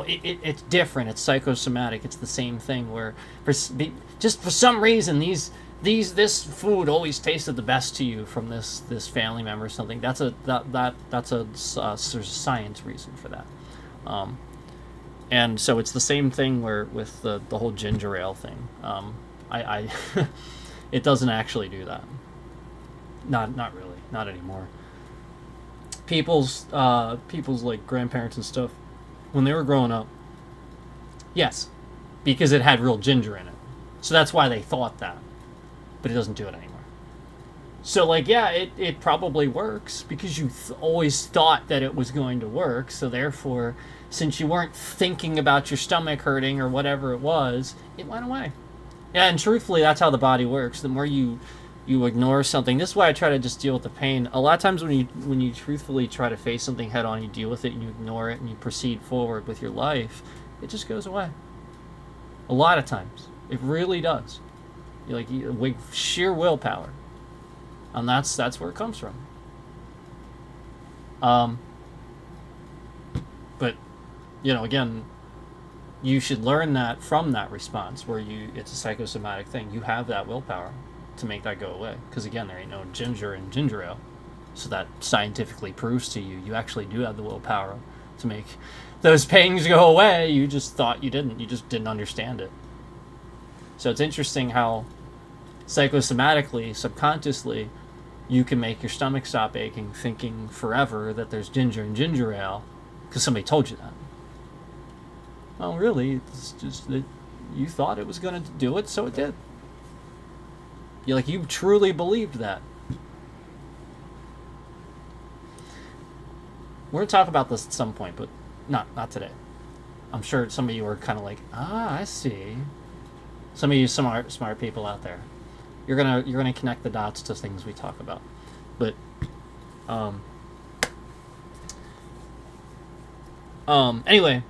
it's different. It's psychosomatic. It's the same thing where just for some reason this food always tasted the best to you from this family member or something. There's a science reason for that. And so it's the same thing where with the whole ginger ale thing. I it doesn't actually do that. Not really. Not anymore. People's like grandparents and stuff, when they were growing up, yes, because it had real ginger in it. So that's why they thought that. But it doesn't do it anymore. So, like, yeah, it probably works because you always thought that it was going to work. So, therefore, since you weren't thinking about your stomach hurting or whatever it was, it went away. Yeah, and truthfully, that's how the body works. The more you ignore something, this is why I try to just deal with the pain. A lot of times when you truthfully try to face something head on, you deal with it and you ignore it and you proceed forward with your life, it just goes away. A lot of times. It really does. With sheer willpower. And that's where it comes from. But, again, you should learn that from that response where it's a psychosomatic thing. You have that willpower to make that go away. Because, again, there ain't no ginger in ginger ale. So that scientifically proves to you actually do have the willpower to make those pains go away. You just thought you didn't. You just didn't understand it. So it's interesting how psychosomatically, subconsciously, you can make your stomach stop aching thinking forever that there's ginger in ginger ale because somebody told you that. Well, really, it's just that you thought it was going to do it, so it did. You truly believed that. We're going to talk about this at some point, but not today. I'm sure some of you are kind of like, I see. Some of you smart people out there. You're gonna connect the dots to things we talk about. But anyway,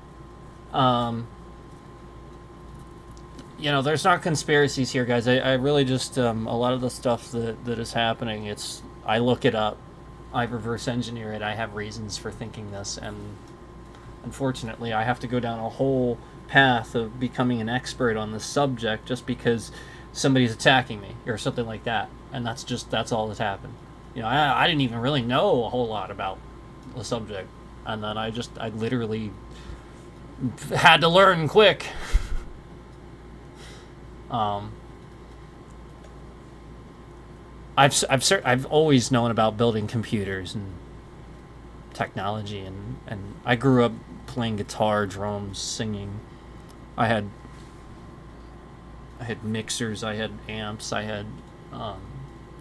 there's not conspiracies here, guys. I really just a lot of the stuff that is happening, I look it up, I reverse engineer it, I have reasons for thinking this, and unfortunately I have to go down a whole path of becoming an expert on this subject just because somebody's attacking me or something like that, and that's all that's happened. I didn't even really know a whole lot about the subject, and then I literally had to learn quick. I've always known about building computers and technology, and I grew up playing guitar, drums, singing. I had mixers, I had amps, I had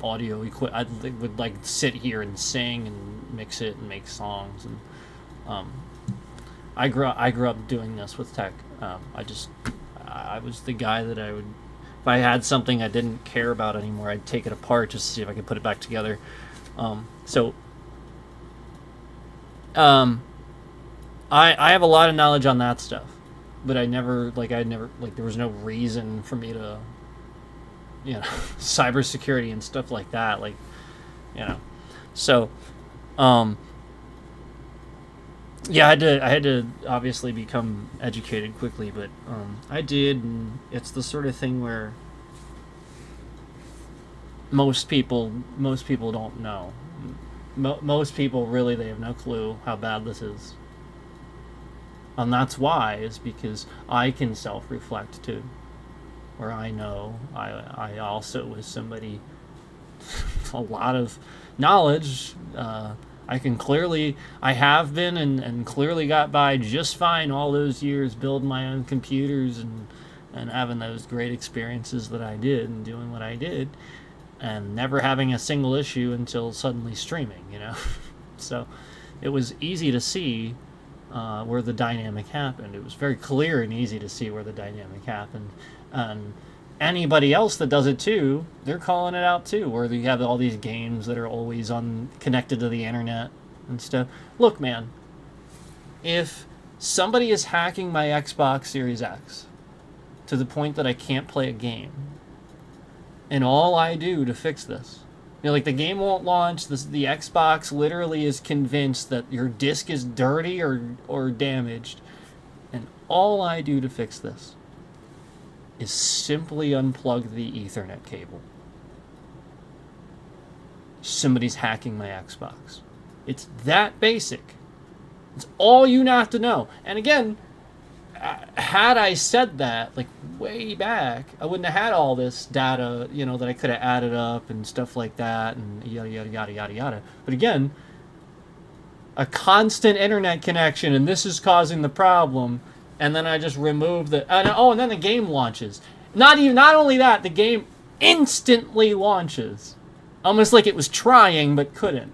audio equipment. I would sit here and sing and mix it and make songs, and I grew up doing this with tech. I was the guy that I would, if I had something I didn't care about anymore, I'd take it apart just to see if I could put it back together. I have a lot of knowledge on that stuff, but there was no reason for me to, cybersecurity and stuff like that, so, yeah, I had to obviously become educated quickly, but I did, and it's the sort of thing where most people don't know. Most people really, they have no clue how bad this is. And that's why, is because I can self-reflect too. Where I know I also was somebody a lot of knowledge. I have been and clearly got by just fine all those years building my own computers and having those great experiences that I did and doing what I did and never having a single issue until suddenly streaming, So it was easy to see where the dynamic happened. It was very clear and easy to see where the dynamic happened. And anybody else that does it too, they're calling it out too, where you have all these games that are always connected to the internet and stuff. Look, man, if somebody is hacking my Xbox Series X to the point that I can't play a game, and all I do to fix this, the game won't launch, the Xbox literally is convinced that your disc is dirty or damaged, and all I do to fix this is simply unplug the Ethernet cable. Somebody's hacking my Xbox. It's that basic. It's all you have to know. And again, had I said that way back, I wouldn't have had all this data, that I could have added up and stuff like that and yada yada yada yada yada. But again, a constant internet connection, and this is causing the problem. And then I just remove and then the game launches. Not only that, the game instantly launches. Almost like it was trying but couldn't.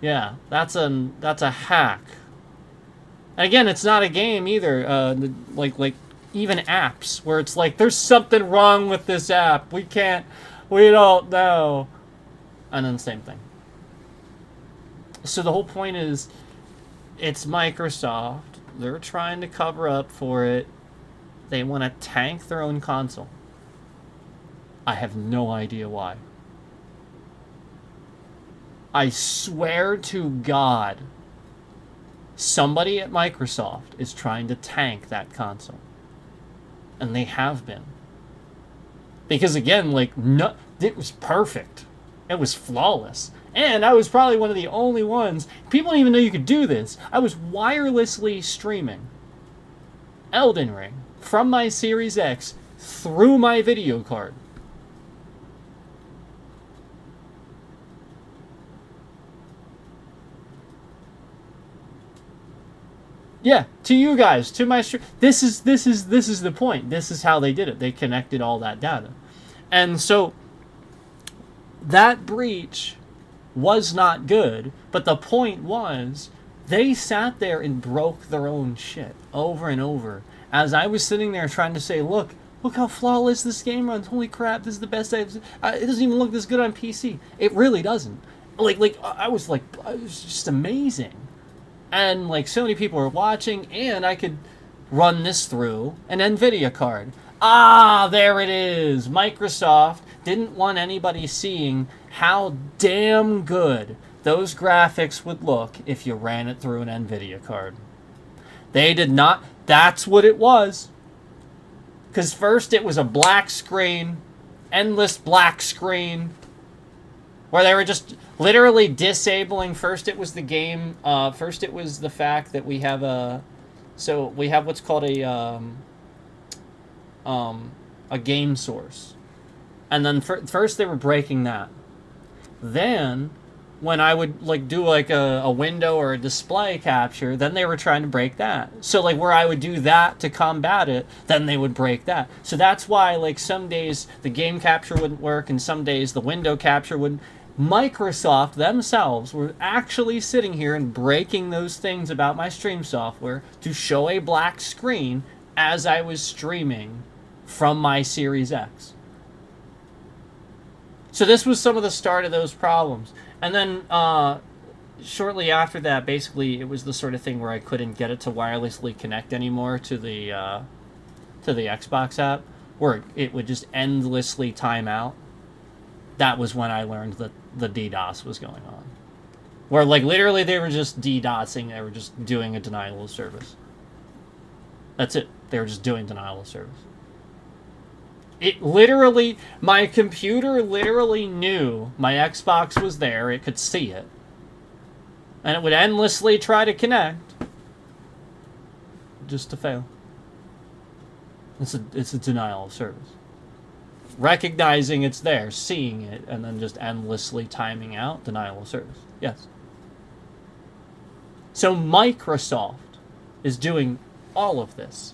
Yeah, that's a hack. And again, it's not a game either. Like even apps where it's like there's something wrong with this app. We don't know. And then same thing. So the whole point is, it's Microsoft. They're trying to cover up for it. They want to tank their own console. I have no idea why. I swear to God, somebody at Microsoft is trying to tank that console. And they have been. Because again, like, no, it was perfect. It was flawless. And I was probably one of the only ones. People didn't even know you could do this. I was wirelessly streaming Elden Ring from my Series X through my video card. Yeah, to you guys, to my stream. This is the point. This is how they did it. They connected all that data. And so that breach was not good, but the point was they sat there and broke their own shit over and over. As I was sitting there trying to say, look how flawless this game runs. Holy crap, this is the best I've... It doesn't even look this good on PC. It really doesn't. I was just amazing. And like so many people were watching, and I could run this through an NVIDIA card. Ah, there it is. Microsoft didn't want anybody seeing how damn good those graphics would look if you ran it through an NVIDIA card. They did not. That's what it was. Because first it was a black screen, endless black screen, where they were just literally disabling. First it was the game. First it was the fact that we have we have what's called a game source. And then first they were breaking that. Then when I would like do like a window or a display capture, then they were trying to break that. So like where I would do that to combat it, then they would break that. So that's why like some days the game capture wouldn't work and some days the window capture wouldn't. Microsoft themselves were actually sitting here and breaking those things about my stream software to show a black screen as I was streaming from my Series X. So this was some of the start of those problems. And then shortly after that, basically, it was the sort of thing where I couldn't get it to wirelessly connect anymore to the Xbox app, where it would just endlessly time out. That was when I learned that the DDoS was going on. Where, like, literally they were just DDoSing. They were just doing a denial of service. That's it. They were just doing denial of service. It literally, my computer literally knew my Xbox was there. It could see it. And it would endlessly try to connect. Just to fail. It's a denial of service. Recognizing it's there, seeing it, and then just endlessly timing out, denial of service. Yes. So Microsoft is doing all of this.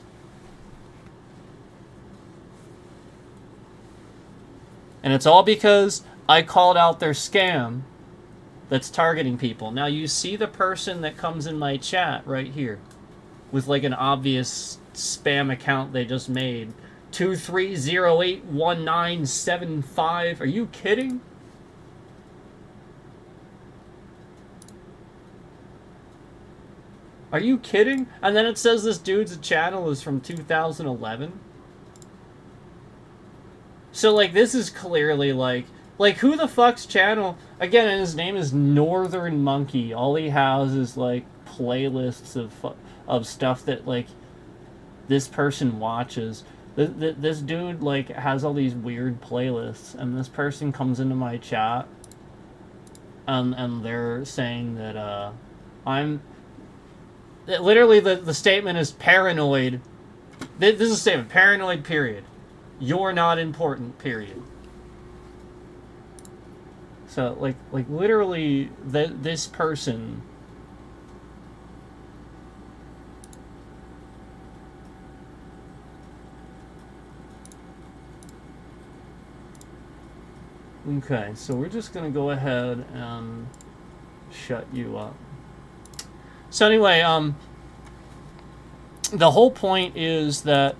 And it's all because I called out their scam that's targeting people. Now you see the person that comes in my chat right here with like an obvious spam account they just made. 23081975. Are you kidding? Are you kidding? And then it says this dude's channel is from 2011. So, like, this is clearly, like, who the fuck's channel? Again, and his name is Northern Monkey. All he has is, like, playlists of stuff that, like, this person watches. This dude, like, has all these weird playlists, and this person comes into my chat, and they're saying that, literally, the statement is paranoid. This is a statement. Paranoid, period. You're not important, period. So, like literally, this person... Okay, so we're just going to go ahead and shut you up. So anyway, the whole point is that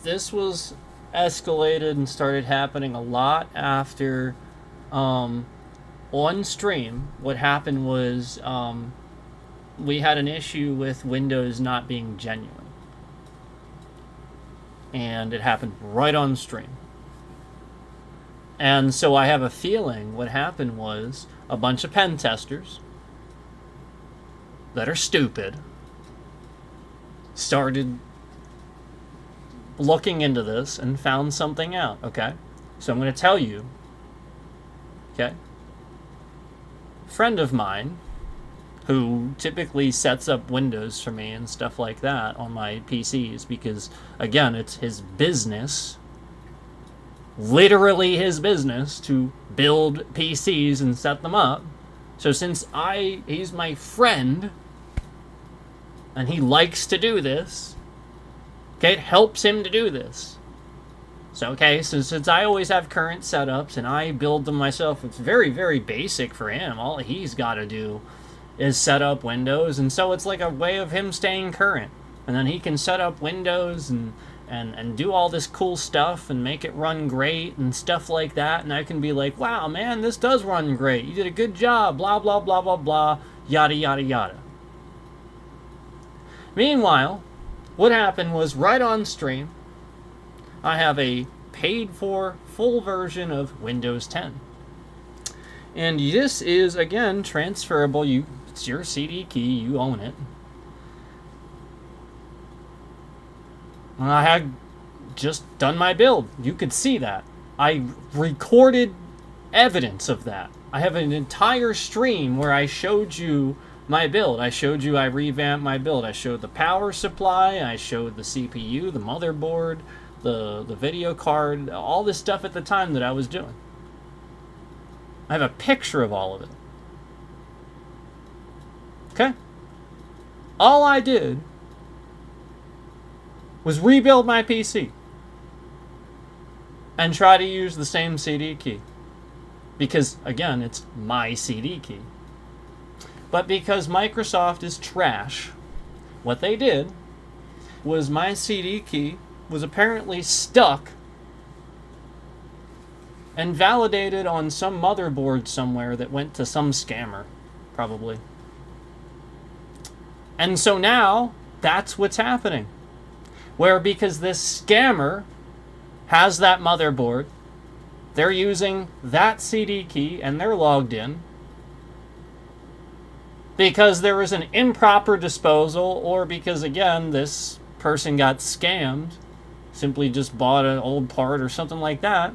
this was escalated and started happening a lot after on stream. What happened was we had an issue with Windows not being genuine. And it happened right on stream. And so I have a feeling what happened was a bunch of pen testers that are stupid started looking into this and found something out, okay? So I'm going to tell you, okay? A friend of mine who typically sets up Windows for me and stuff like that on my PCs because, again, it's his business, literally his business, to build PCs and set them up. So since he's my friend, and he likes to do this, okay, it helps him to do this. So, okay, so since I always have current setups and I build them myself, it's very, very basic for him. All he's got to do is set up Windows, and so it's like a way of him staying current. And then he can set up Windows and do all this cool stuff and make it run great and stuff like that, and I can be like, wow, man, this does run great. You did a good job, blah, blah, blah, blah, blah, yada, yada, yada. Meanwhile, what happened was right on stream, I have a paid-for full version of Windows 10. And this is, again, transferable. It's your CD key. You own it. And I had just done my build. You could see that. I recorded evidence of that. I have an entire stream where I showed you my build. I showed you I revamped my build. I showed the power supply. I showed the CPU, the motherboard, the video card, all this stuff at the time that I was doing. I have a picture of all of it. Okay? All I did was rebuild my PC and try to use the same CD key. Because, again, it's my CD key. But because Microsoft is trash, what they did was my CD key was apparently stuck and validated on some motherboard somewhere that went to some scammer, probably. And so now, that's what's happening. Where because this scammer has that motherboard, they're using that CD key and they're logged in because there was an improper disposal, or because, again, this person got scammed, simply just bought an old part or something like that.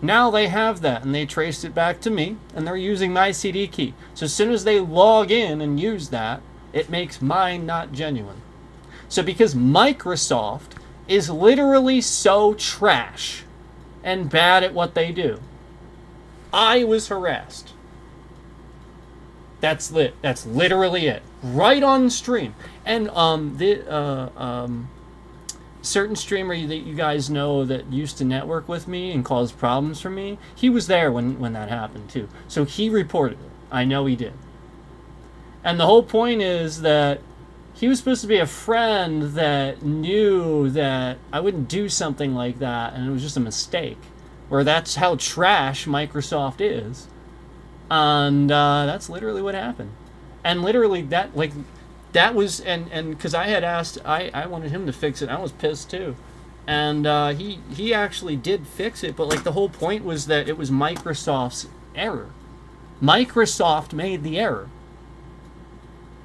Now they have that, and they traced it back to me, and they're using my CD key. So as soon as they log in and use that, it makes mine not genuine. So because Microsoft is literally so trash and bad at what they do, I was harassed. That's literally it. Right on stream. And certain streamer that you guys know that used to network with me and caused problems for me, he was there when that happened too. So he reported it. I know he did. And the whole point is that he was supposed to be a friend that knew that I wouldn't do something like that, and it was just a mistake. Where that's how trash Microsoft is. And that's literally what happened. And literally that was, and because I had asked, I wanted him to fix it. I was pissed too. And he actually did fix it, but like the whole point was that it was Microsoft's error. Microsoft made the error.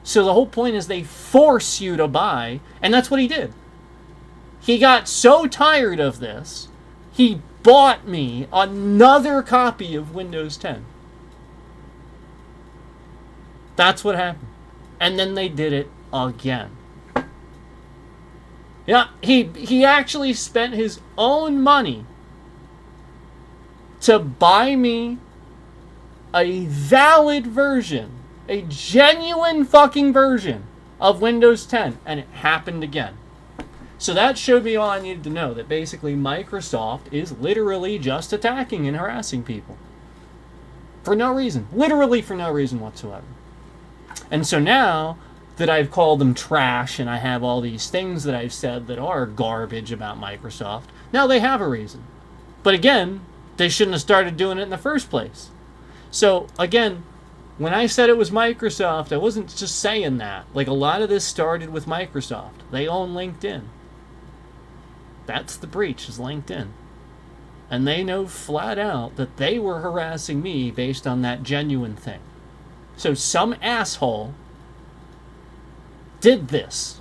So the whole point is they force you to buy, and that's what he did. He got so tired of this, he bought me another copy of Windows 10. That's what happened. And then they did it again. Yeah, he actually spent his own money to buy me a valid version, a genuine fucking version of Windows 10, and it happened again. So that showed me all I needed to know, that basically Microsoft is literally just attacking and harassing people. For no reason. Literally for no reason whatsoever. And so now that I've called them trash and I have all these things that I've said that are garbage about Microsoft, now they have a reason. But again, they shouldn't have started doing it in the first place. So again, when I said it was Microsoft, I wasn't just saying that. Like, a lot of this started with Microsoft. They own LinkedIn. That's the breach, is LinkedIn. And they know flat out that they were harassing me based on that genuine thing. So some asshole did this.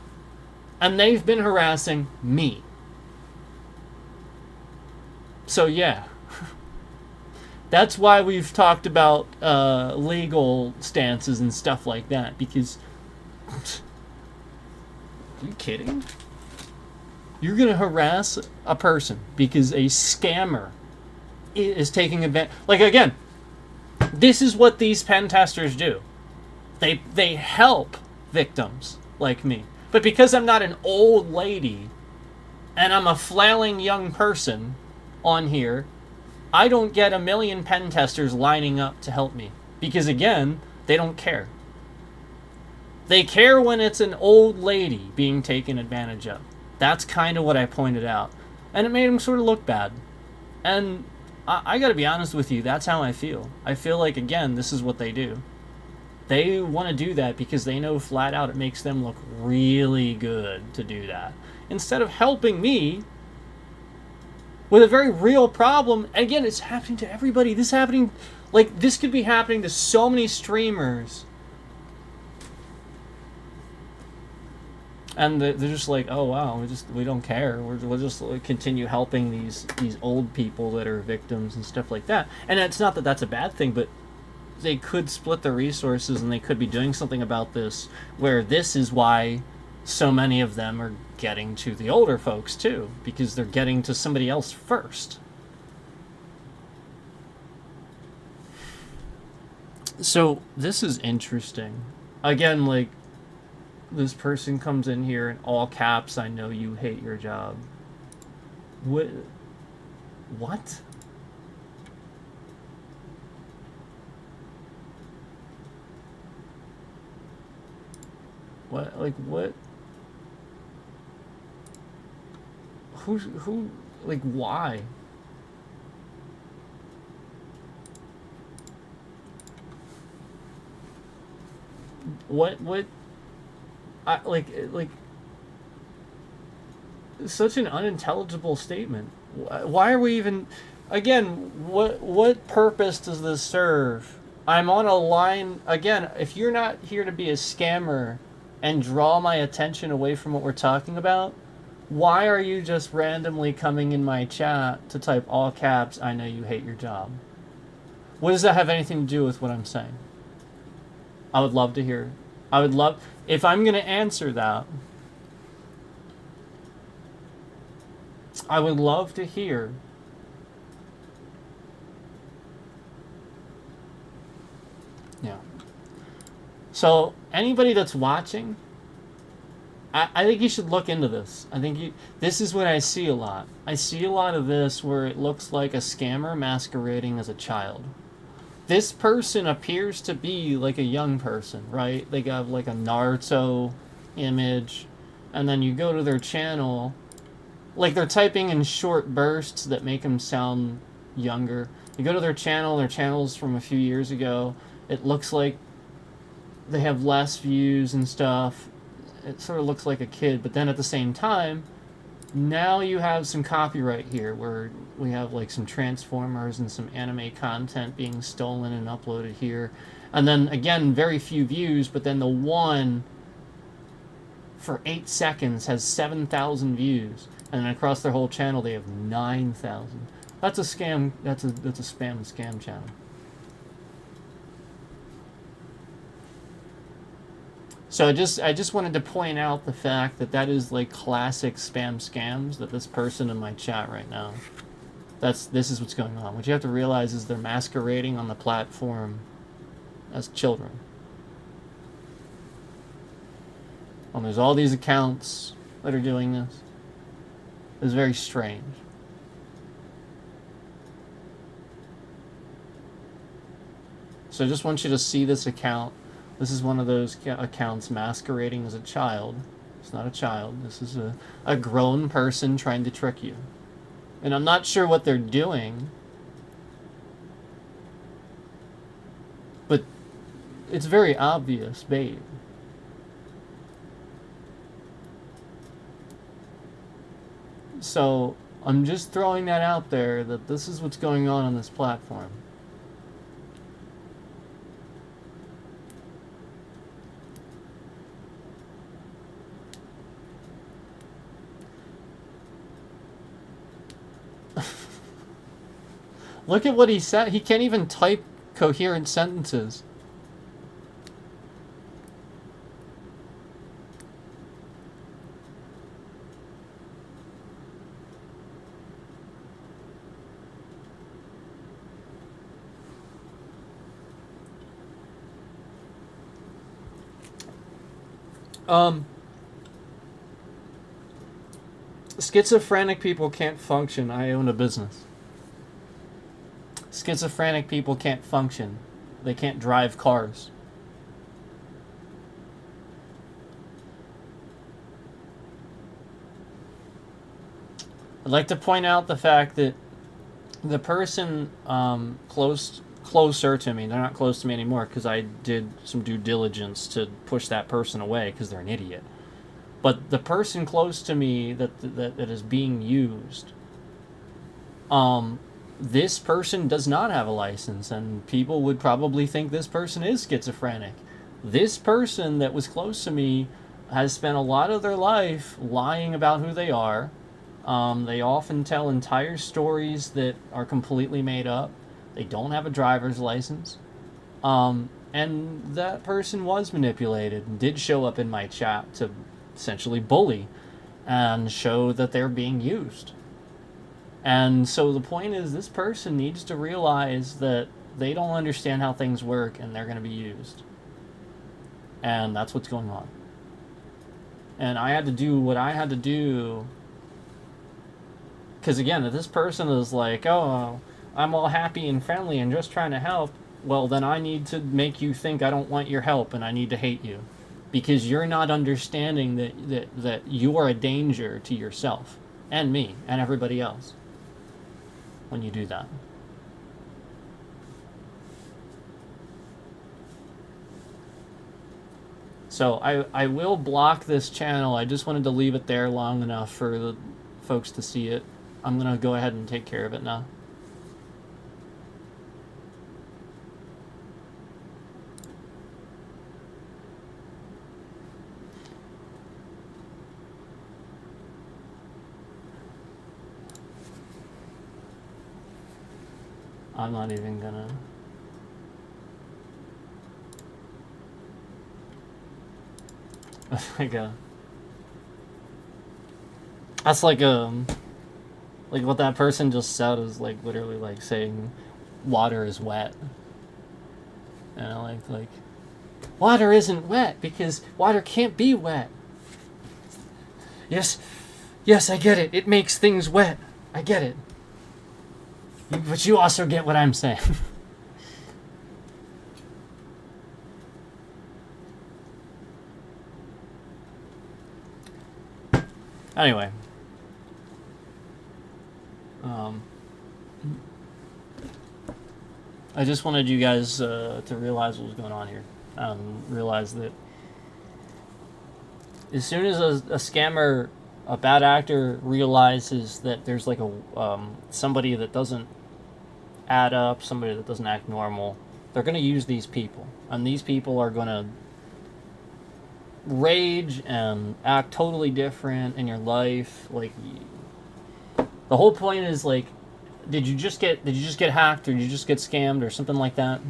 And they've been harassing me. So yeah. That's why we've talked about legal stances and stuff like that. Because... Are you kidding? You're going to harass a person because a scammer is taking advantage. Like, again, this is what these pen testers do. They help victims like me. But because I'm not an old lady and I'm a flailing young person on here, I don't get a million pen testers lining up to help me. Because, again, they don't care. They care when it's an old lady being taken advantage of. That's kind of what I pointed out. And it made him sort of look bad. And I gotta be honest with you, that's how I feel. I feel like, again, this is what they do. They want to do that because they know flat out it makes them look really good to do that. Instead of helping me with a very real problem. And again, it's happening to everybody. This could be happening to so many streamers. And they're just like, oh wow, we don't care. We'll just continue helping these old people that are victims and stuff like that. And it's not that that's a bad thing, but they could split the resources and they could be doing something about this, where this is why so many of them are getting to the older folks too, because they're getting to somebody else first. So this is interesting. Again, like, this person comes in here in all caps, I know you hate your job. What? What? What? Like, what? Who, like, why? What? Like, such an unintelligible statement. Why are we even... Again, what purpose does this serve? I'm on a line... Again, if you're not here to be a scammer and draw my attention away from what we're talking about, why are you just randomly coming in my chat to type all caps, I know you hate your job? What does that have anything to do with what I'm saying? I would love to hear. I would love... If I'm going to answer that, I would love to hear yeah. So, anybody that's watching, I think you should look into this. I think this is what I see a lot. I see a lot of this where it looks like a scammer masquerading as a child. This person appears to be like a young person, right? They got like a Naruto image, and then you go to their channel, like they're typing in short bursts that make them sound younger. You go to their channel's from a few years ago, it looks like they have less views and stuff. It sort of looks like a kid, but then at the same time, now you have some copyright here where we have like some Transformers and some anime content being stolen and uploaded here. And then again, very few views, but then the one for 8 seconds has 7,000 views. And then across their whole channel they have 9,000. That's a scam. That's a spam and scam channel. So I just wanted to point out the fact that that is like classic spam scams that this person in my chat right now. This is what's going on. What you have to realize is they're masquerading on the platform as children. And there's all these accounts that are doing this. It was very strange. So I just want you to see this account. This is one of those accounts masquerading as a child. It's not a child. This is a grown person trying to trick you. And I'm not sure what they're doing, but it's very obvious, babe. So I'm just throwing that out there, that this is what's going on this platform. Look at what he said. He can't even type coherent sentences. Schizophrenic people can't function. I own a business. Schizophrenic people can't function. They can't drive cars. I'd like to point out the fact that the person closer to me, they're not close to me anymore because I did some due diligence to push that person away because they're an idiot. But the person close to me that is being used, this person does not have a license, and people would probably think this person is schizophrenic. This person that was close to me has spent a lot of their life lying about who they are. They often tell entire stories that are completely made up. They don't have a driver's license. And that person was manipulated and did show up in my chat to essentially bully and show that they're being used. And so the point is, this person needs to realize that they don't understand how things work and they're going to be used. And that's what's going on. And I had to do what I had to do. Because again, if this person is like, oh, I'm all happy and friendly and just trying to help, well, then I need to make you think I don't want your help and I need to hate you. Because you're not understanding that you are a danger to yourself and me and everybody else when you do that. So I will block this channel. I just wanted to leave it there long enough for the folks to see it. I'm going to go ahead and take care of it now. I'm not even gonna... That's like what that person just said is like literally like saying water is wet. And like water isn't wet because water can't be wet. Yes, I get it. It makes things wet. I get it. But you also get what I'm saying. Anyway. I just wanted you guys to realize what was going on here. Realize that as soon as a scammer, a bad actor realizes that there's like a somebody that doesn't add up, somebody that doesn't act normal, they're going to use these people. And these people are going to rage and act totally different in your life. Like, the whole point is like, did you just get hacked, or did you just get scammed or something like that?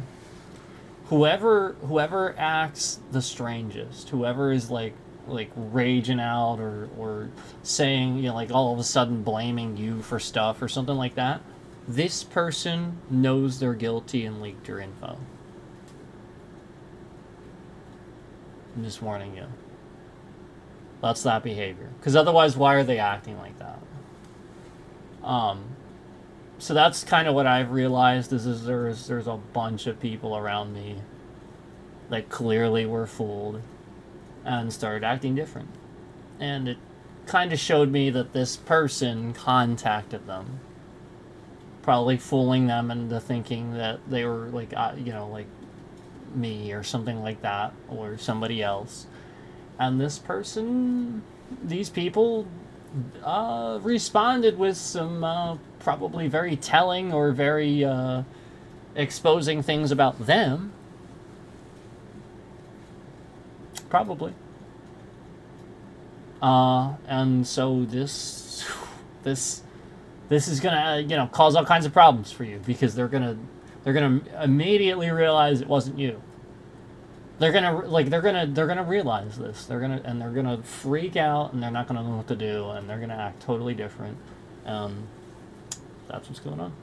Whoever acts the strangest, whoever is like raging out or saying, you know, like all of a sudden blaming you for stuff or something like that, this person knows they're guilty and leaked your info. I'm just warning you. That's that behavior. Because otherwise, why are they acting like that? So that's kind of what I've realized is there's a bunch of people around me that clearly were fooled and started acting different. And it kind of showed me that this person contacted them, probably fooling them into thinking that they were like, like me or something like that, or somebody else. And these people responded with some probably very telling or very exposing things about them. Probably. And so this is gonna cause all kinds of problems for you, because they're gonna immediately realize it wasn't you. They're gonna realize this. They're gonna freak out, and they're not gonna know what to do, and they're gonna act totally different. That's what's going on.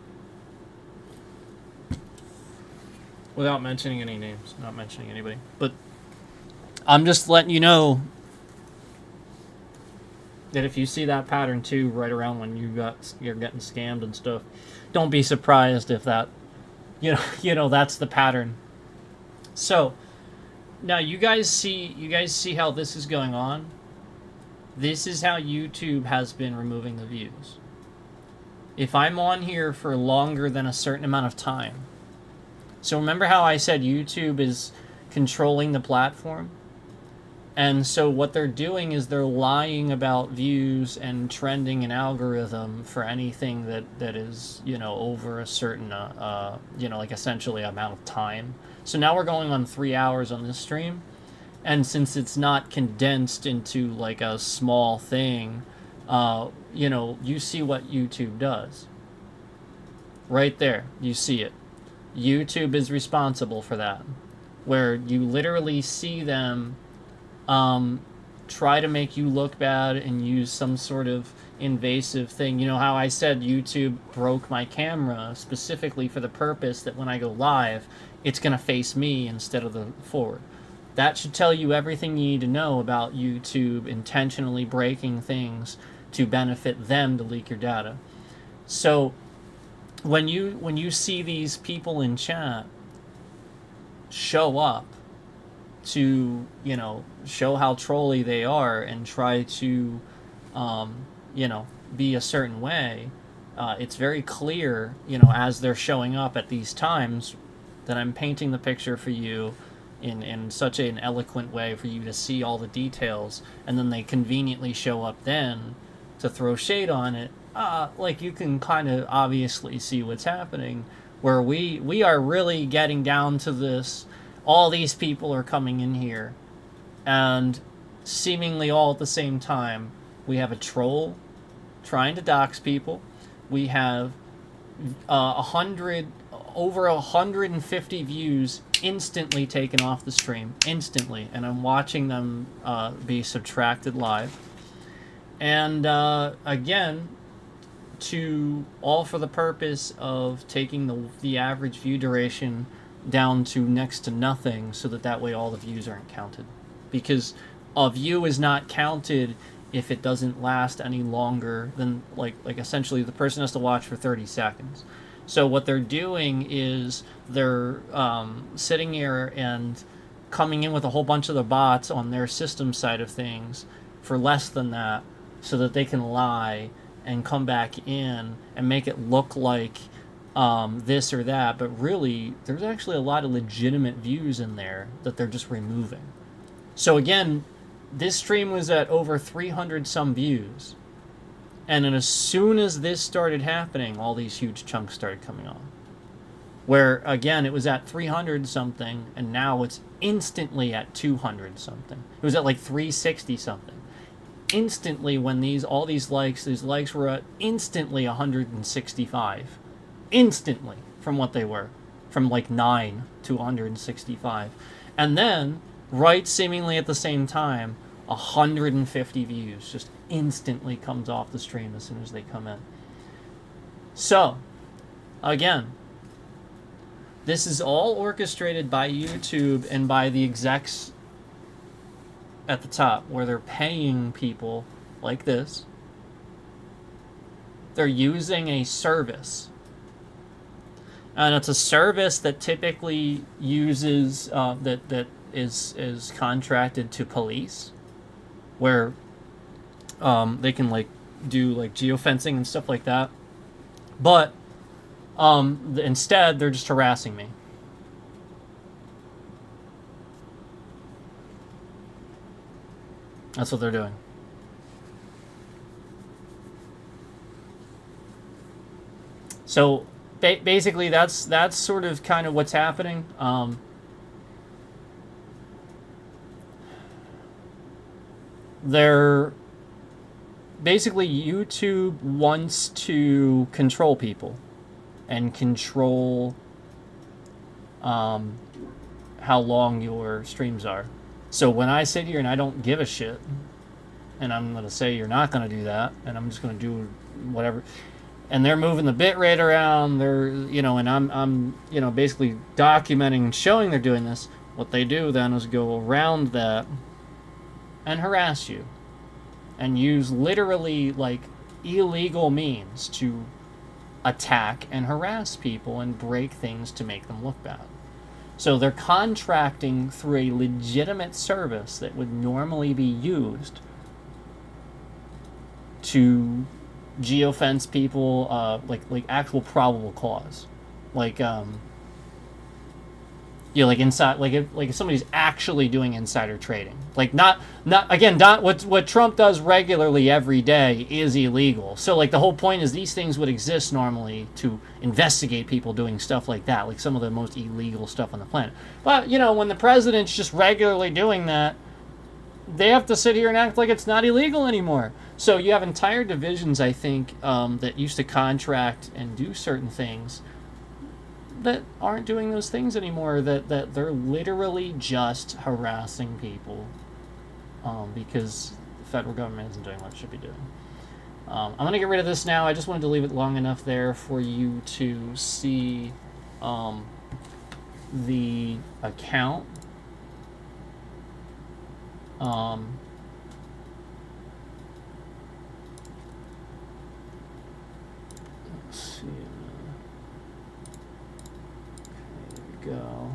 Without mentioning any names, not mentioning anybody, but I'm just letting you know that if you see that pattern too, right around when you're getting scammed and stuff, don't be surprised if that, that's the pattern. So now you guys see how this is going on. This is how YouTube has been removing the views. If I'm on here for longer than a certain amount of time. So remember how I said YouTube is controlling the platform? And so what they're doing is they're lying about views and trending an algorithm for anything that is, over a certain, like essentially amount of time. So now we're going on 3 hours on this stream. And since it's not condensed into like a small thing, you see what YouTube does. Right there, you see it. YouTube is responsible for that. Where you literally see them try to make you look bad and use some sort of invasive thing. You know how I said YouTube broke my camera specifically for the purpose that when I go live, it's going to face me instead of the forward. That should tell you everything you need to know about YouTube intentionally breaking things to benefit them to leak your data. So when you see these people in chat show up to, show how trolly they are and try to, be a certain way, it's very clear, as they're showing up at these times, that I'm painting the picture for you in such an eloquent way for you to see all the details, and then they conveniently show up then to throw shade on it. Like you can kind of obviously see what's happening, where we are really getting down to this. All these people are coming in here, and seemingly all at the same time, we have a troll trying to dox people. We have over 150 views instantly taken off the stream, instantly, and I'm watching them be subtracted live. And again, all for the purpose of taking the average view duration down to next to nothing, so that way all the views aren't counted, because a view is not counted if it doesn't last any longer than like essentially the person has to watch for 30 seconds. So what they're doing is they're sitting here and coming in with a whole bunch of the bots on their system side of things for less than that, so that they can lie and come back in and make it look like this or that, but really there's actually a lot of legitimate views in there that they're just removing. So again, this stream was at over 300 some views, and then as soon as this started happening, all these huge chunks started coming on, where again it was at 300 something, and now it's instantly at 200 something. It was at like 360 something instantly when these likes were at instantly 165 instantly from what they were, from like 9 to 165. And then right seemingly at the same time, 150 views just instantly comes off the stream as soon as they come in. So again, this is all orchestrated by YouTube and by the execs at the top, where they're paying people like this They're using a service. And it's a service that typically uses, that is contracted to police, where they can like do like geofencing and stuff like that. But instead, they're just harassing me. That's what they're doing. So basically, that's sort of kind of what's happening. They're basically, YouTube wants to control people and control how long your streams are. So when I sit here and I don't give a shit, and I'm going to say you're not going to do that, and I'm just going to do whatever, and they're moving the bit rate around, they're, and I'm basically documenting and showing they're doing this, what they do then is go around that and harass you and use literally like illegal means to attack and harass people and break things to make them look bad. So they're contracting through a legitimate service that would normally be used to geofence people, like actual probable cause, like like inside, like if somebody's actually doing insider trading, like not what Trump does regularly every day is illegal. So like the whole point is these things would exist normally to investigate people doing stuff like that, like some of the most illegal stuff on the planet. But when the president's just regularly doing that, they have to sit here and act like it's not illegal anymore. So you have entire divisions, I think, that used to contract and do certain things that aren't doing those things anymore, that they're literally just harassing people because the federal government isn't doing what it should be doing. I'm going to get rid of this now. I just wanted to leave it long enough there for you to see the account. Let's see. Okay, there we go.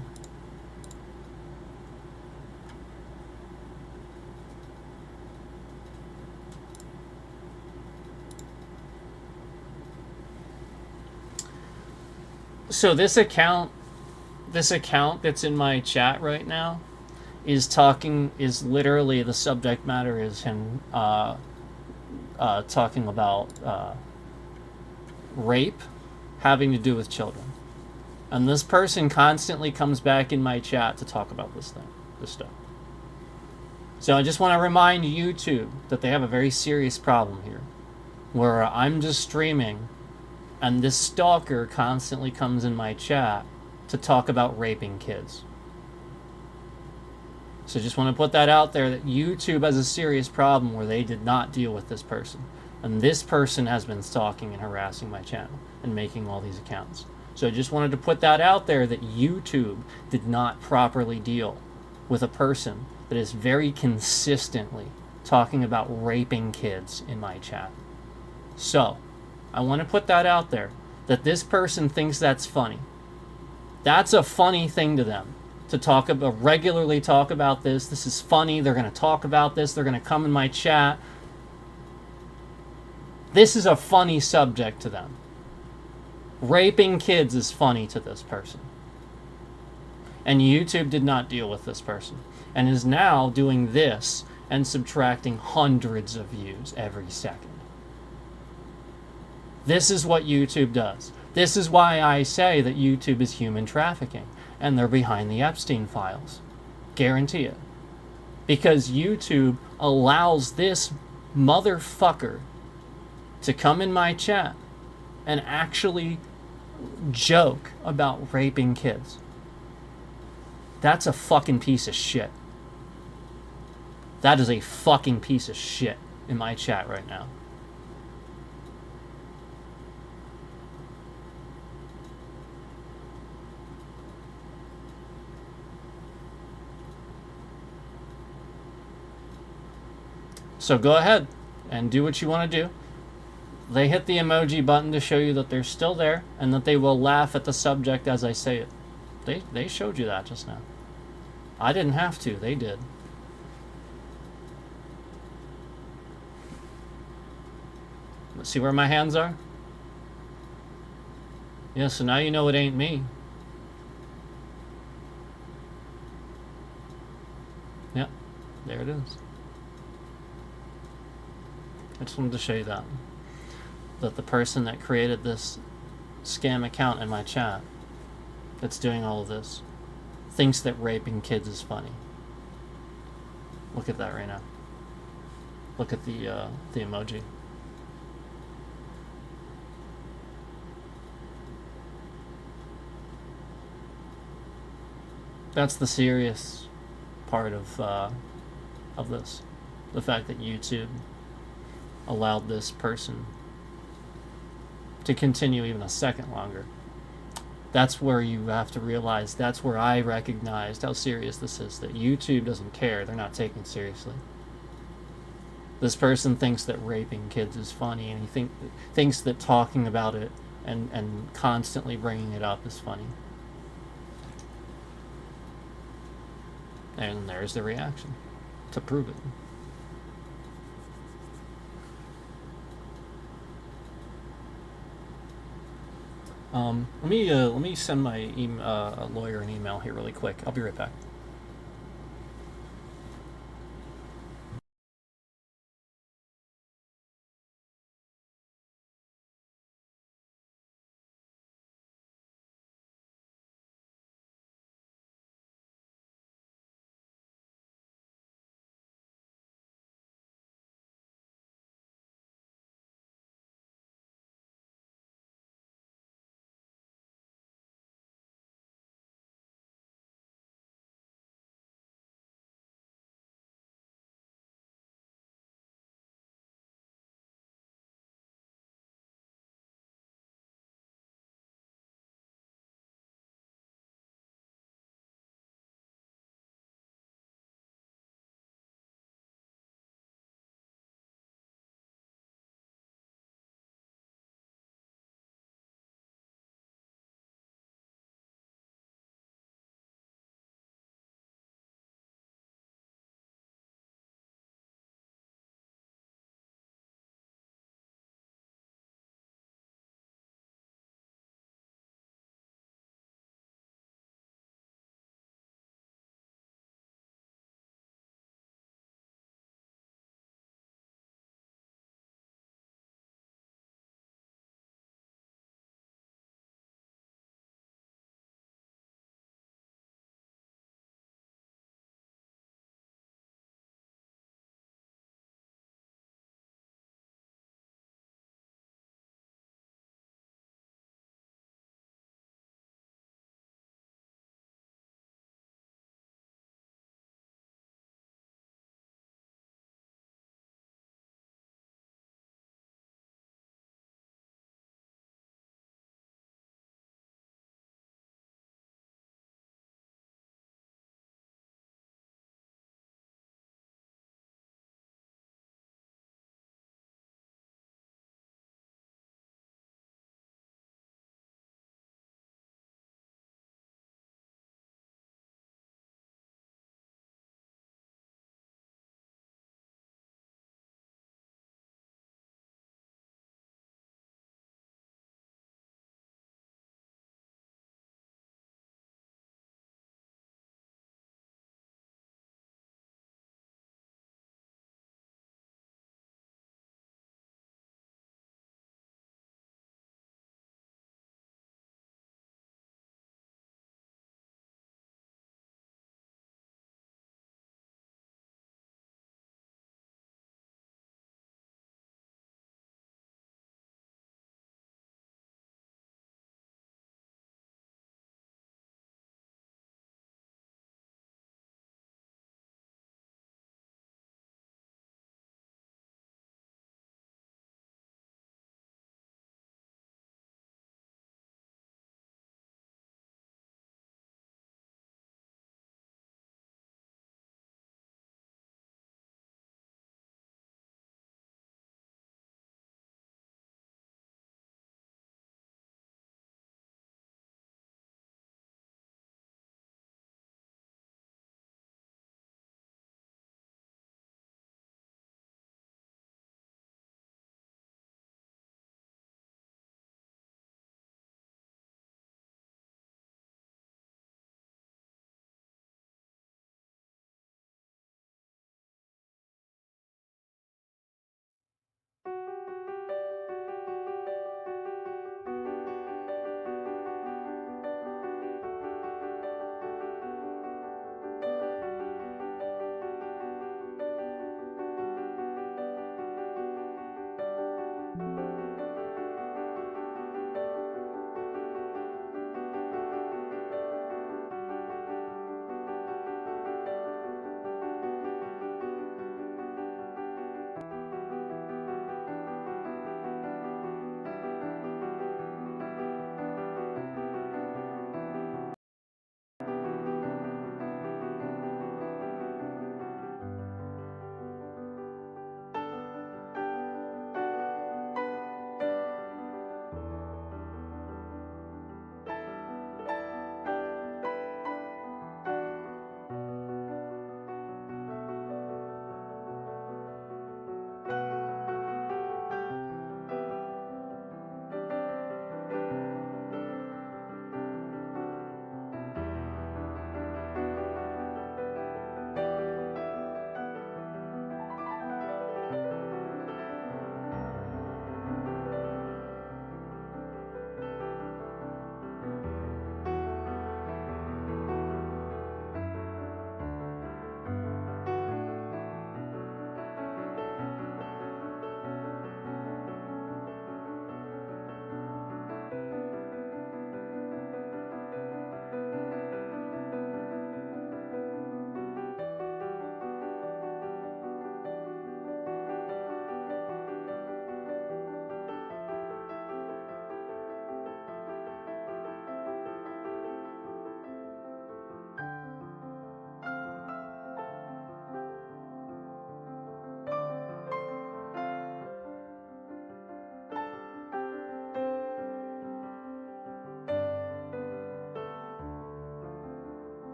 So this account that's in my chat right now is literally, the subject matter is him talking about rape having to do with children. And this person constantly comes back in my chat to talk about this stuff. So I just want to remind YouTube that they have a very serious problem here, where I'm just streaming and this stalker constantly comes in my chat to talk about raping kids. So just want to put that out there, that YouTube has a serious problem where they did not deal with this person. And this person has been stalking and harassing my channel and making all these accounts. So I just wanted to put that out there, that YouTube did not properly deal with a person that is very consistently talking about raping kids in my chat. So I want to put that out there, that this person thinks that's funny. That's a funny thing to them, to regularly talk about this. This is funny. They're going to talk about this. They're going to come in my chat. This is a funny subject to them. Raping kids is funny to this person. And YouTube did not deal with this person, and is now doing this and subtracting hundreds of views every second. This is what YouTube does. This is why I say that YouTube is human trafficking, and they're behind the Epstein files. Guarantee it. Because YouTube allows this motherfucker to come in my chat and actually joke about raping kids. That's a fucking piece of shit. That is a fucking piece of shit in my chat right now. So go ahead and do what you want to do. They hit the emoji button to show you that they're still there and that they will laugh at the subject as I say it. They showed you that just now. I didn't have to, they did. Let's see where my hands are? Yeah, so now you know it ain't me. Yep, there it is. I just wanted to show you that. That the person that created this scam account in my chat that's doing all of this thinks that raping kids is funny. Look at that right now. Look at the emoji. That's the serious part of this. The fact that YouTube allowed this person to continue even a second longer. That's where you have to realize, that's where I recognized how serious this is, that YouTube doesn't care. They're not taking it seriously. This person thinks that raping kids is funny, and he thinks that talking about it and constantly bringing it up is funny. And there's the reaction to prove it. Let me send my lawyer an email here really quick. I'll be right back.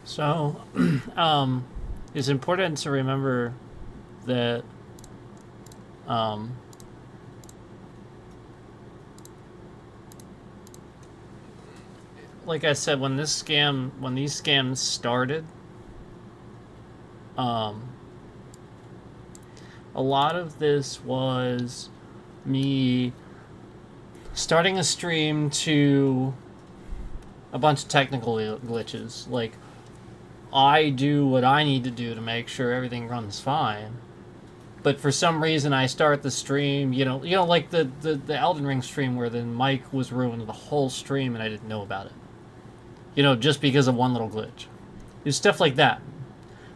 So, it's important to remember that, um, like I said, when these scams started, um, a lot of this was me starting a stream to a bunch of technical glitches. Like, I do what I need to do to make sure everything runs fine. But for some reason, I start the stream, like the Elden Ring stream where the mic was ruined the whole stream and I didn't know about it. Just because of one little glitch. There's stuff like that.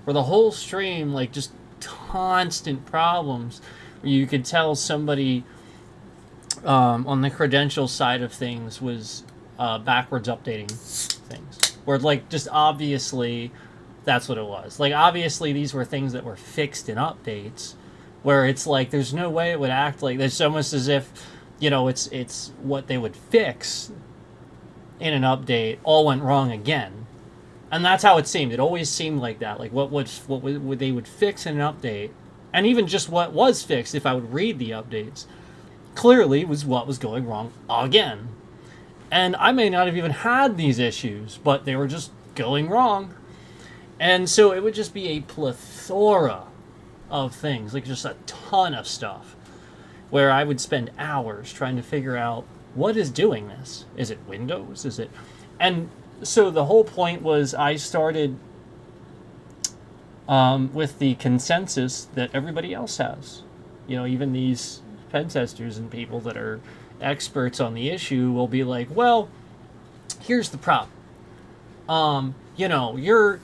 Where the whole stream, like, just constant problems. Where you could tell somebody on the credential side of things was backwards updating things. Where, like, just obviously that's what it was. Like, obviously these were things that were fixed in updates. Where it's like, there's no way it would act like... It's almost as if, it's what they would fix in an update all went wrong again. And that's how it seemed. It always seemed like that. Like, what they would fix in an update, and even just what was fixed, if I would read the updates, clearly was what was going wrong again. And I may not have even had these issues, but they were just going wrong. And so it would just be a plethora of things, like just a ton of stuff, where I would spend hours trying to figure out what is doing this. Is it Windows? Is it... And so the whole point was I started with the consensus that everybody else has. Even these pen testers and people that are experts on the issue will be like, well, here's the problem. You're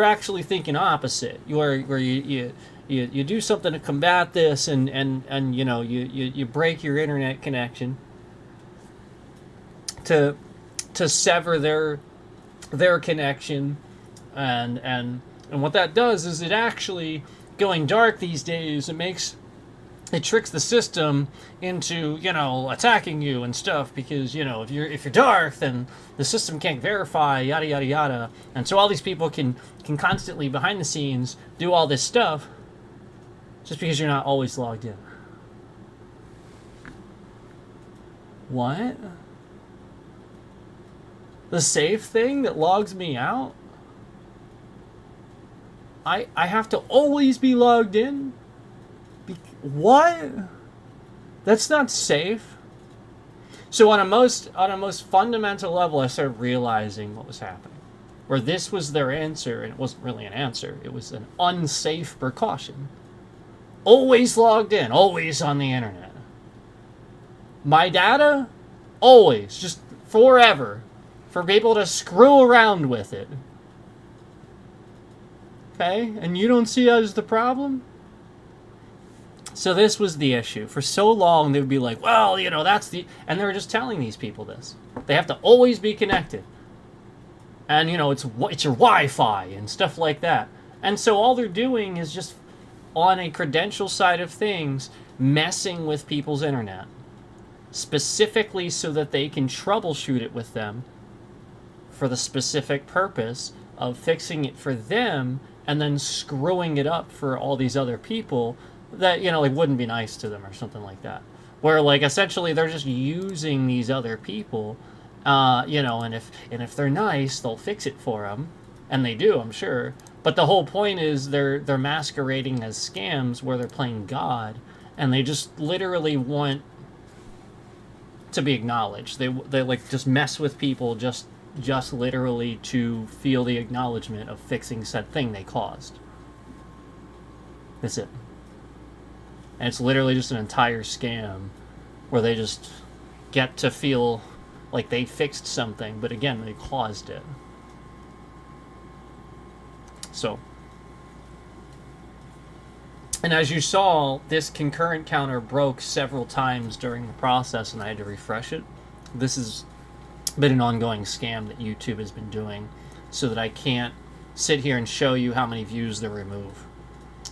actually thinking opposite. Where you do something to combat this, and you break your internet connection to sever their connection, and what that does is it actually, going dark these days, it tricks the system into attacking you and stuff, because if you're dark, then the system can't verify, yada yada yada. And so all these people can constantly behind the scenes do all this stuff just because you're not always logged in. What? The safe thing that logs me out? I have to always be logged in? What? That's not safe. So on a most fundamental level, I started realizing what was happening. Where this was their answer, and it wasn't really an answer. It was an unsafe precaution. Always logged in, always on the internet. My data, always, just forever, for people to screw around with it. Okay? And you don't see that as the problem? So this was the issue. For so long, they would be like, well, that's the... And they were just telling these people this. They have to always be connected. And, it's your Wi-Fi and stuff like that. And so all they're doing is just, on a credential side of things, messing with people's internet. Specifically so that they can troubleshoot it with them for the specific purpose of fixing it for them and then screwing it up for all these other people that, wouldn't be nice to them or something like that. Where, essentially they're just using these other people, and if they're nice, they'll fix it for them. And they do, I'm sure. But the whole point is they're masquerading as scams where they're playing God, and they just literally want to be acknowledged. They just mess with people just literally to feel the acknowledgement of fixing said thing they caused. That's it. And it's literally just an entire scam where they just get to feel like they fixed something, but again, they caused it. So, and as you saw, this concurrent counter broke several times during the process, and I had to refresh it. This has been an ongoing scam that YouTube has been doing, so that I can't sit here and show you how many views they remove.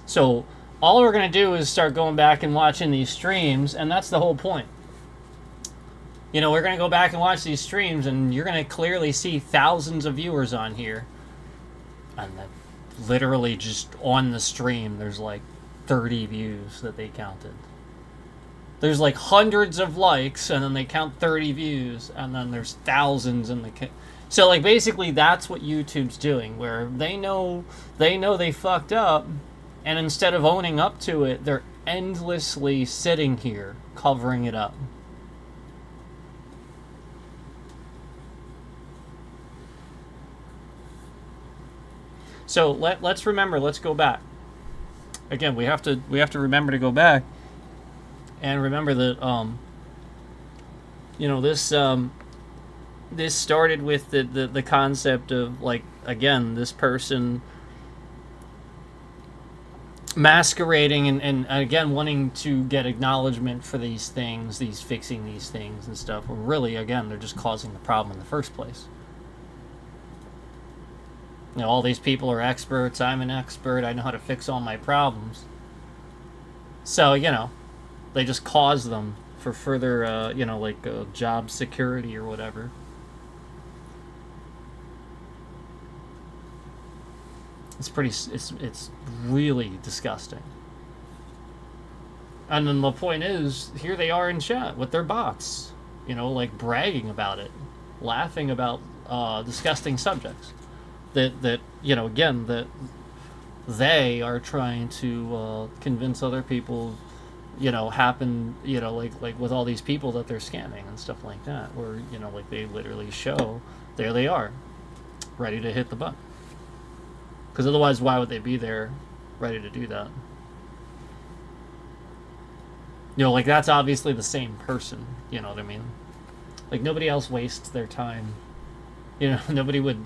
So all we're going to do is start going back and watching these streams, and that's the whole point. we're going to go back and watch these streams, and you're going to clearly see thousands of viewers on here. And then literally just on the stream, there's like 30 views that they counted. There's like hundreds of likes, and then they count 30 views, and then there's thousands in the... So, like, basically that's what YouTube's doing, where they know they fucked up, and instead of owning up to it, they're endlessly sitting here covering it up. So let's remember. Let's go back. Again, we have to remember to go back, and remember that this started with the concept of, like, again, this person masquerading and again wanting to get acknowledgement for these things, fixing these things and stuff. Well, really, again, they're just causing the problem in the first place. All these people are experts. I'm an expert. I know how to fix all my problems. So, they just cause them for further, job security or whatever. It's really disgusting. And then the point is, here they are in chat with their bots, bragging about it, laughing about disgusting subjects. That again, that they are trying to convince other people, like with all these people that they're scamming and stuff like that, where, they literally show, there they are, ready to hit the button. Because otherwise, why would they be there ready to do that? That's obviously the same person, you know what I mean? Like, nobody else wastes their time. Nobody would,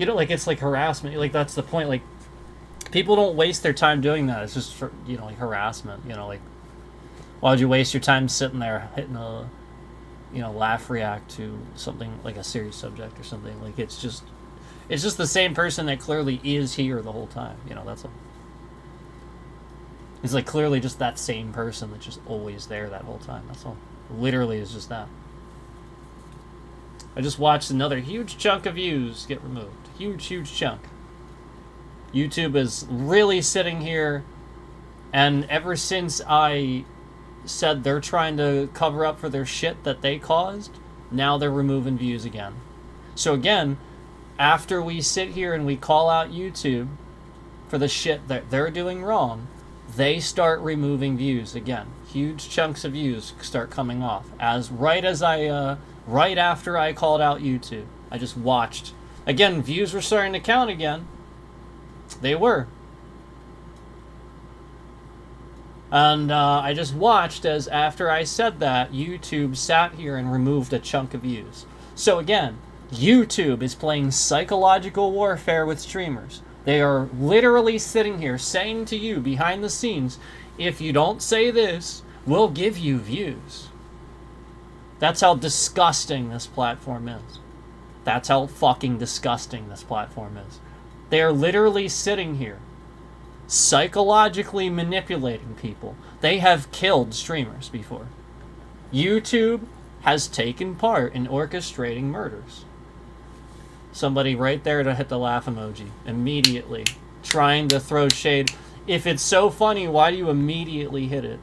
it's like harassment. Like, that's the point. Like, people don't waste their time doing that. It's just for, harassment. Why would you waste your time sitting there hitting a, laugh react to something like a serious subject or something? Like, it's just the same person that clearly is here the whole time. That's all. It's like clearly just that same person that's just always there that whole time. That's all. Literally is just that. I just watched another huge chunk of views get removed. Huge chunk. YouTube is really sitting here, and ever since I said they're trying to cover up for their shit that they caused, now they're removing views again. So again, after we sit here and we call out YouTube for the shit that they're doing wrong, they start removing views again. Huge chunks of views start coming off. Right after I called out YouTube, I just watched. Again, views were starting to count again. They were. And I just watched as after I said that, YouTube sat here and removed a chunk of views. So again, YouTube is playing psychological warfare with streamers. They are literally sitting here saying to you behind the scenes, if you don't say this, we'll give you views. That's how disgusting this platform is. That's how fucking disgusting this platform is. They are literally sitting here, psychologically manipulating people. They have killed streamers before. YouTube has taken part in orchestrating murders. Somebody right there to hit the laugh emoji immediately, trying to throw shade. If it's so funny, why do you immediately hit it?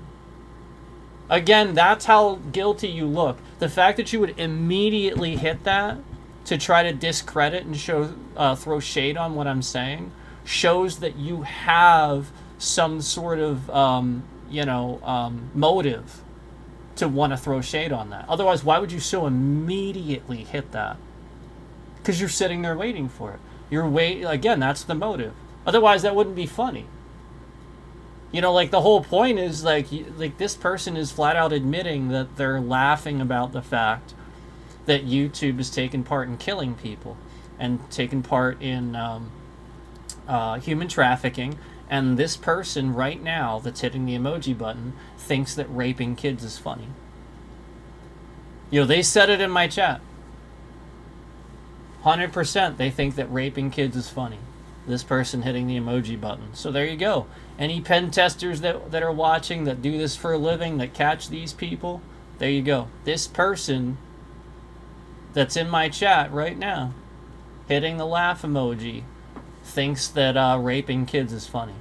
Again, that's how guilty you look. The fact that you would immediately hit that to try to discredit and throw shade on what I'm saying shows that you have some sort of motive to want to throw shade on that. Otherwise, why would you so immediately hit that? Because you're sitting there waiting for it. Again, that's the motive. Otherwise, that wouldn't be funny. The whole point is like this person is flat out admitting that they're laughing about the fact that YouTube has taken part in killing people and taken part in human trafficking. And this person right now that's hitting the emoji button thinks that raping kids is funny. They said it in my chat. 100% they think that raping kids is funny. This person hitting the emoji button. So there you go. Any pen testers that are watching that do this for a living, that catch these people, there you go. This person that's in my chat right now, hitting the laugh emoji, thinks that raping kids is funny.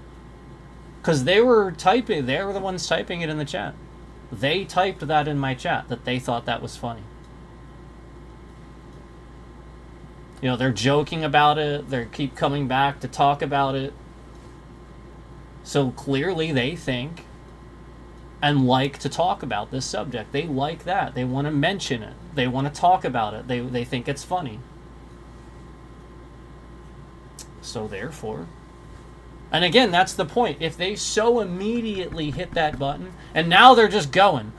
Because they were the ones typing it in the chat. They typed that in my chat, that they thought that was funny. You know, they're joking about it, they keep coming back to talk about it. So clearly they think and like to talk about this subject. They like that. They want to mention it. They want to talk about it. They think it's funny. So therefore, and again, that's the point. If they so immediately hit that button, and now they're just going,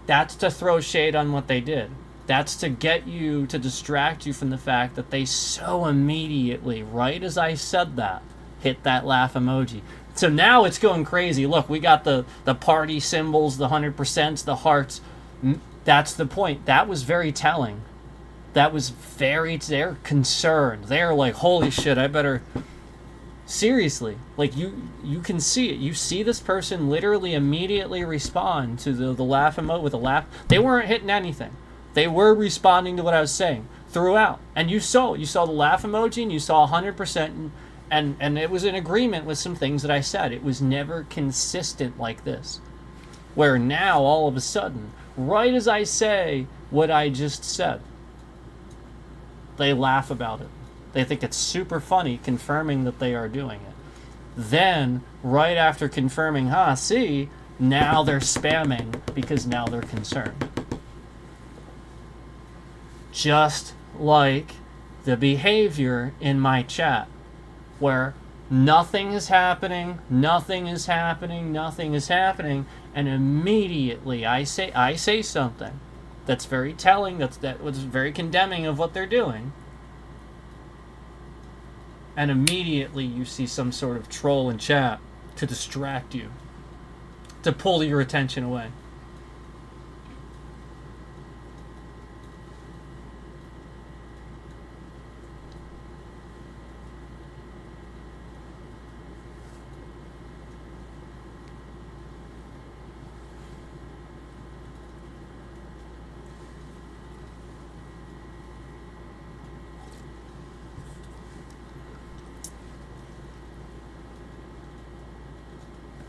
that's to throw shade on what they did. That's to get you, to distract you from the fact that they so immediately, right as I said that, hit that laugh emoji. So now it's going crazy. Look, we got the party symbols, the 100%, the hearts. That's the point. That was very telling. That was they're concerned. They're like, holy shit, I better... Seriously. Like, you can see it. You see this person literally immediately respond to the laugh emoji with a laugh. They weren't hitting anything. They were responding to what I was saying throughout. And you saw the laugh emoji, and you saw 100%, and it was in agreement with some things that I said. It was never consistent like this. Where now, all of a sudden, right as I say what I just said, they laugh about it. They think it's super funny, confirming that they are doing it. Then, right after confirming, see, now they're spamming because now they're concerned. Just like the behavior in my chat, where nothing is happening, and immediately I say something that's very telling, that was very condemning of what they're doing, and immediately you see some sort of troll in chat to distract you, to pull your attention away.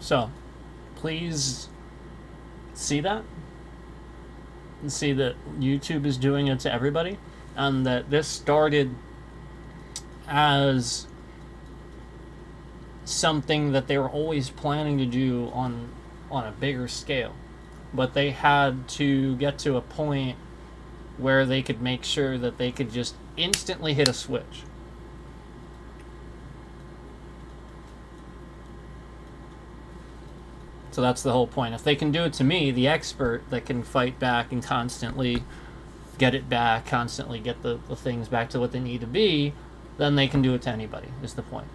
So, please see that, and see that YouTube is doing it to everybody, and that this started as something that they were always planning to do on a bigger scale, but they had to get to a point where they could make sure that they could just instantly hit a switch. So that's the whole point. If they can do it to me, the expert that can fight back and constantly get it back, constantly get the things back to what they need to be, then they can do it to anybody, is the point.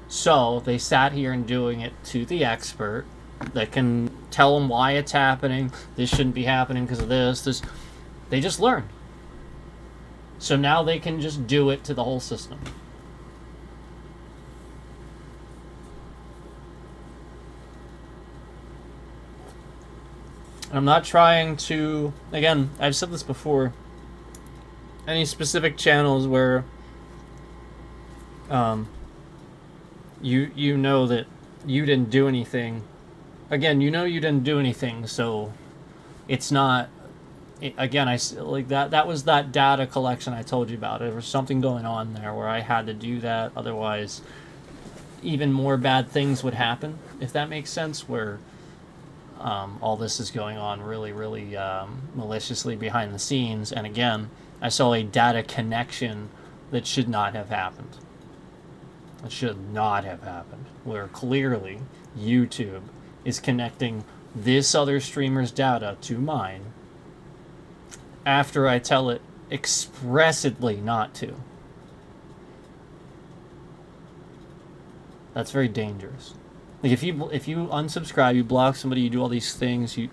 So they sat here and doing it to the expert that can tell them why it's happening, this shouldn't be happening because of this. They just learn. So now they can just do it to the whole system. I'm not trying to, again, I've said this before, any specific channels where you know that you didn't do anything. Again, you know you didn't do anything, so it's not, again, that was that data collection I told you about. There was something going on there where I had to do that, otherwise even more bad things would happen, if that makes sense, where all this is going on really, really maliciously behind the scenes. And again, I saw a data connection that should not have happened. It should not have happened. Where clearly YouTube is connecting this other streamer's data to mine after I tell it expressly not to. That's very dangerous. Like if you unsubscribe, you block somebody, you do all these things, you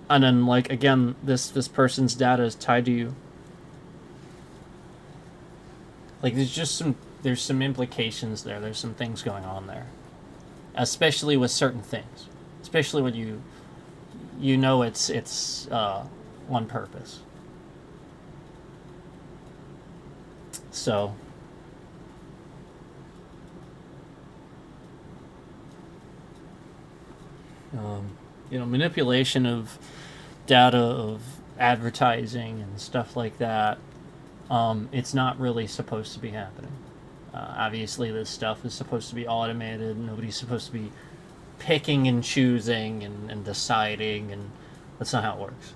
and then, like, again, this person's data is tied to you. Like there's some implications there. There's some things going on there, especially with certain things, especially when you know it's on purpose. So, manipulation of data, of advertising and stuff like that, it's not really supposed to be happening. Obviously, this stuff is supposed to be automated. Nobody's supposed to be picking and choosing and deciding, and that's not how it works.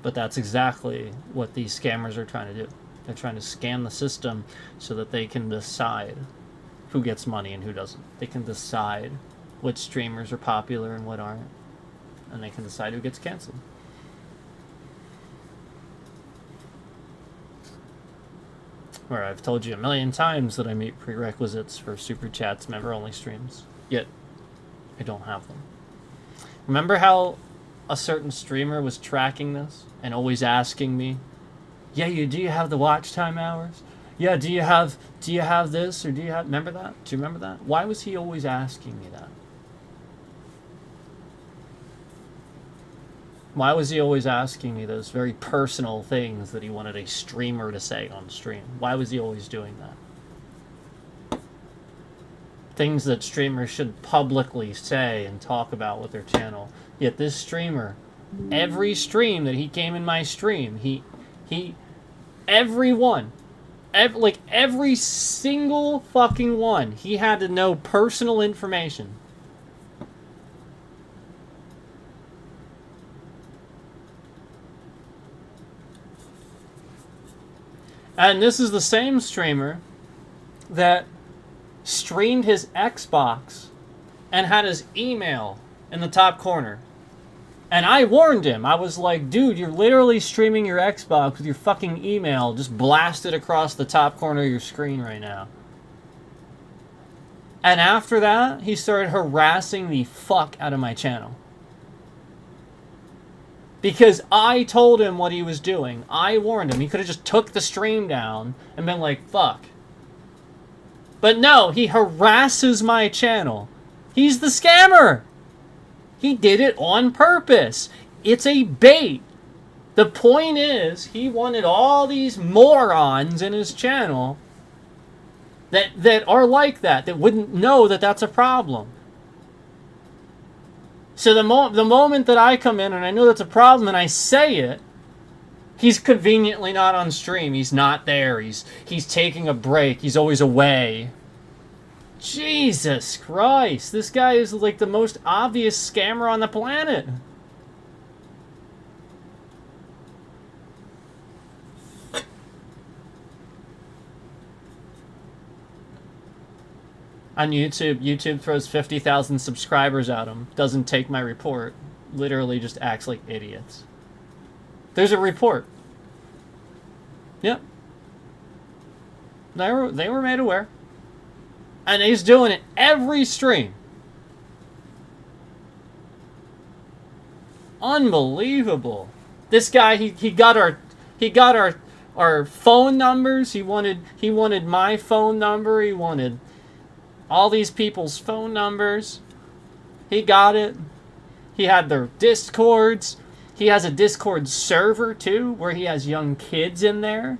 But that's exactly what these scammers are trying to do. They're trying to scam the system so that they can decide who gets money and who doesn't. They can decide what streamers are popular and what aren't. And they can decide who gets canceled. Where I've told you a million times that I meet prerequisites for Super Chats member-only streams. Yet, I don't have them. Remember how a certain streamer was tracking this and always asking me, yeah, do you have the watch time hours? Yeah, do you have this, or do you have... Remember that? Do you remember that? Why was he always asking me that? Why was he always asking me those very personal things that he wanted a streamer to say on stream? Why was he always doing that? Things that streamers should publicly say and talk about with their channel. Yet this streamer, every stream that he came in my stream, every single fucking one, he had to know personal information. And this is the same streamer that streamed his Xbox and had his email in the top corner. And I warned him. I was like, dude, you're literally streaming your Xbox with your fucking email just blasted across the top corner of your screen right now. And after that, he started harassing the fuck out of my channel. Because I told him what he was doing. I warned him. He could have just took the stream down and been like, fuck. But no, he harasses my channel. He's the scammer. He did it on purpose. It's a bait. The point is, he wanted all these morons in his channel that are like that wouldn't know that that's a problem. So the moment that I come in and I know that's a problem and I say it, he's conveniently not on stream. He's not there. He's taking a break. He's always away. Jesus Christ. This guy is like the most obvious scammer on the planet. On YouTube throws 50,000 subscribers at him. Doesn't take my report. Literally just acts like idiots. There's a report. Yep. They were made aware. And he's doing it every stream. Unbelievable. This guy, he got our phone numbers. He wanted my phone number. He wanted all these people's phone numbers. He got it. He had their Discords. He has a Discord server, too, where he has young kids in there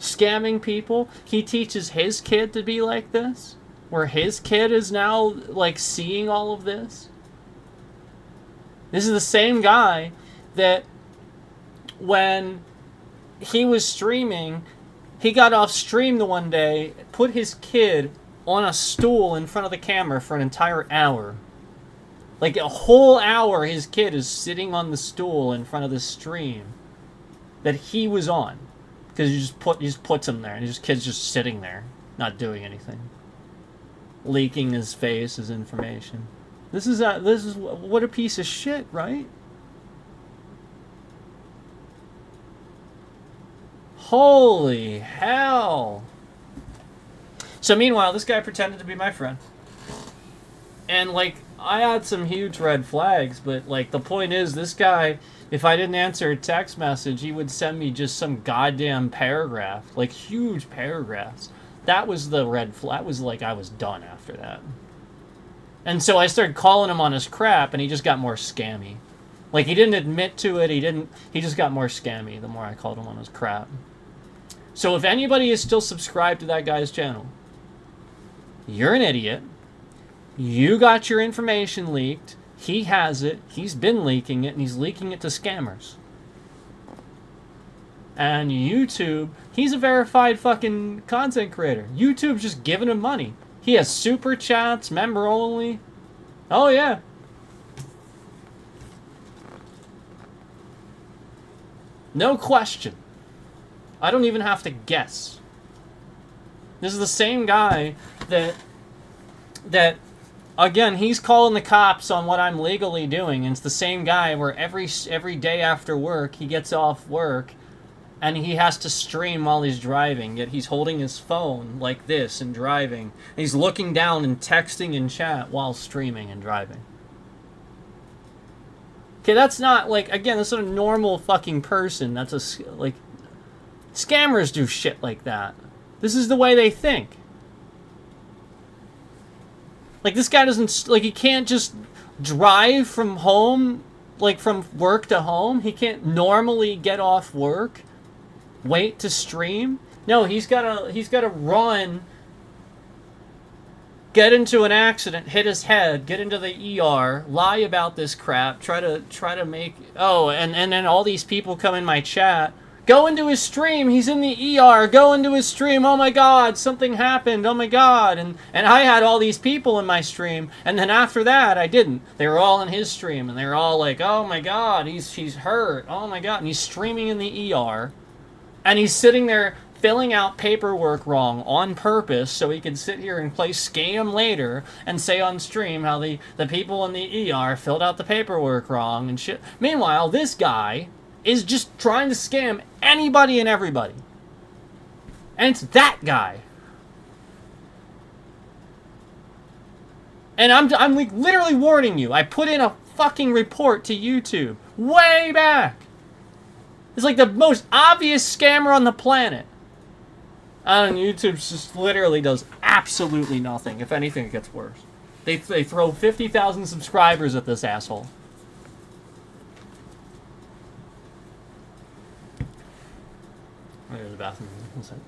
scamming people. He teaches his kid to be like this, where his kid is now, like, seeing all of this. This is the same guy that when he was streaming, he got off stream the one day, put his kid on a stool in front of the camera for an entire hour. Like a whole hour his kid is sitting on the stool in front of the stream that he was on. Because he just puts him there and his kid's just sitting there, not doing anything. Leaking his face, his information. This is what a piece of shit, right? Holy hell. So meanwhile, this guy pretended to be my friend. And, like, I had some huge red flags, but, like, the point is, this guy, if I didn't answer a text message, he would send me just some goddamn paragraph. Like, huge paragraphs. That was the red flag. That was like I was done after that. And so I started calling him on his crap, and he just got more scammy. Like, he didn't admit to it. He just got more scammy the more I called him on his crap. So if anybody is still subscribed to that guy's channel, you're an idiot. You got your information leaked. He has it. He's been leaking it, and he's leaking it to scammers. And YouTube, he's a verified fucking content creator. YouTube's just giving him money. He has super chats, member only. Oh, yeah. No question. I don't even have to guess. This is the same guy that again, he's calling the cops on what I'm legally doing. And it's the same guy where every day after work, he gets off work and he has to stream while he's driving, yet he's holding his phone like this and driving. And he's looking down and texting in chat while streaming and driving. Okay, that's not, like, again, that's not a normal fucking person. That's like, scammers do shit like that. This is the way they think. Like, this guy doesn't, like, he can't just drive from home, like, from work to home. He can't normally get off work, wait to stream. No, he's gotta run, get into an accident, hit his head, get into the ER, lie about this crap, try to make, oh, and then all these people come in my chat, go into his stream, he's in the ER, go into his stream, oh my god, something happened, oh my god, and I had all these people in my stream, and then after that, I didn't. They were all in his stream, and they were all like, oh my god, she's hurt, oh my god, and he's streaming in the ER, and he's sitting there filling out paperwork wrong on purpose so he can sit here and play scam later and say on stream how the people in the ER filled out the paperwork wrong and shit. Meanwhile, this guy is just trying to scam anybody and everybody. And it's that guy. And I'm like literally warning you. I put in a fucking report to YouTube way back. It's like the most obvious scammer on the planet. And YouTube just literally does absolutely nothing. If anything, it gets worse. They throw 50,000 subscribers at this asshole. There's the bathroom. One second.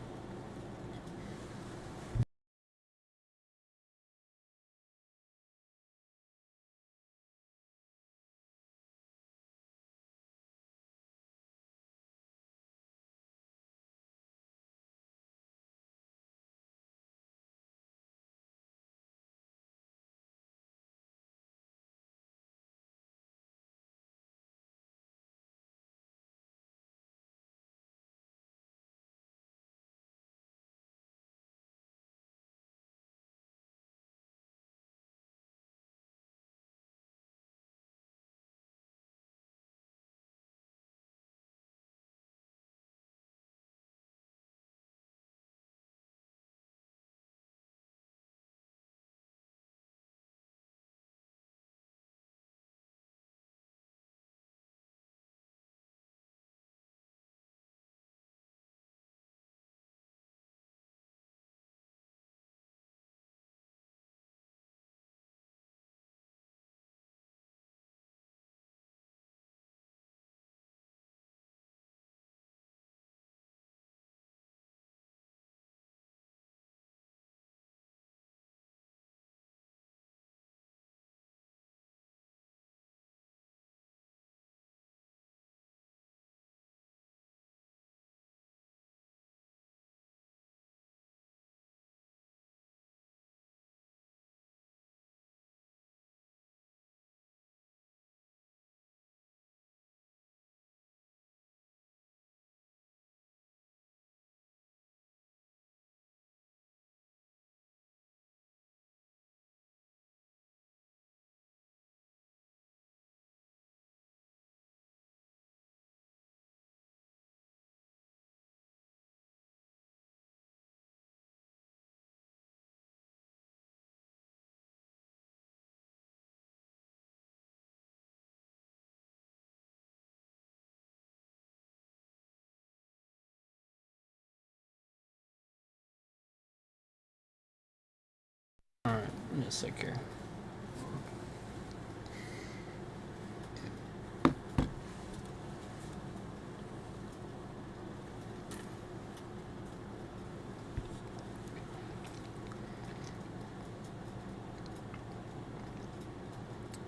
me a sec here.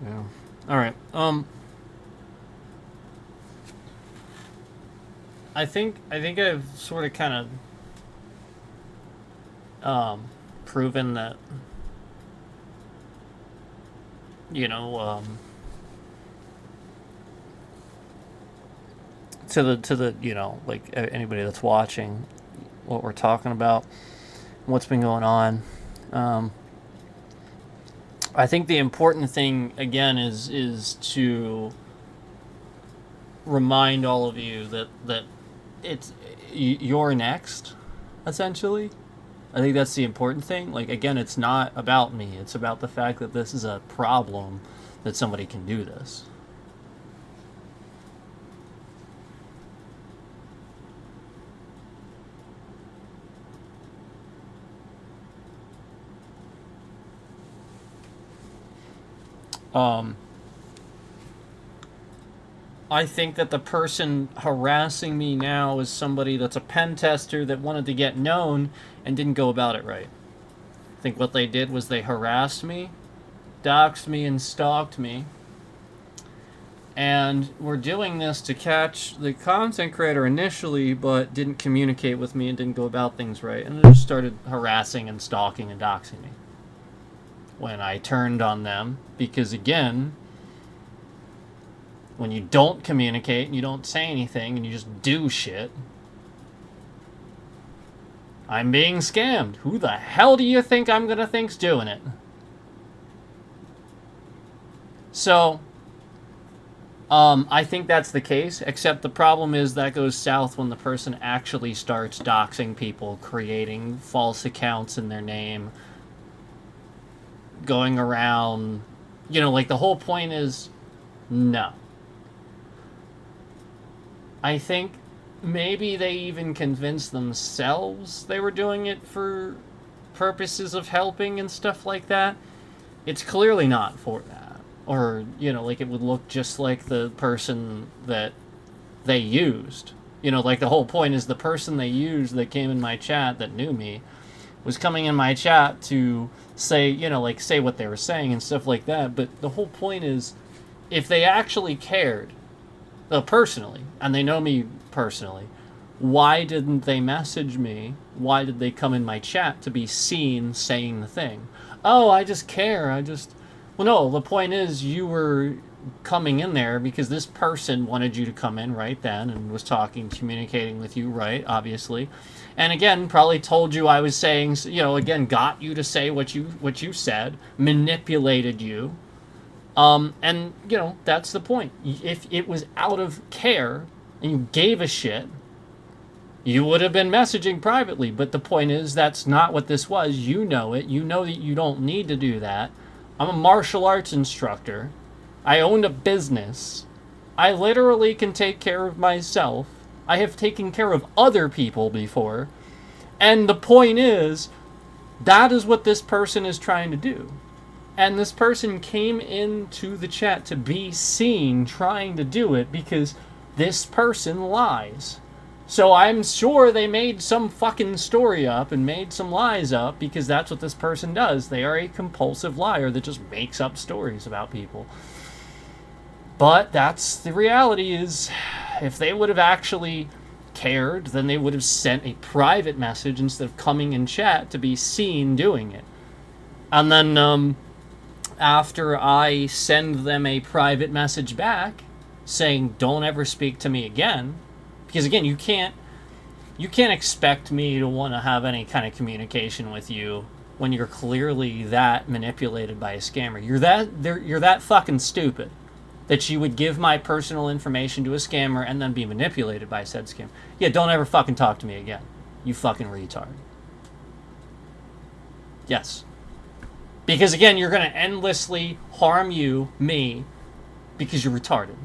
Yeah. All right. I think I've sort of kind of proven that, you know, to the you know, like anybody that's watching what we're talking about, what's been going on. I think the important thing again is to remind all of you that you're next, essentially. I think that's the important thing. Like, again, it's not about me. It's about the fact that this is a problem that somebody can do this. I think that the person harassing me now is somebody that's a pen tester that wanted to get known and didn't go about it right. I think what they did was they harassed me, doxed me, and stalked me. And we're doing this to catch the content creator initially, but didn't communicate with me and didn't go about things right. And they just started harassing and stalking and doxing me. When I turned on them, because again, when you don't communicate and you don't say anything and you just do shit, I'm being scammed. Who the hell do you think I'm gonna think's doing it? So, I think that's the case, except the problem is that goes south when the person actually starts doxing people, creating false accounts in their name, going around, you know, like the whole point is, no. I think maybe they even convinced themselves they were doing it for purposes of helping and stuff like that. It's clearly not for that. Or, you know, like it would look just like the person that they used. You know, like the whole point is the person they used that came in my chat that knew me was coming in my chat to say, you know, like say what they were saying and stuff like that. But the whole point is, if they actually cared, personally, and they know me personally, why didn't they message me? Why did they come in my chat to be seen saying the thing? Oh, I just care. Well, no, the point is you were coming in there because this person wanted you to come in right then and was talking, communicating with you, right, obviously. And again, probably told you I was saying, you know, again, got you to say what you said, manipulated you. And, you know, that's the point. If it was out of care and you gave a shit, you would have been messaging privately. But the point is, that's not what this was. You know it. You know that you don't need to do that. I'm a martial arts instructor. I own a business. I literally can take care of myself. I have taken care of other people before. And the point is, that is what this person is trying to do. And this person came into the chat to be seen trying to do it because this person lies. So I'm sure they made some fucking story up and made some lies up because that's what this person does. They are a compulsive liar that just makes up stories about people. But that's the reality is, if they would have actually cared, then they would have sent a private message instead of coming in chat to be seen doing it. And then, after I send them a private message back saying, don't ever speak to me again, because again, you can't expect me to want to have any kind of communication with you when you're clearly that manipulated by a scammer. You're that fucking stupid that you would give my personal information to a scammer and then be manipulated by said scammer. Yeah, don't ever fucking talk to me again, you fucking retard. Yes. Because again, you're going to endlessly harm me, because you're retarded.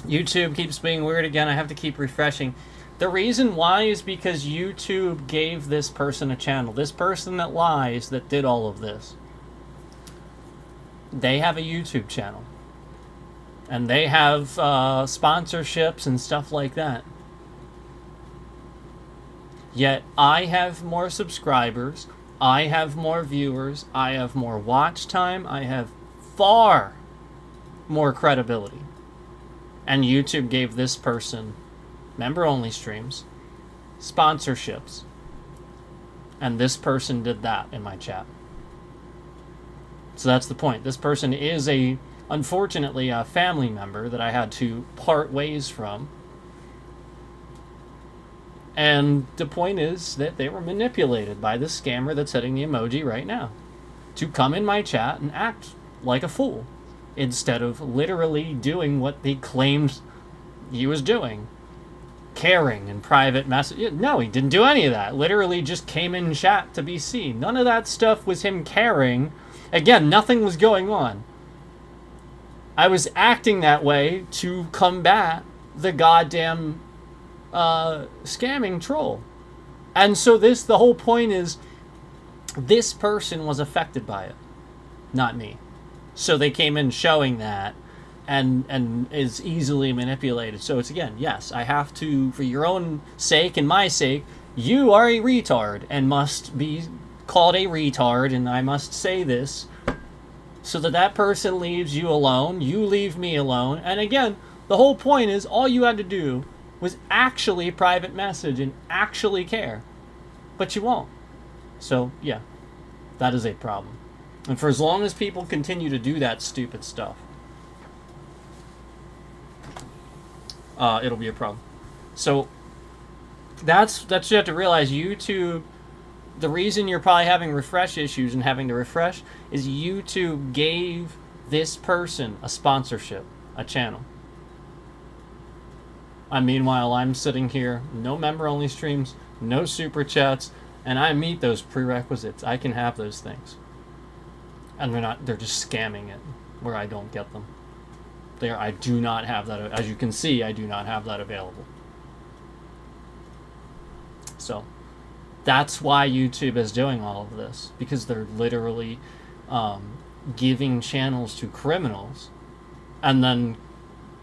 YouTube keeps being weird again. I have to keep refreshing. The reason why is because YouTube gave this person a channel. This person that lies, that did all of this, they have a YouTube channel. And they have sponsorships and stuff like that. Yet I have more subscribers, I have more viewers, I have more watch time, I have far more credibility. And YouTube gave this person member-only streams, sponsorships, and this person did that in my chat. So that's the point. This person is unfortunately a family member that I had to part ways from. And the point is that they were manipulated by the scammer that's hitting the emoji right now to come in my chat and act like a fool instead of literally doing what they claimed he was doing. Caring and private message. No, he didn't do any of that. Literally just came in chat to be seen. None of that stuff was him caring. Again, nothing was going on. I was acting that way to combat the goddamn scamming troll. And so the whole point is, this person was affected by it, not me. So they came in showing that, and is easily manipulated. So it's, again, yes, I have to, for your own sake and my sake, you are a retard and must be called a retard, and I must say this so that person leaves you alone, you leave me alone. And again, the whole point is, all you had to do was actually private message and actually care. But you won't. So, yeah, that is a problem. And for as long as people continue to do that stupid stuff, it'll be a problem. So, that's what you have to realize. YouTube, the reason you're probably having refresh issues and having to refresh is YouTube gave this person a sponsorship, a channel. And meanwhile, I'm sitting here, no member-only streams, no super chats, and I meet those prerequisites. I can have those things. And they're just scamming it, where I don't get them. I do not have that, as you can see, I do not have that available. So, that's why YouTube is doing all of this, because they're literally giving channels to criminals, and then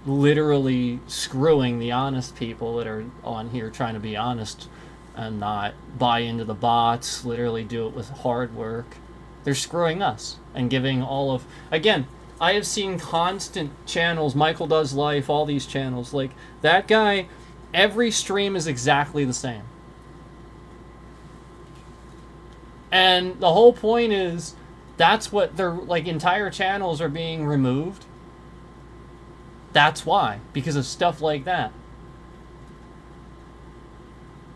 literally screwing the honest people that are on here trying to be honest and not buy into the bots, literally do it with hard work. They're screwing us and giving all of... Again, I have seen constant channels, Michael Does Life, all these channels. Like, that guy, every stream is exactly the same. And the whole point is, that's what they're... Like, entire channels are being removed. That's why. Because of stuff like that.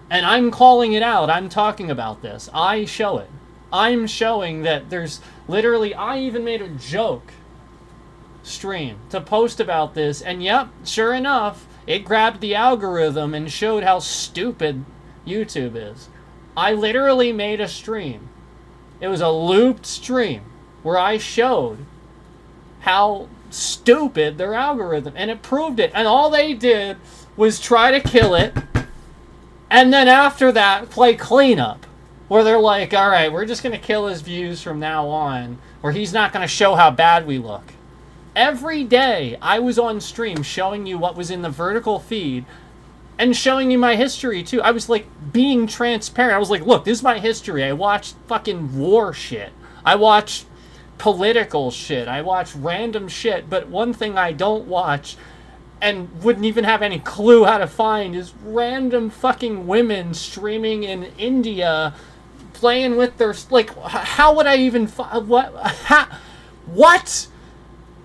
And I'm calling it out. I'm talking about this. I show it. I'm showing that there's literally... I even made a joke stream to post about this. And yep, sure enough, it grabbed the algorithm and showed how stupid YouTube is. I literally made a stream. It was a looped stream where I showed how stupid their algorithm, and it proved it. And all they did was try to kill it, and then after that play cleanup, where they're like, all right, we're just going to kill his views from now on, or he's not going to show how bad we look. Every day I was on stream showing you what was in the vertical feed and showing you my history too. I was like being transparent. I was like, look, this is my history. I watched fucking war shit. I watched political shit. I watch random shit. But one thing I don't watch and wouldn't even have any clue how to find is random fucking women streaming in India playing with their... Like, how would I even... What?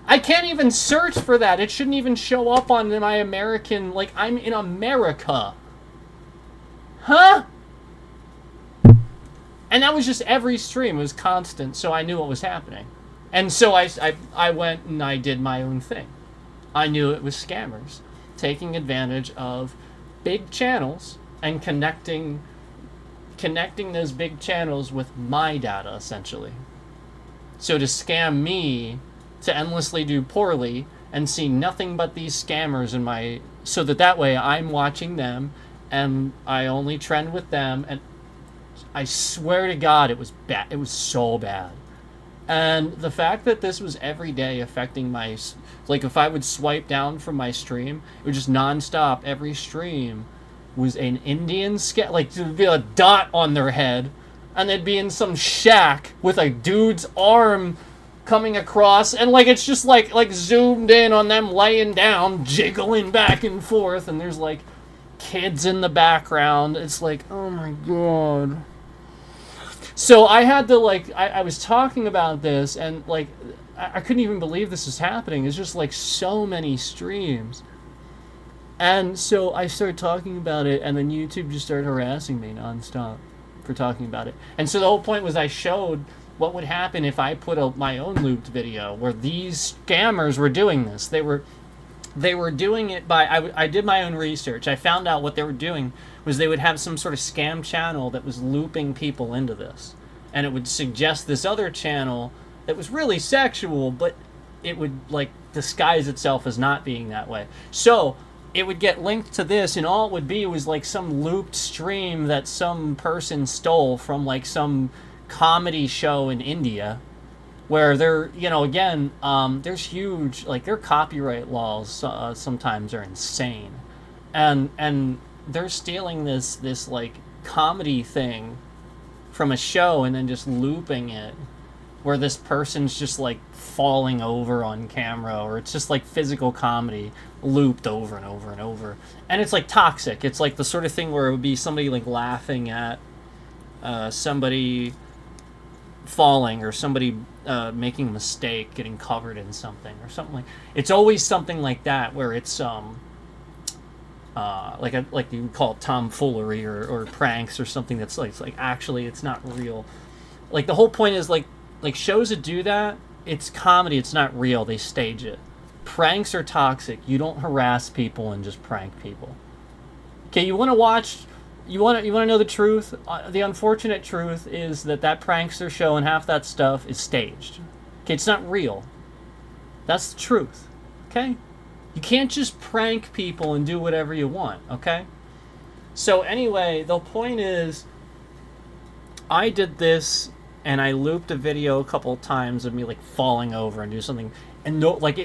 I can't even search for that. It shouldn't even show up on my American... Like, I'm in America. Huh? And that was just every stream. It was constant, so I knew what was happening. And so I went and I did my own thing. I knew it was scammers taking advantage of big channels and connecting those big channels with my data, essentially. So to scam me, to endlessly do poorly, and see nothing but these scammers in my, so that way I'm watching them and I only trend with them, and I swear to God it was bad. It was so bad. And the fact that this was every day affecting my, like if I would swipe down from my stream, it would just nonstop. Every stream was an Indian like there would be a dot on their head, and they'd be in some shack with a dude's arm coming across, and like it's just like zoomed in on them laying down, jiggling back and forth, and there's like kids in the background. It's like, oh my God. So I had to like, I was talking about this, and like I couldn't even believe this was happening. It's just like so many streams. And so I started talking about it, and then YouTube just started harassing me nonstop for talking about it. And so the whole point was I showed what would happen if I put my own looped video where these scammers were doing this. They were doing it by, I did my own research. I found out what they were doing was they would have some sort of scam channel that was looping people into this. And it would suggest this other channel that was really sexual, but it would like disguise itself as not being that way. So it would get linked to this, and all it would be was like some looped stream that some person stole from like some comedy show in India, where they're, you know, again, there's huge, like their copyright laws sometimes are insane, and they're stealing this like comedy thing from a show and then just looping it, where this person's just like falling over on camera, or it's just like physical comedy looped over and over and over, and it's like toxic. It's like the sort of thing where it would be somebody like laughing at somebody falling, or somebody making a mistake, getting covered in something or something. Like it's always something like that, where it's like you would call it tomfoolery or pranks or something that's like actually it's not real. Like the whole point is like shows that do that, it's comedy, it's not real, they stage it. Pranks are toxic. You don't harass people and just prank people. Okay, you want to watch, you want to know the truth? The unfortunate truth is that prankster show and half that stuff is staged. Okay, it's not real. That's the truth. Okay? You can't just prank people and do whatever you want, okay? So anyway, the point is, I did this, and I looped a video a couple of times of me like falling over and do something, and no, like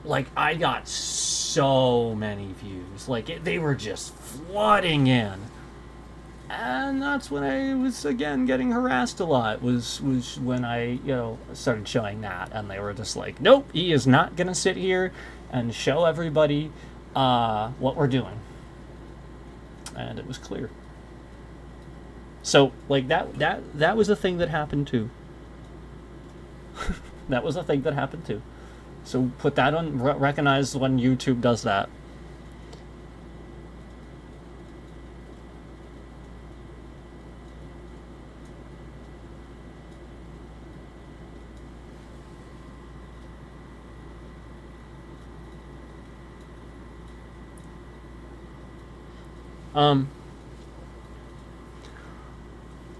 like I got so many views, like they were just flooding in, and that's when I was again getting harassed a lot. Was when I started showing that, and they were just like, nope, he is not gonna sit here and show everybody what we're doing, and it was clear. So, like, that was a thing that happened too. That was a thing that happened too. So put that on, recognize when YouTube does that.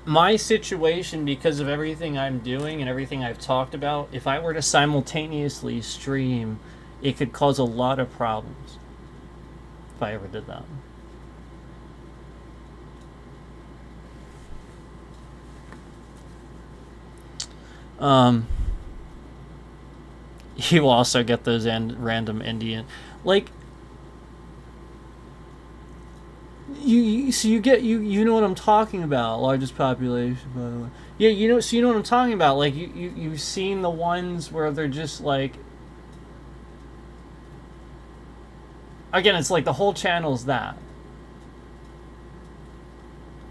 My situation, because of everything I'm doing and everything I've talked about, if I were to simultaneously stream, it could cause a lot of problems if I ever did that. You also get those random Indian, like, you know what I'm talking about. Largest population, by the way. Yeah, so you know what I'm talking about. Like you've seen the ones where they're just like, again, it's like the whole channel's that,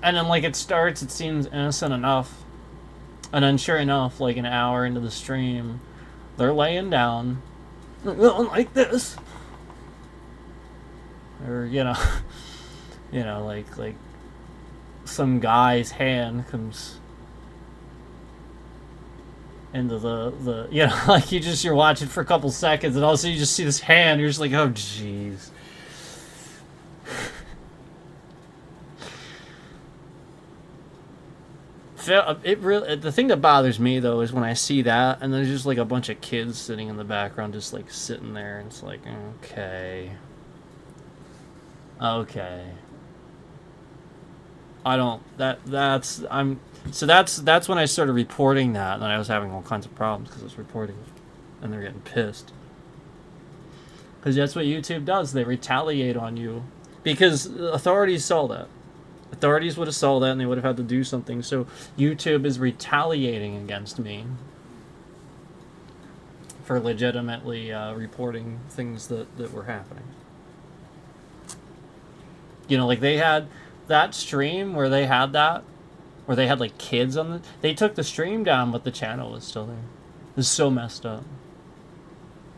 and then like it starts, it seems innocent enough, and then sure enough, like an hour into the stream, they're laying down, like this, or like some guy's hand comes into the like you're watching for a couple seconds, and also you just see this hand, you're just like, oh jeez. it really, the thing that bothers me though is when I see that and there's just like a bunch of kids sitting in the background just like sitting there and it's like, okay. Okay. I don't that's I'm so that's when I started reporting that and I was having all kinds of problems because I was reporting it and they're getting pissed. Cuz that's what YouTube does. They retaliate on you because authorities saw that. Authorities would have saw that and they would have had to do something. So YouTube is retaliating against me for legitimately reporting things that were happening. You know, like they had that stream where they had like kids on the. They took the stream down, but the channel was still there. It was so messed up.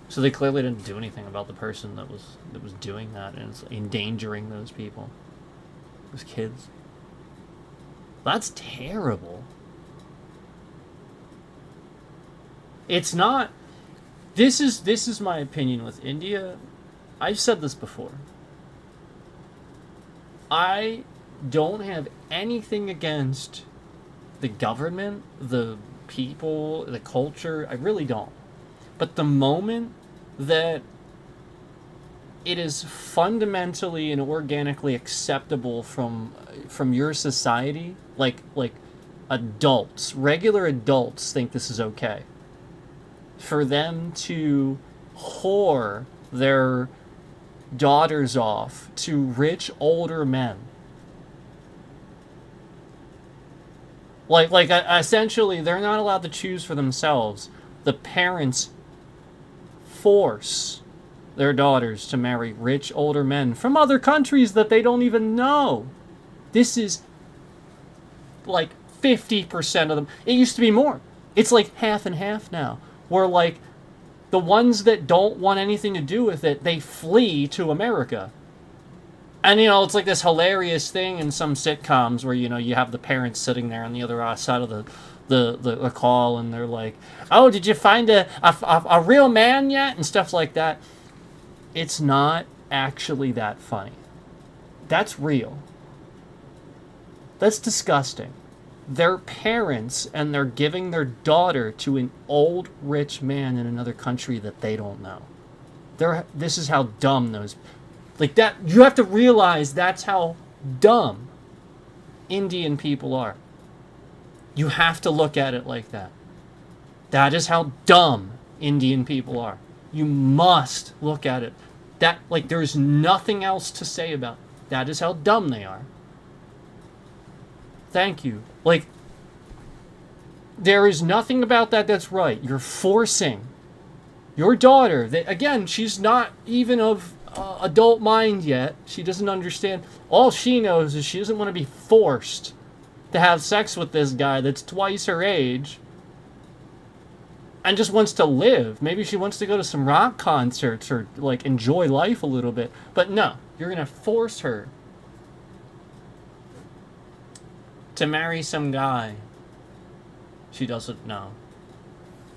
So they clearly didn't do anything about the person that was doing that and it's endangering those people. Those kids. That's terrible. It's not. This is my opinion with India. I've said this before. I don't have anything against the government, the people, the culture. I really don't. But the moment that it is fundamentally and organically acceptable from your society, like adults, regular adults think this is okay. For them to whore their daughters off to rich older men. Like essentially they're not allowed to choose for themselves. The parents force their daughters to marry rich older men from other countries that they don't even know. This is like 50% of them. It used to be more. It's like half and half now. Where like the ones that don't want anything to do with it, they flee to America. And, you know, it's like this hilarious thing in some sitcoms where, you know, you have the parents sitting there on the other side of the call and they're like, oh, did you find a real man yet? And stuff like that. It's not actually that funny. That's real. That's disgusting. They're parents and they're giving their daughter to an old rich man in another country that they don't know. This is how dumb those, like that. You have to realize that's how dumb Indian people are. You have to look at it like that. That is how dumb Indian people are. You must look at it. That, like, there's nothing else to say about it. That is how dumb they are. Thank you. Like, there is nothing about that that's right. You're forcing your daughter, that, again, she's not even of adult mind yet. She doesn't understand. All she knows is she doesn't want to be forced to have sex with this guy that's twice her age and just wants to live. Maybe she wants to go to some rock concerts or, like, enjoy life a little bit. But no, you're going to force her to marry some guy she doesn't know.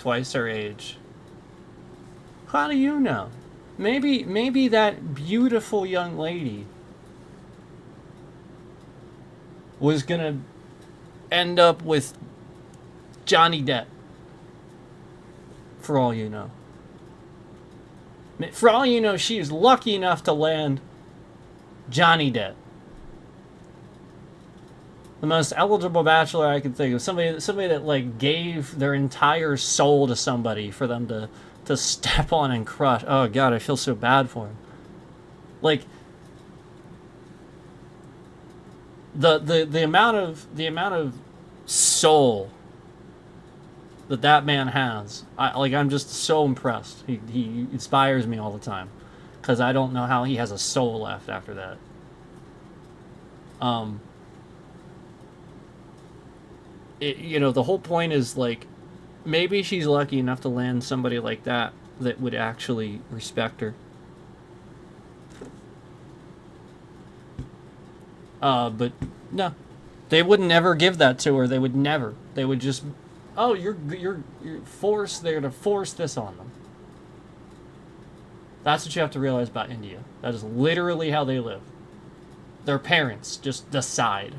Twice her age. How do you know? Maybe that beautiful young lady was gonna end up with Johnny Depp. For all you know. For all you know, she is lucky enough to land Johnny Depp. The most eligible bachelor I can think of. Somebody that, like, gave their entire soul to somebody for them to step on and crush. Oh God, I feel so bad for him. Like, the amount of soul that man has. I'm just so impressed. He inspires me all the time, because I don't know how he has a soul left after that. You know, the whole point is, like, maybe she's lucky enough to land somebody like that would actually respect her. But no, they would never give that to her. They would never. They would just, oh, you're forced. They're gonna force this on them. That's what you have to realize about India. That is literally how they live. Their parents just decide.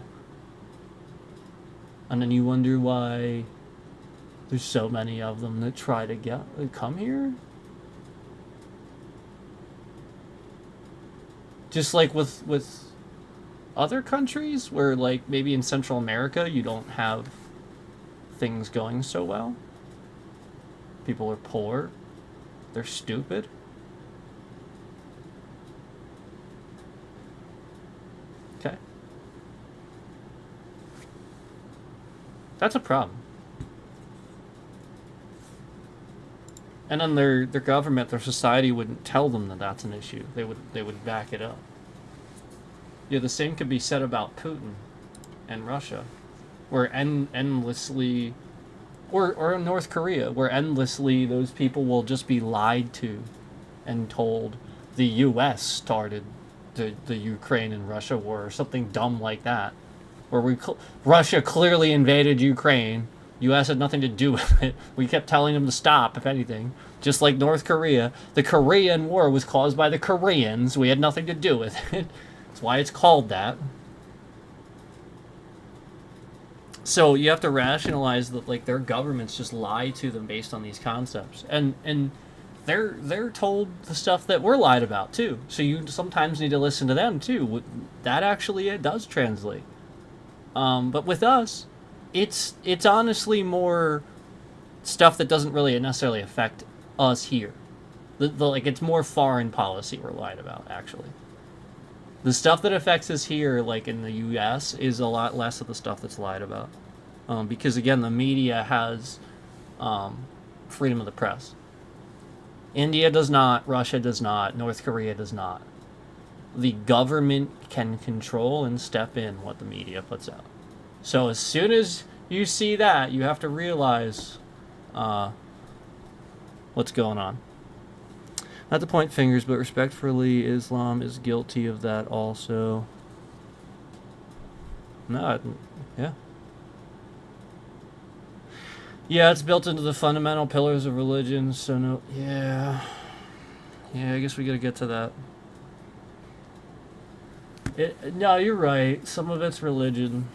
And then you wonder why there's so many of them that try to come here. Just like with other countries where, like, maybe in Central America you don't have things going so well. People are poor. They're stupid. Okay. That's a problem. And then their government, their society wouldn't tell them that that's an issue. They would back it up. Yeah, the same could be said about Putin and Russia, where endlessly, or North Korea, where endlessly those people will just be lied to and told the U.S. started the Ukraine and Russia war, or something dumb like that, where Russia clearly invaded Ukraine. U.S. had nothing to do with it. We kept telling them to stop, if anything. Just like North Korea. The Korean War was caused by the Koreans. We had nothing to do with it. That's why it's called that. So you have to rationalize that, like, their governments just lie to them based on these concepts. And they're told the stuff that we're lied about, too. So you sometimes need to listen to them, too. That actually, it does translate. But with us, it's honestly more stuff that doesn't really necessarily affect us here. Like, it's more foreign policy we're lied about, actually. The stuff that affects us here, like in the U.S., is a lot less of the stuff that's lied about. Because, again, the media has freedom of the press. India does not, Russia does not, North Korea does not. The government can control and step in what the media puts out. So as soon as you see that, you have to realize what's going on. Not to point fingers, but respectfully, Islam is guilty of that also. No, yeah. Yeah, it's built into the fundamental pillars of religion, so no, yeah. Yeah, I guess we gotta get to that. No, you're right. Some of it's religion.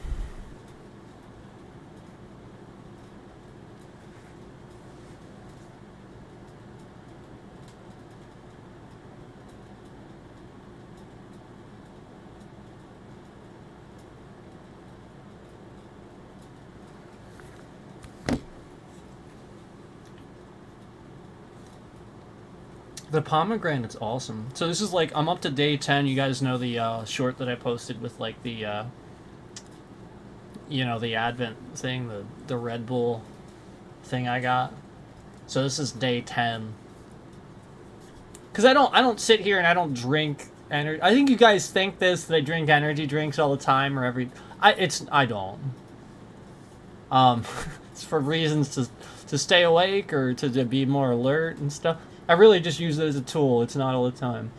The pomegranate's awesome. So this is like, I'm up to day 10. You guys know the short that I posted with, like, the, the Advent thing, the Red Bull thing I got. So this is day 10. Because I don't sit here and I don't drink energy. I think you guys think this, that I drink energy drinks all the time or I don't. It's for reasons to stay awake or to be more alert and stuff. I really just use it as a tool. It's not all the time.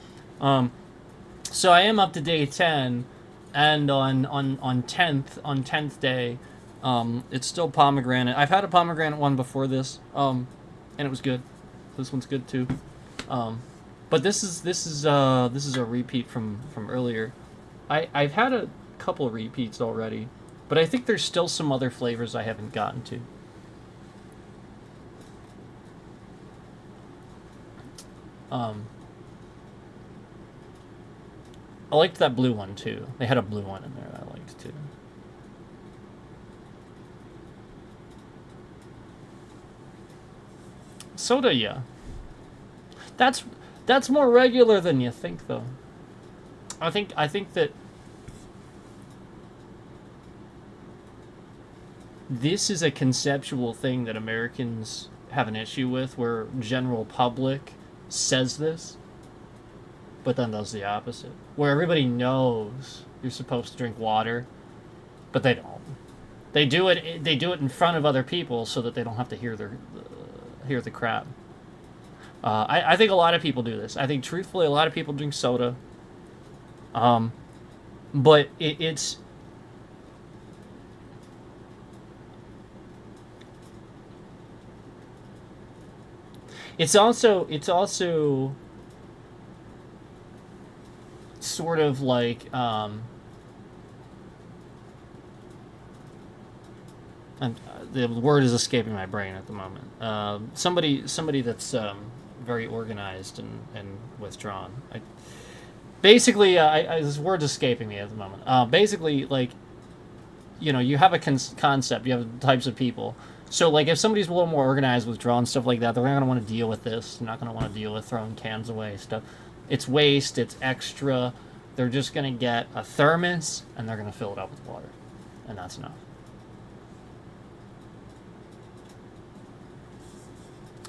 So I am up to day 10, and on 10th day, it's still pomegranate. I've had a pomegranate one before this, and it was good. This one's good too. But this is a repeat from earlier. I've had a couple repeats already, but I think there's still some other flavors I haven't gotten to. I liked that blue one too. They had a blue one in there that I liked too. Soda, yeah. That's more regular than you think, though. I think that this is a conceptual thing that Americans have an issue with, where general public says this, but then does the opposite. Where everybody knows you're supposed to drink water, but they don't. They do it in front of other people so that they don't have to hear the crap. I think a lot of people do this. I think, truthfully, a lot of people drink soda. But it's also sort of like And the word is escaping my brain at the moment. Somebody that's very organized and withdrawn. Basically, this word's escaping me at the moment. Basically, like, you know, you have a concept, you have types of people. So, like, if somebody's a little more organized, withdrawn, stuff like that, they're not going to want to deal with this. They're not going to want to deal with throwing cans away, stuff. It's waste, it's extra. They're just going to get a thermos, and they're going to fill it up with water. And that's enough.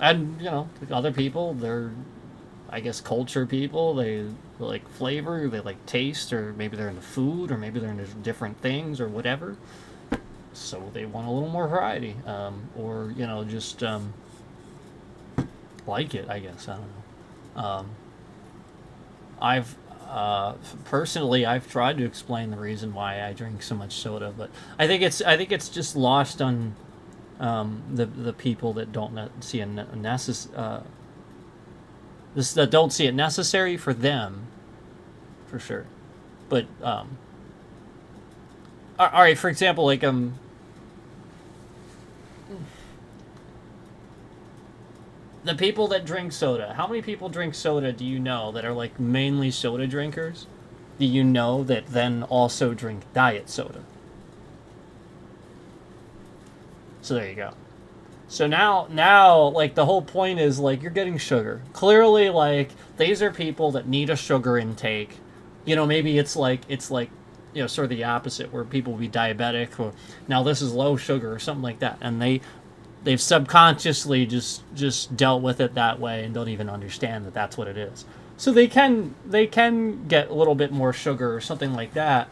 And, you know, other people, they're, I guess, culture people. They like flavor, they like taste, or maybe they're into food, or maybe they're into different things, or whatever. So they want a little more variety, or, you know, just like it, I guess. I don't know. I've personally, I've tried to explain the reason why I drink so much soda, but I think it's just lost on the people that don't see that don't see it necessary for them, for sure. But all right, for example, like the people that drink soda. How many people drink soda do you know that are like mainly soda drinkers? Do you know that then also drink diet soda? So there you go. So now, like, the whole point is, like, you're getting sugar. Clearly, like, these are people that need a sugar intake. You know, maybe it's like, you know, sort of the opposite, where people will be diabetic, or now this is low sugar, or something like that. And they've subconsciously just dealt with it that way and don't even understand that that's what it is. So they can get a little bit more sugar or something like that.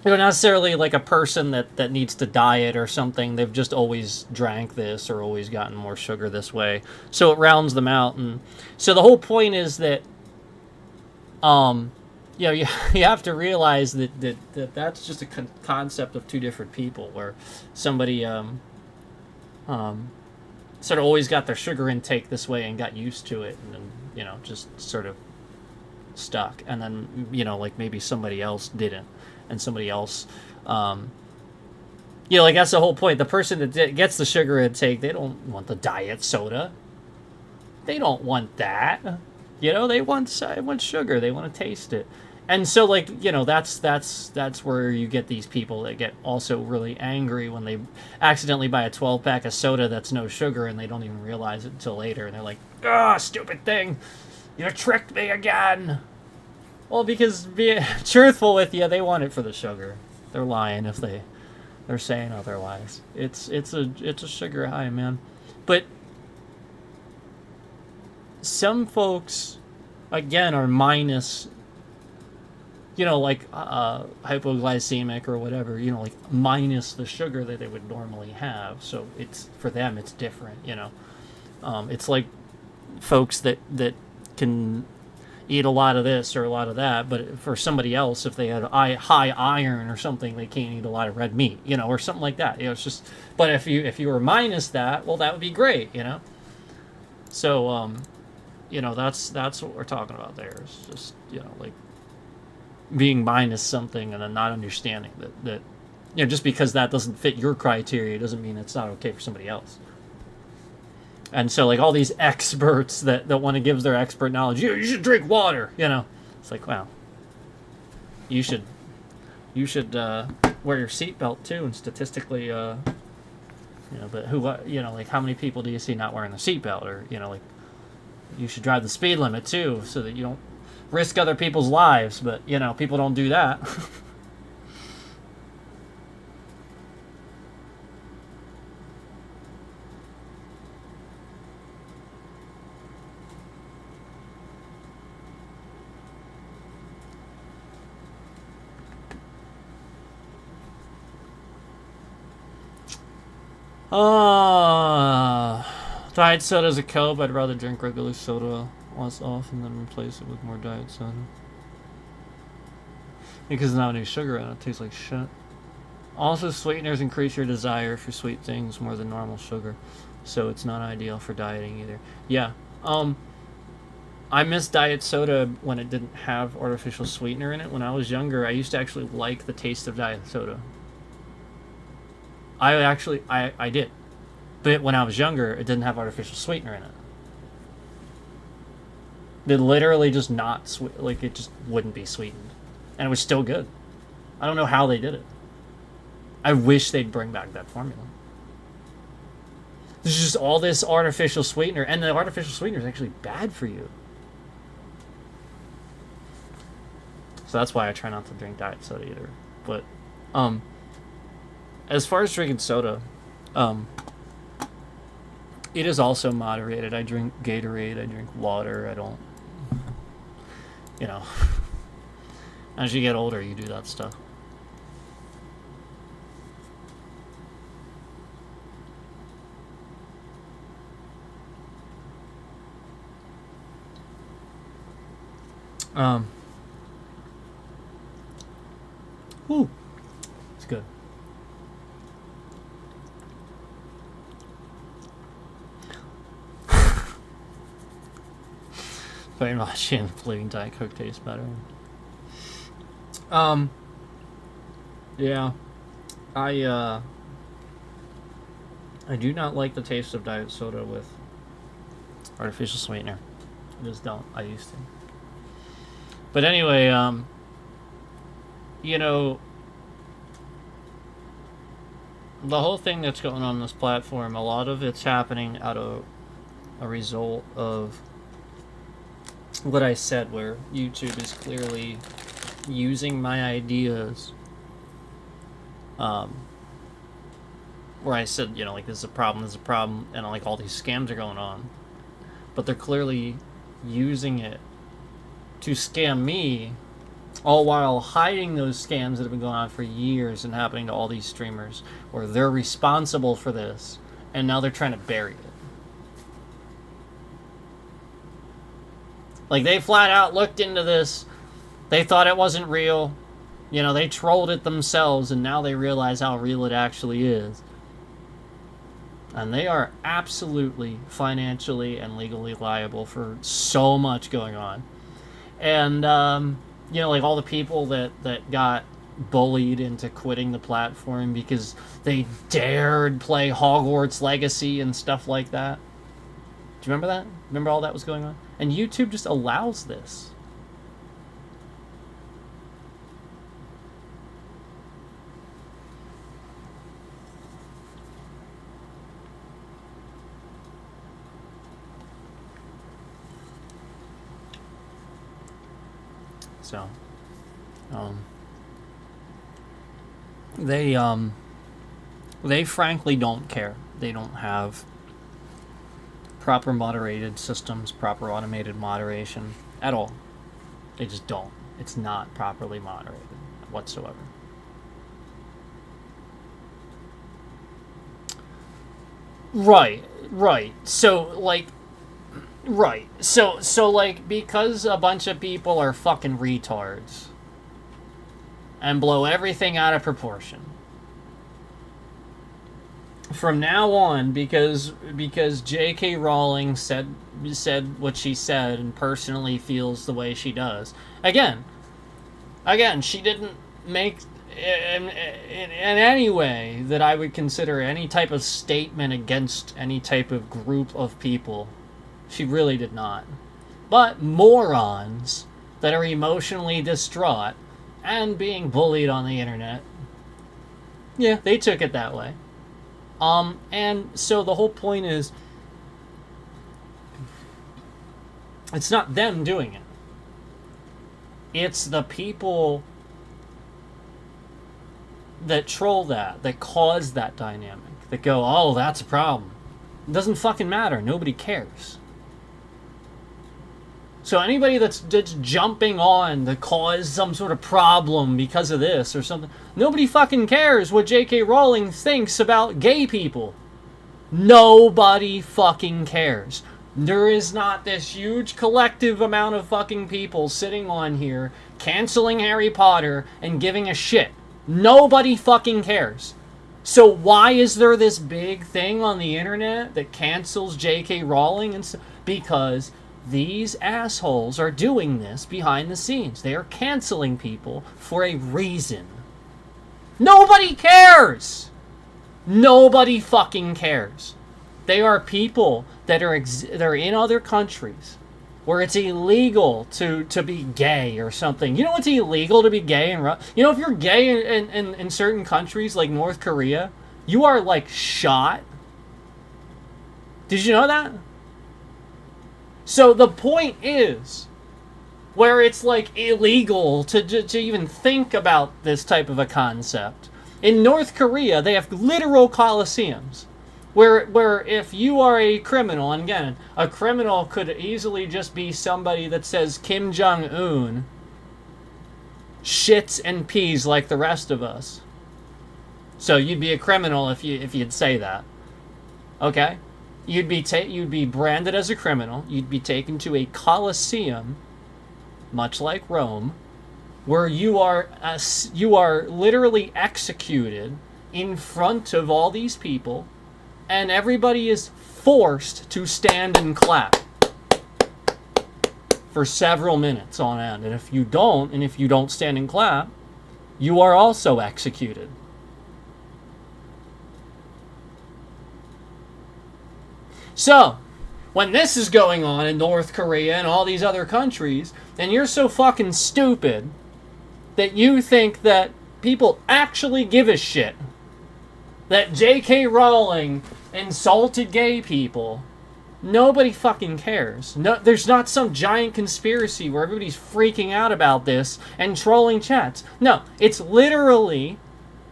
You know, not necessarily like a person that needs to diet or something. They've just always drank this or always gotten more sugar this way. So it rounds them out. And so the whole point is that, you know, you have to realize that that's just a concept of two different people, where somebody sort of always got their sugar intake this way and got used to it, and then, you know, just sort of stuck. And then, you know, like maybe somebody else didn't. And somebody else, you know, like that's the whole point. The person that gets the sugar intake, they don't want the diet soda. They don't want that. You know, they want sugar. They want to taste it. And so, like, you know, that's where you get these people that get also really angry when they accidentally buy a 12-pack of soda that's no sugar, and they don't even realize it until later. And they're like, "Ah, stupid thing, you tricked me again." Well, because being truthful with you, they want it for the sugar. They're lying if they're saying otherwise. It's a sugar high, man. But some folks, again, are minus, you know, like hypoglycemic or whatever, you know, like minus the sugar that they would normally have. So it's, for them, it's different, you know. It's like folks that can eat a lot of this or a lot of that, but for somebody else, if they had high iron or something, they can't eat a lot of red meat, you know, or something like that. You know, it's just. But if you were minus that, well, that would be great, you know. So, you know, that's what we're talking about there. It's just, you know, like being minus something and then not understanding that you know, just because that doesn't fit your criteria doesn't mean it's not okay for somebody else. And so, like, all these experts that want to give their expert knowledge, you should drink water, you know. It's like, wow. You should wear your seatbelt, too, and statistically, you know, but you know, like, how many people do you see not wearing the seatbelt? Or, you know, like, you should drive the speed limit, too, so that you don't risk other people's lives. But, you know, people don't do that. Diet soda's a Coke. I'd rather drink regular soda less often than replace it with more diet soda. Because not any sugar in it. It tastes like shit. Also, sweeteners increase your desire for sweet things more than normal sugar. So it's not ideal for dieting either. Yeah. I miss diet soda when it didn't have artificial sweetener in it. When I was younger, I used to actually like the taste of diet soda. I did. But when I was younger, it didn't have artificial sweetener in it. They literally just not sweet, like it just wouldn't be sweetened, and it was still good. I don't know how they did it. I wish they'd bring back that formula. There's just all this artificial sweetener, and the artificial sweetener is actually bad for you. So that's why I try not to drink diet soda either. But, as far as drinking soda, it is also moderated. I drink Gatorade, I drink water, I don't, you know, as you get older, you do that stuff. Ooh, it's good. Very much, and flaving Diet Coke tastes better. Yeah, I do not like the taste of diet soda with artificial sweetener. I just don't. I used to. But anyway, you know, the whole thing that's going on this platform, a lot of it's happening out of a result of what I said, where YouTube is clearly using my ideas, where I said, you know, like, there's a problem, and like all these scams are going on, but they're clearly using it to scam me, all while hiding those scams that have been going on for years and happening to all these streamers, where they're responsible for this, and now they're trying to bury it. Like, they flat out looked into this, they thought it wasn't real, you know, they trolled it themselves, and now they realize how real it actually is. And they are absolutely financially and legally liable for so much going on. And, you know, like all the people that got bullied into quitting the platform because they dared play Hogwarts Legacy and stuff like that. Do you remember that? Remember all that was going on? And YouTube just allows this. So, they frankly don't care. They don't have proper moderated systems, proper automated moderation at all. They just don't. It's not properly moderated whatsoever. Right. So, like, right. So, like, because a bunch of people are fucking retards and blow everything out of proportion, from now on, because J.K. Rowling said what she said and personally feels the way she does. Again, she didn't make in any way that I would consider any type of statement against any type of group of people. She really did not. But morons that are emotionally distraught and being bullied on the internet, yeah, they took it that way. And so the whole point is, it's not them doing it. It's the people that troll that cause that dynamic, that go, oh, that's a problem. It doesn't fucking matter. Nobody cares. So anybody that's jumping on to cause some sort of problem because of this or something, nobody fucking cares what J.K. Rowling thinks about gay people. Nobody fucking cares. There is not this huge collective amount of fucking people sitting on here canceling Harry Potter and giving a shit. Nobody fucking cares. So why is there this big thing on the internet that cancels J.K. Rowling? And because these assholes are doing this behind the scenes. They are canceling people for a reason. Nobody cares! Nobody fucking cares. They are people that are they're in other countries where it's illegal to be gay or something. You know what's illegal to be gay in you know, if you're gay in certain countries like North Korea, you are like shot. Did you know that? So the point is, where it's like illegal to even think about this type of a concept. In North Korea, they have literal coliseums where if you are a criminal, and again, a criminal could easily just be somebody that says Kim Jong-un shits and pees like the rest of us. So you'd be a criminal if you'd say that. Okay? You'd be branded as a criminal. You'd be taken to a coliseum, much like Rome, where you are literally executed in front of all these people, and everybody is forced to stand and clap for several minutes on end. And if you don't stand and clap, you are also executed. So, when this is going on in North Korea and all these other countries, and you're so fucking stupid that you think that people actually give a shit that J.K. Rowling insulted gay people, nobody fucking cares. No, there's not some giant conspiracy where everybody's freaking out about this and trolling chats. No, it's literally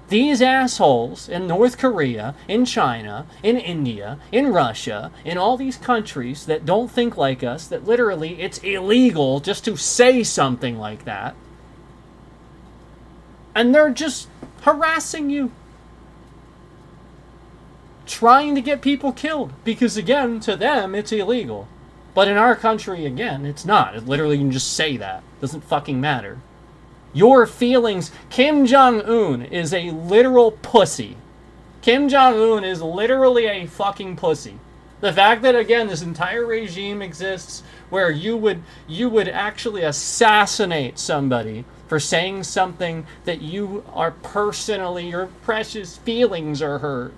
these assholes in North Korea, in China, in India, in Russia, in all these countries that don't think like us, that literally it's illegal just to say something like that. And they're just harassing you. Trying to get people killed. Because again, to them, it's illegal. But in our country, again, it's not. It literally, you can just say that. It doesn't fucking matter. Your feelings. Kim Jong-un is a literal pussy. Kim Jong-un is literally a fucking pussy. The fact that, again, this entire regime exists where you would actually assassinate somebody for saying something that you are personally, your precious feelings are hurt.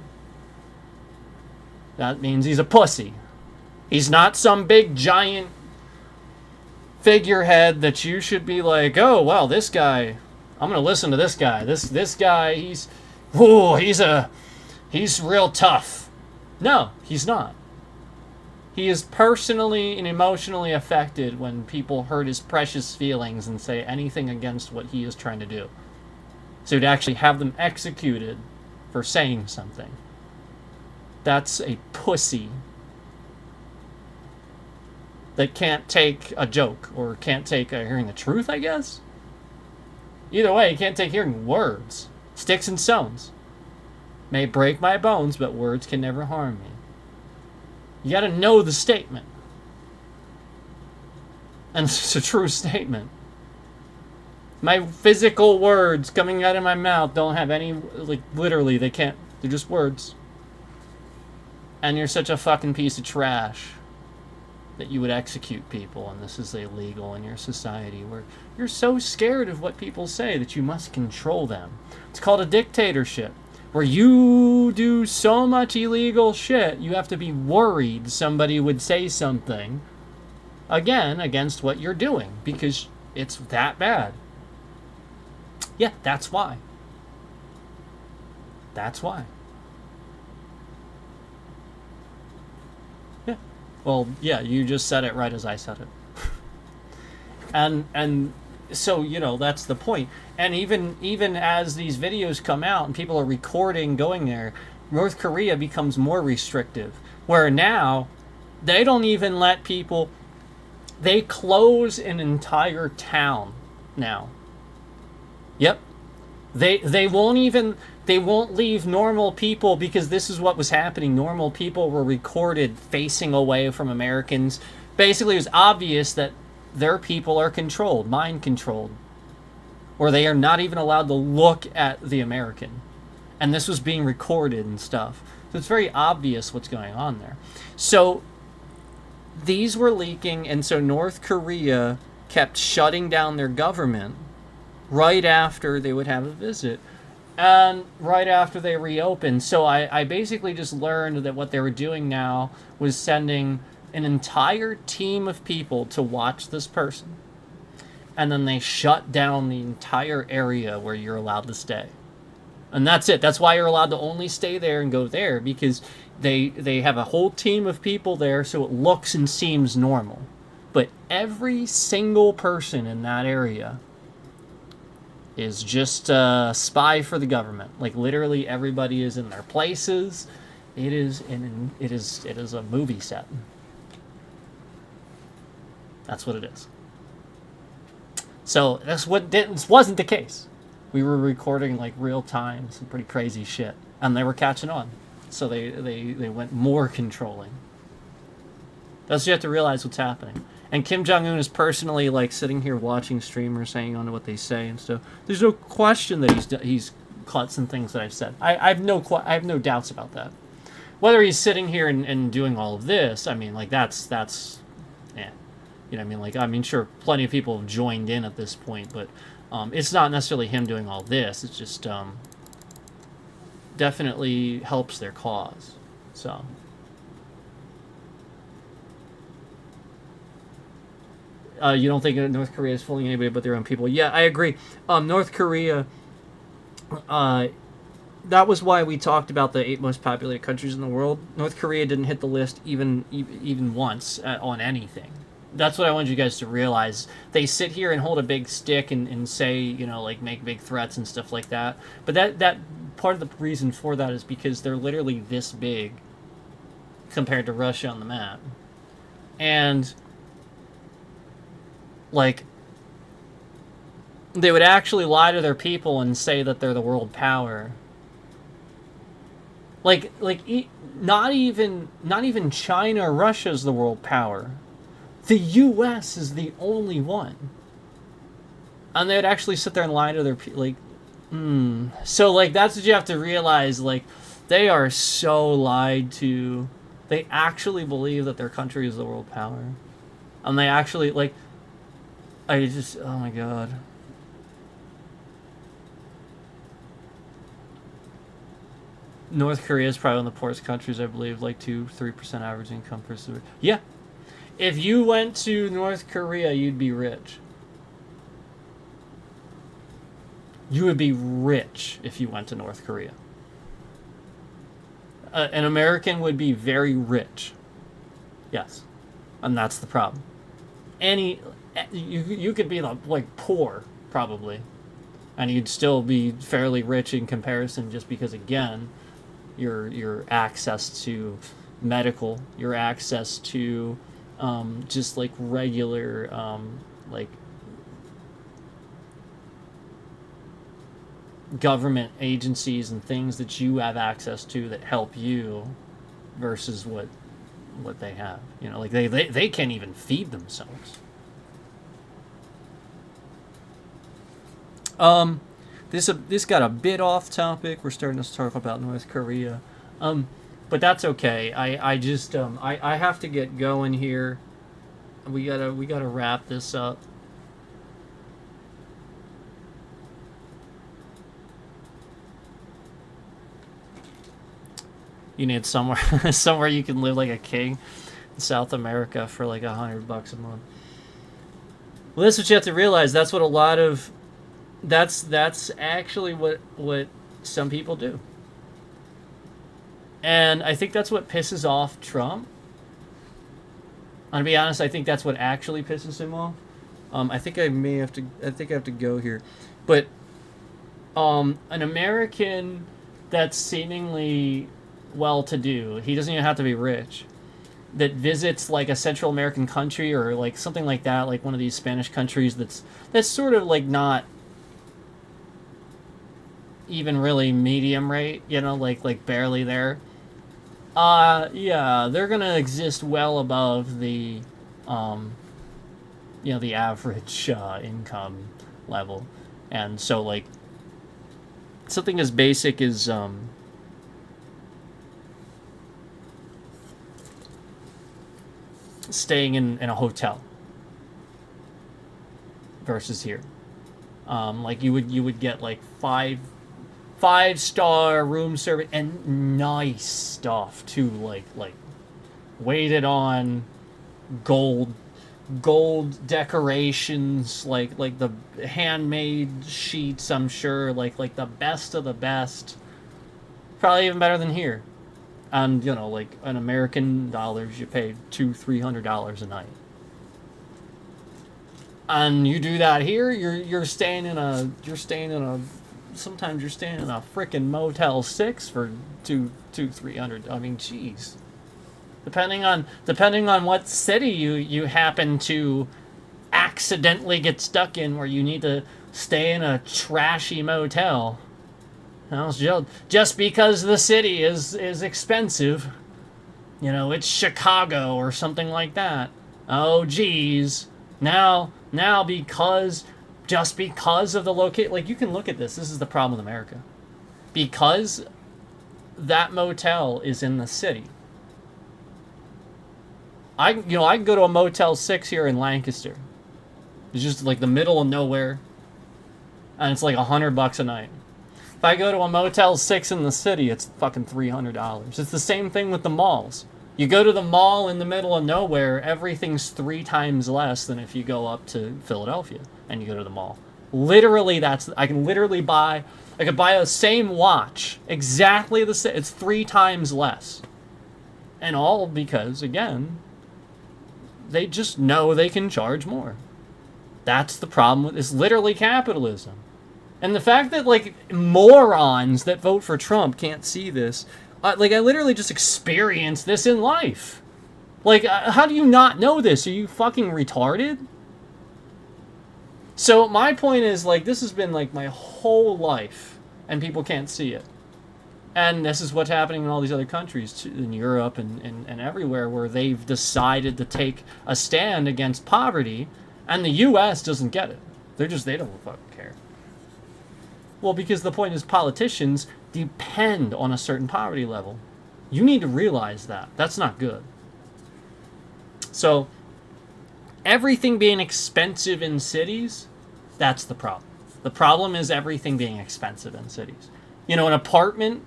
That means he's a pussy. He's not some big giant figurehead that you should be like, oh, well, this guy, I'm going to listen to this guy. This guy, he's real tough. No, he's not. He is personally and emotionally affected when people hurt his precious feelings and say anything against what he is trying to do. So to actually have them executed for saying something. That's a pussy that can't take a joke or can't take hearing the truth, I guess. Either way, you can't take hearing words. Sticks and stones may break my bones, but words can never harm me. You gotta know the statement. And it's a true statement. My physical words coming out of my mouth don't have any, like, literally, they can't, they're just words. And you're such a fucking piece of trash that you would execute people, and this is illegal in your society where you're so scared of what people say that you must control them. It's called a dictatorship, where you do so much illegal shit, you have to be worried somebody would say something, again, against what you're doing, because it's that bad. Yeah, that's why. That's why. Yeah. Well, yeah, you just said it right as I said it. and so, you know, that's the point. And even as these videos come out and people are recording going there, North Korea becomes more restrictive. Where now, they don't even let people... They close an entire town now. Yep. They won't leave normal people, because this is what was happening. Normal people were recorded facing away from Americans. Basically, it was obvious that their people are controlled, mind controlled, where they are not even allowed to look at the American. And this was being recorded and stuff. So it's very obvious what's going on there. So these were leaking, and so North Korea kept shutting down their government right after they would have a visit. And right after they reopened, so I basically just learned that what they were doing now was sending an entire team of people to watch this person. And then they shut down the entire area where you're allowed to stay. And that's it. That's why you're allowed to only stay there and go there, because they have a whole team of people there so it looks and seems normal. But every single person in that area is just a spy for the government. Like, literally everybody is in their places. It is a movie set. That's what it is. So this wasn't the case. We were recording like real time, some pretty crazy shit, and they were catching on. So they went more controlling. That's what you have to realize what's happening. And Kim Jong-un is personally like sitting here watching streamers saying on what they say and stuff. There's no question that he's caught some things that I've said. I have no doubts about that. Whether he's sitting here and doing all of this, I mean, like that's yeah. You know what I mean? Like, I mean, sure, plenty of people have joined in at this point, but it's not necessarily him doing all this. It's just definitely helps their cause. So. You don't think North Korea is fooling anybody but their own people? Yeah, I agree. North Korea, that was why we talked about the 8 most populated countries in the world. North Korea didn't hit the list even once on anything. That's what I wanted you guys to realize. They sit here and hold a big stick and say, you know, like make big threats and stuff like that. But that part of the reason for that is because they're literally this big compared to Russia on the map. And like, they would actually lie to their people and say that they're the world power. Like not even China or Russia is the world power. The U.S. is the only one. And they'd actually sit there and lie to their people. Like, So, like, that's what you have to realize. Like, they are so lied to. They actually believe that their country is the world power. And they actually, like, oh my god. North Korea is probably one of the poorest countries, I believe, like 2-3% average income per student. Yeah. If you went to North Korea, you'd be rich. You would be rich if you went to North Korea. An American would be very rich. Yes. And that's the problem. You could be like poor, probably. And you'd still be fairly rich in comparison, just because, again, your access to medical, your access to just like regular like government agencies and things that you have access to that help you versus what they have. You know, like they can't even feed themselves. This got a bit off topic. We're starting to talk about North Korea. But that's okay. I just I have to get going here. We gotta wrap this up. You need somewhere you can live like a king in South America for like $100 a month. Well, that's what you have to realize. That's what a lot of that's actually what some people do. And I think that's what pisses off Trump. And to be honest, I think that's what actually pisses him off. I think I have to go here. But an American that's seemingly well-to-do, he doesn't even have to be rich, that visits like a Central American country or like something like that, like one of these Spanish countries that's sort of like not even really medium rate, you know, like barely there. Yeah, they're gonna exist well above the, the average income level, and so like something as basic as staying in a hotel versus here, like you would get like 5-star room service and nice stuff too, like weighted on gold decorations, like the handmade sheets, I'm sure, like the best of the best, probably even better than here. And like in American dollars, you pay $200-300 a night. And you do that here, you're staying in a sometimes you're staying in a freaking Motel 6 for $200-300. I mean, jeez. Depending on what city you happen to accidentally get stuck in, where you need to stay in a trashy motel. Just because the city is expensive, it's Chicago or something like that. Oh, geez. Now because of the location, like, you can look at this. This is the problem with America. Because that motel is in the city. I can go to a Motel 6 here in Lancaster. It's just like the middle of nowhere, and it's like $100 a night. If I go to a Motel 6 in the city, it's fucking $300. It's the same thing with the malls. You go to the mall in the middle of nowhere, everything's 3 times less than if you go up to Philadelphia and you go to the mall. Literally, I could buy a same watch, exactly the same. It's 3 times less. And all because, again, they just know they can charge more. That's the problem with it's literally capitalism. And the fact that, like, morons that vote for Trump can't see this, I literally just experienced this in life. Like, how do you not know this? Are you fucking retarded? So my point is, like, this has been, like, my whole life, and people can't see it. And this is what's happening in all these other countries, too, in Europe and everywhere, where they've decided to take a stand against poverty, and the U.S. doesn't get it. They don't fucking care. Well, because the point is, politicians depend on a certain poverty level. You need to realize that. That's not good. So, everything being expensive in cities, that's the problem. The problem is everything being expensive in cities. An apartment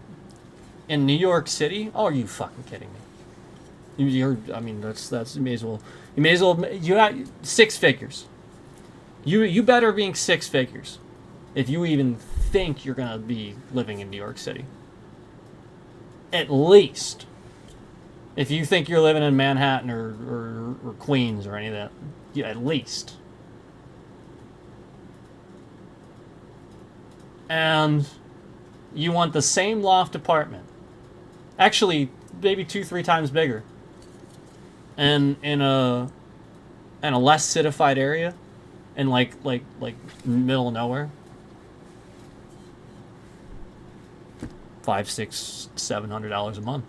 in New York City? Oh, are you fucking kidding me? That's you may as well you got 6 figures. You better be 6 figures if you even think you're gonna be living in New York City. At least. If you think you're living in Manhattan or Queens or any of that, yeah, at least. And you want the same loft apartment. Actually, maybe 2-3 times bigger. And in a less citified area, in like middle of nowhere. $500, $600, $700 a month.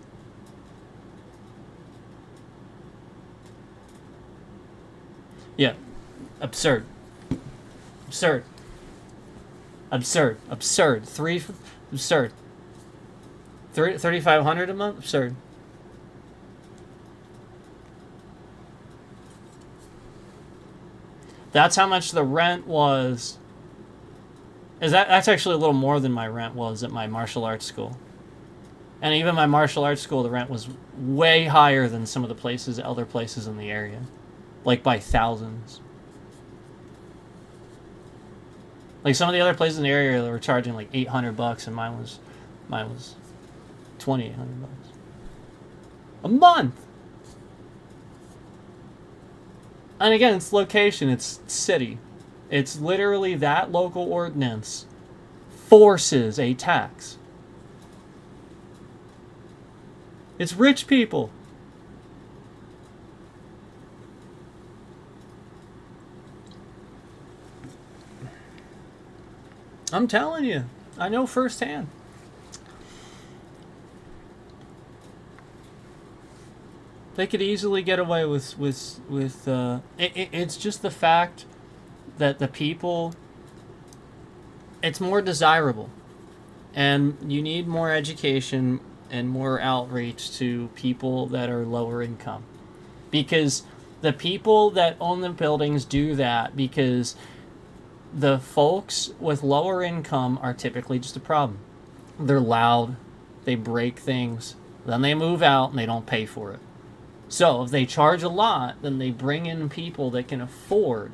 Yeah, absurd. Absurd. Absurd. Absurd. $3,500 a month? Absurd. That's how much the rent was. That's actually a little more than my rent was at my martial arts school. And even my martial arts school, the rent was way higher than some of the other places in the area. Like by thousands. Like some of the other places in the area, they were charging like $800, and mine was $2,800 a month. And again, it's location, it's city. It's literally that local ordinance forces a tax. It's rich people. I'm telling you, I know firsthand. They could easily get away with it's just the fact that the people, it's more desirable, and you need more education and more outreach to people that are lower income, because the people that own the buildings do that because the folks with lower income are typically just a problem. They're loud, they break things, then they move out and they don't pay for it. So if they charge a lot, then they bring in people that can afford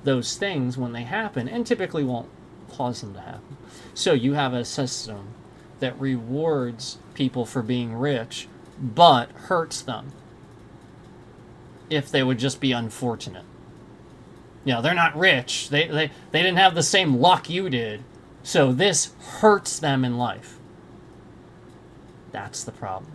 those things when they happen, and typically won't cause them to happen. So you have a system that rewards people for being rich, but hurts them if they would just be unfortunate. You know, they're not rich. They didn't have the same luck you did. So this hurts them in life. That's the problem.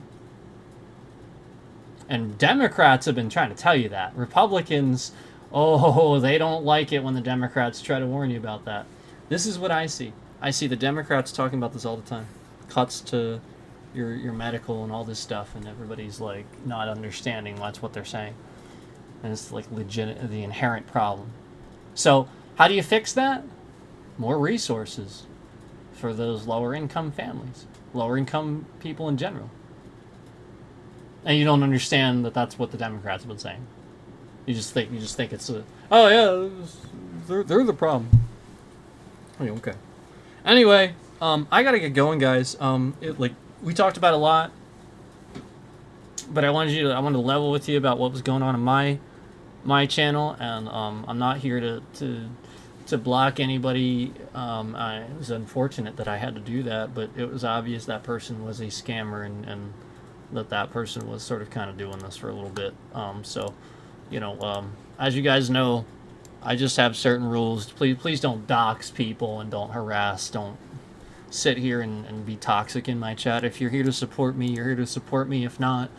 And Democrats have been trying to tell you that. Republicans, oh, they don't like it when the Democrats try to warn you about that. This is what I see. I see the Democrats talking about this all the time. Cuts to your medical and all this stuff, and everybody's like not understanding that's what they're saying. And it's like legit, the inherent problem. So how do you fix that? More resources for those lower income families, lower income people in general. And you don't understand that that's what the Democrats have been saying. You just think it's a, oh yeah, they're the problem. Okay. Anyway, I gotta get going, guys. We talked about a lot, but I wanted to level with you about what was going on in my channel, and I'm not here to block anybody. It was unfortunate that I had to do that, but it was obvious that person was a scammer, and that person was sort of kind of doing this for a little bit. So, as you guys know, I just have certain rules. Please don't dox people and don't harass. Don't sit here and be toxic in my chat. If you're here to support me, you're here to support me. If not,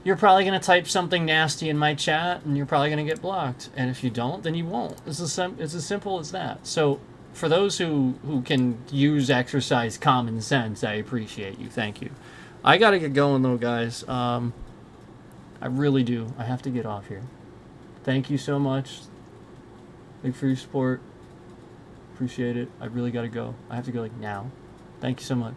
you're probably going to type something nasty in my chat, and you're probably going to get blocked. And if you don't, then you won't. It's as simple as that. So for those who can exercise common sense, I appreciate you. Thank you. I got to get going, though, guys. I really do. I have to get off here. Thank you so much. Thank you for your support. Appreciate it. I really got to go. I have to go, now. Thank you so much.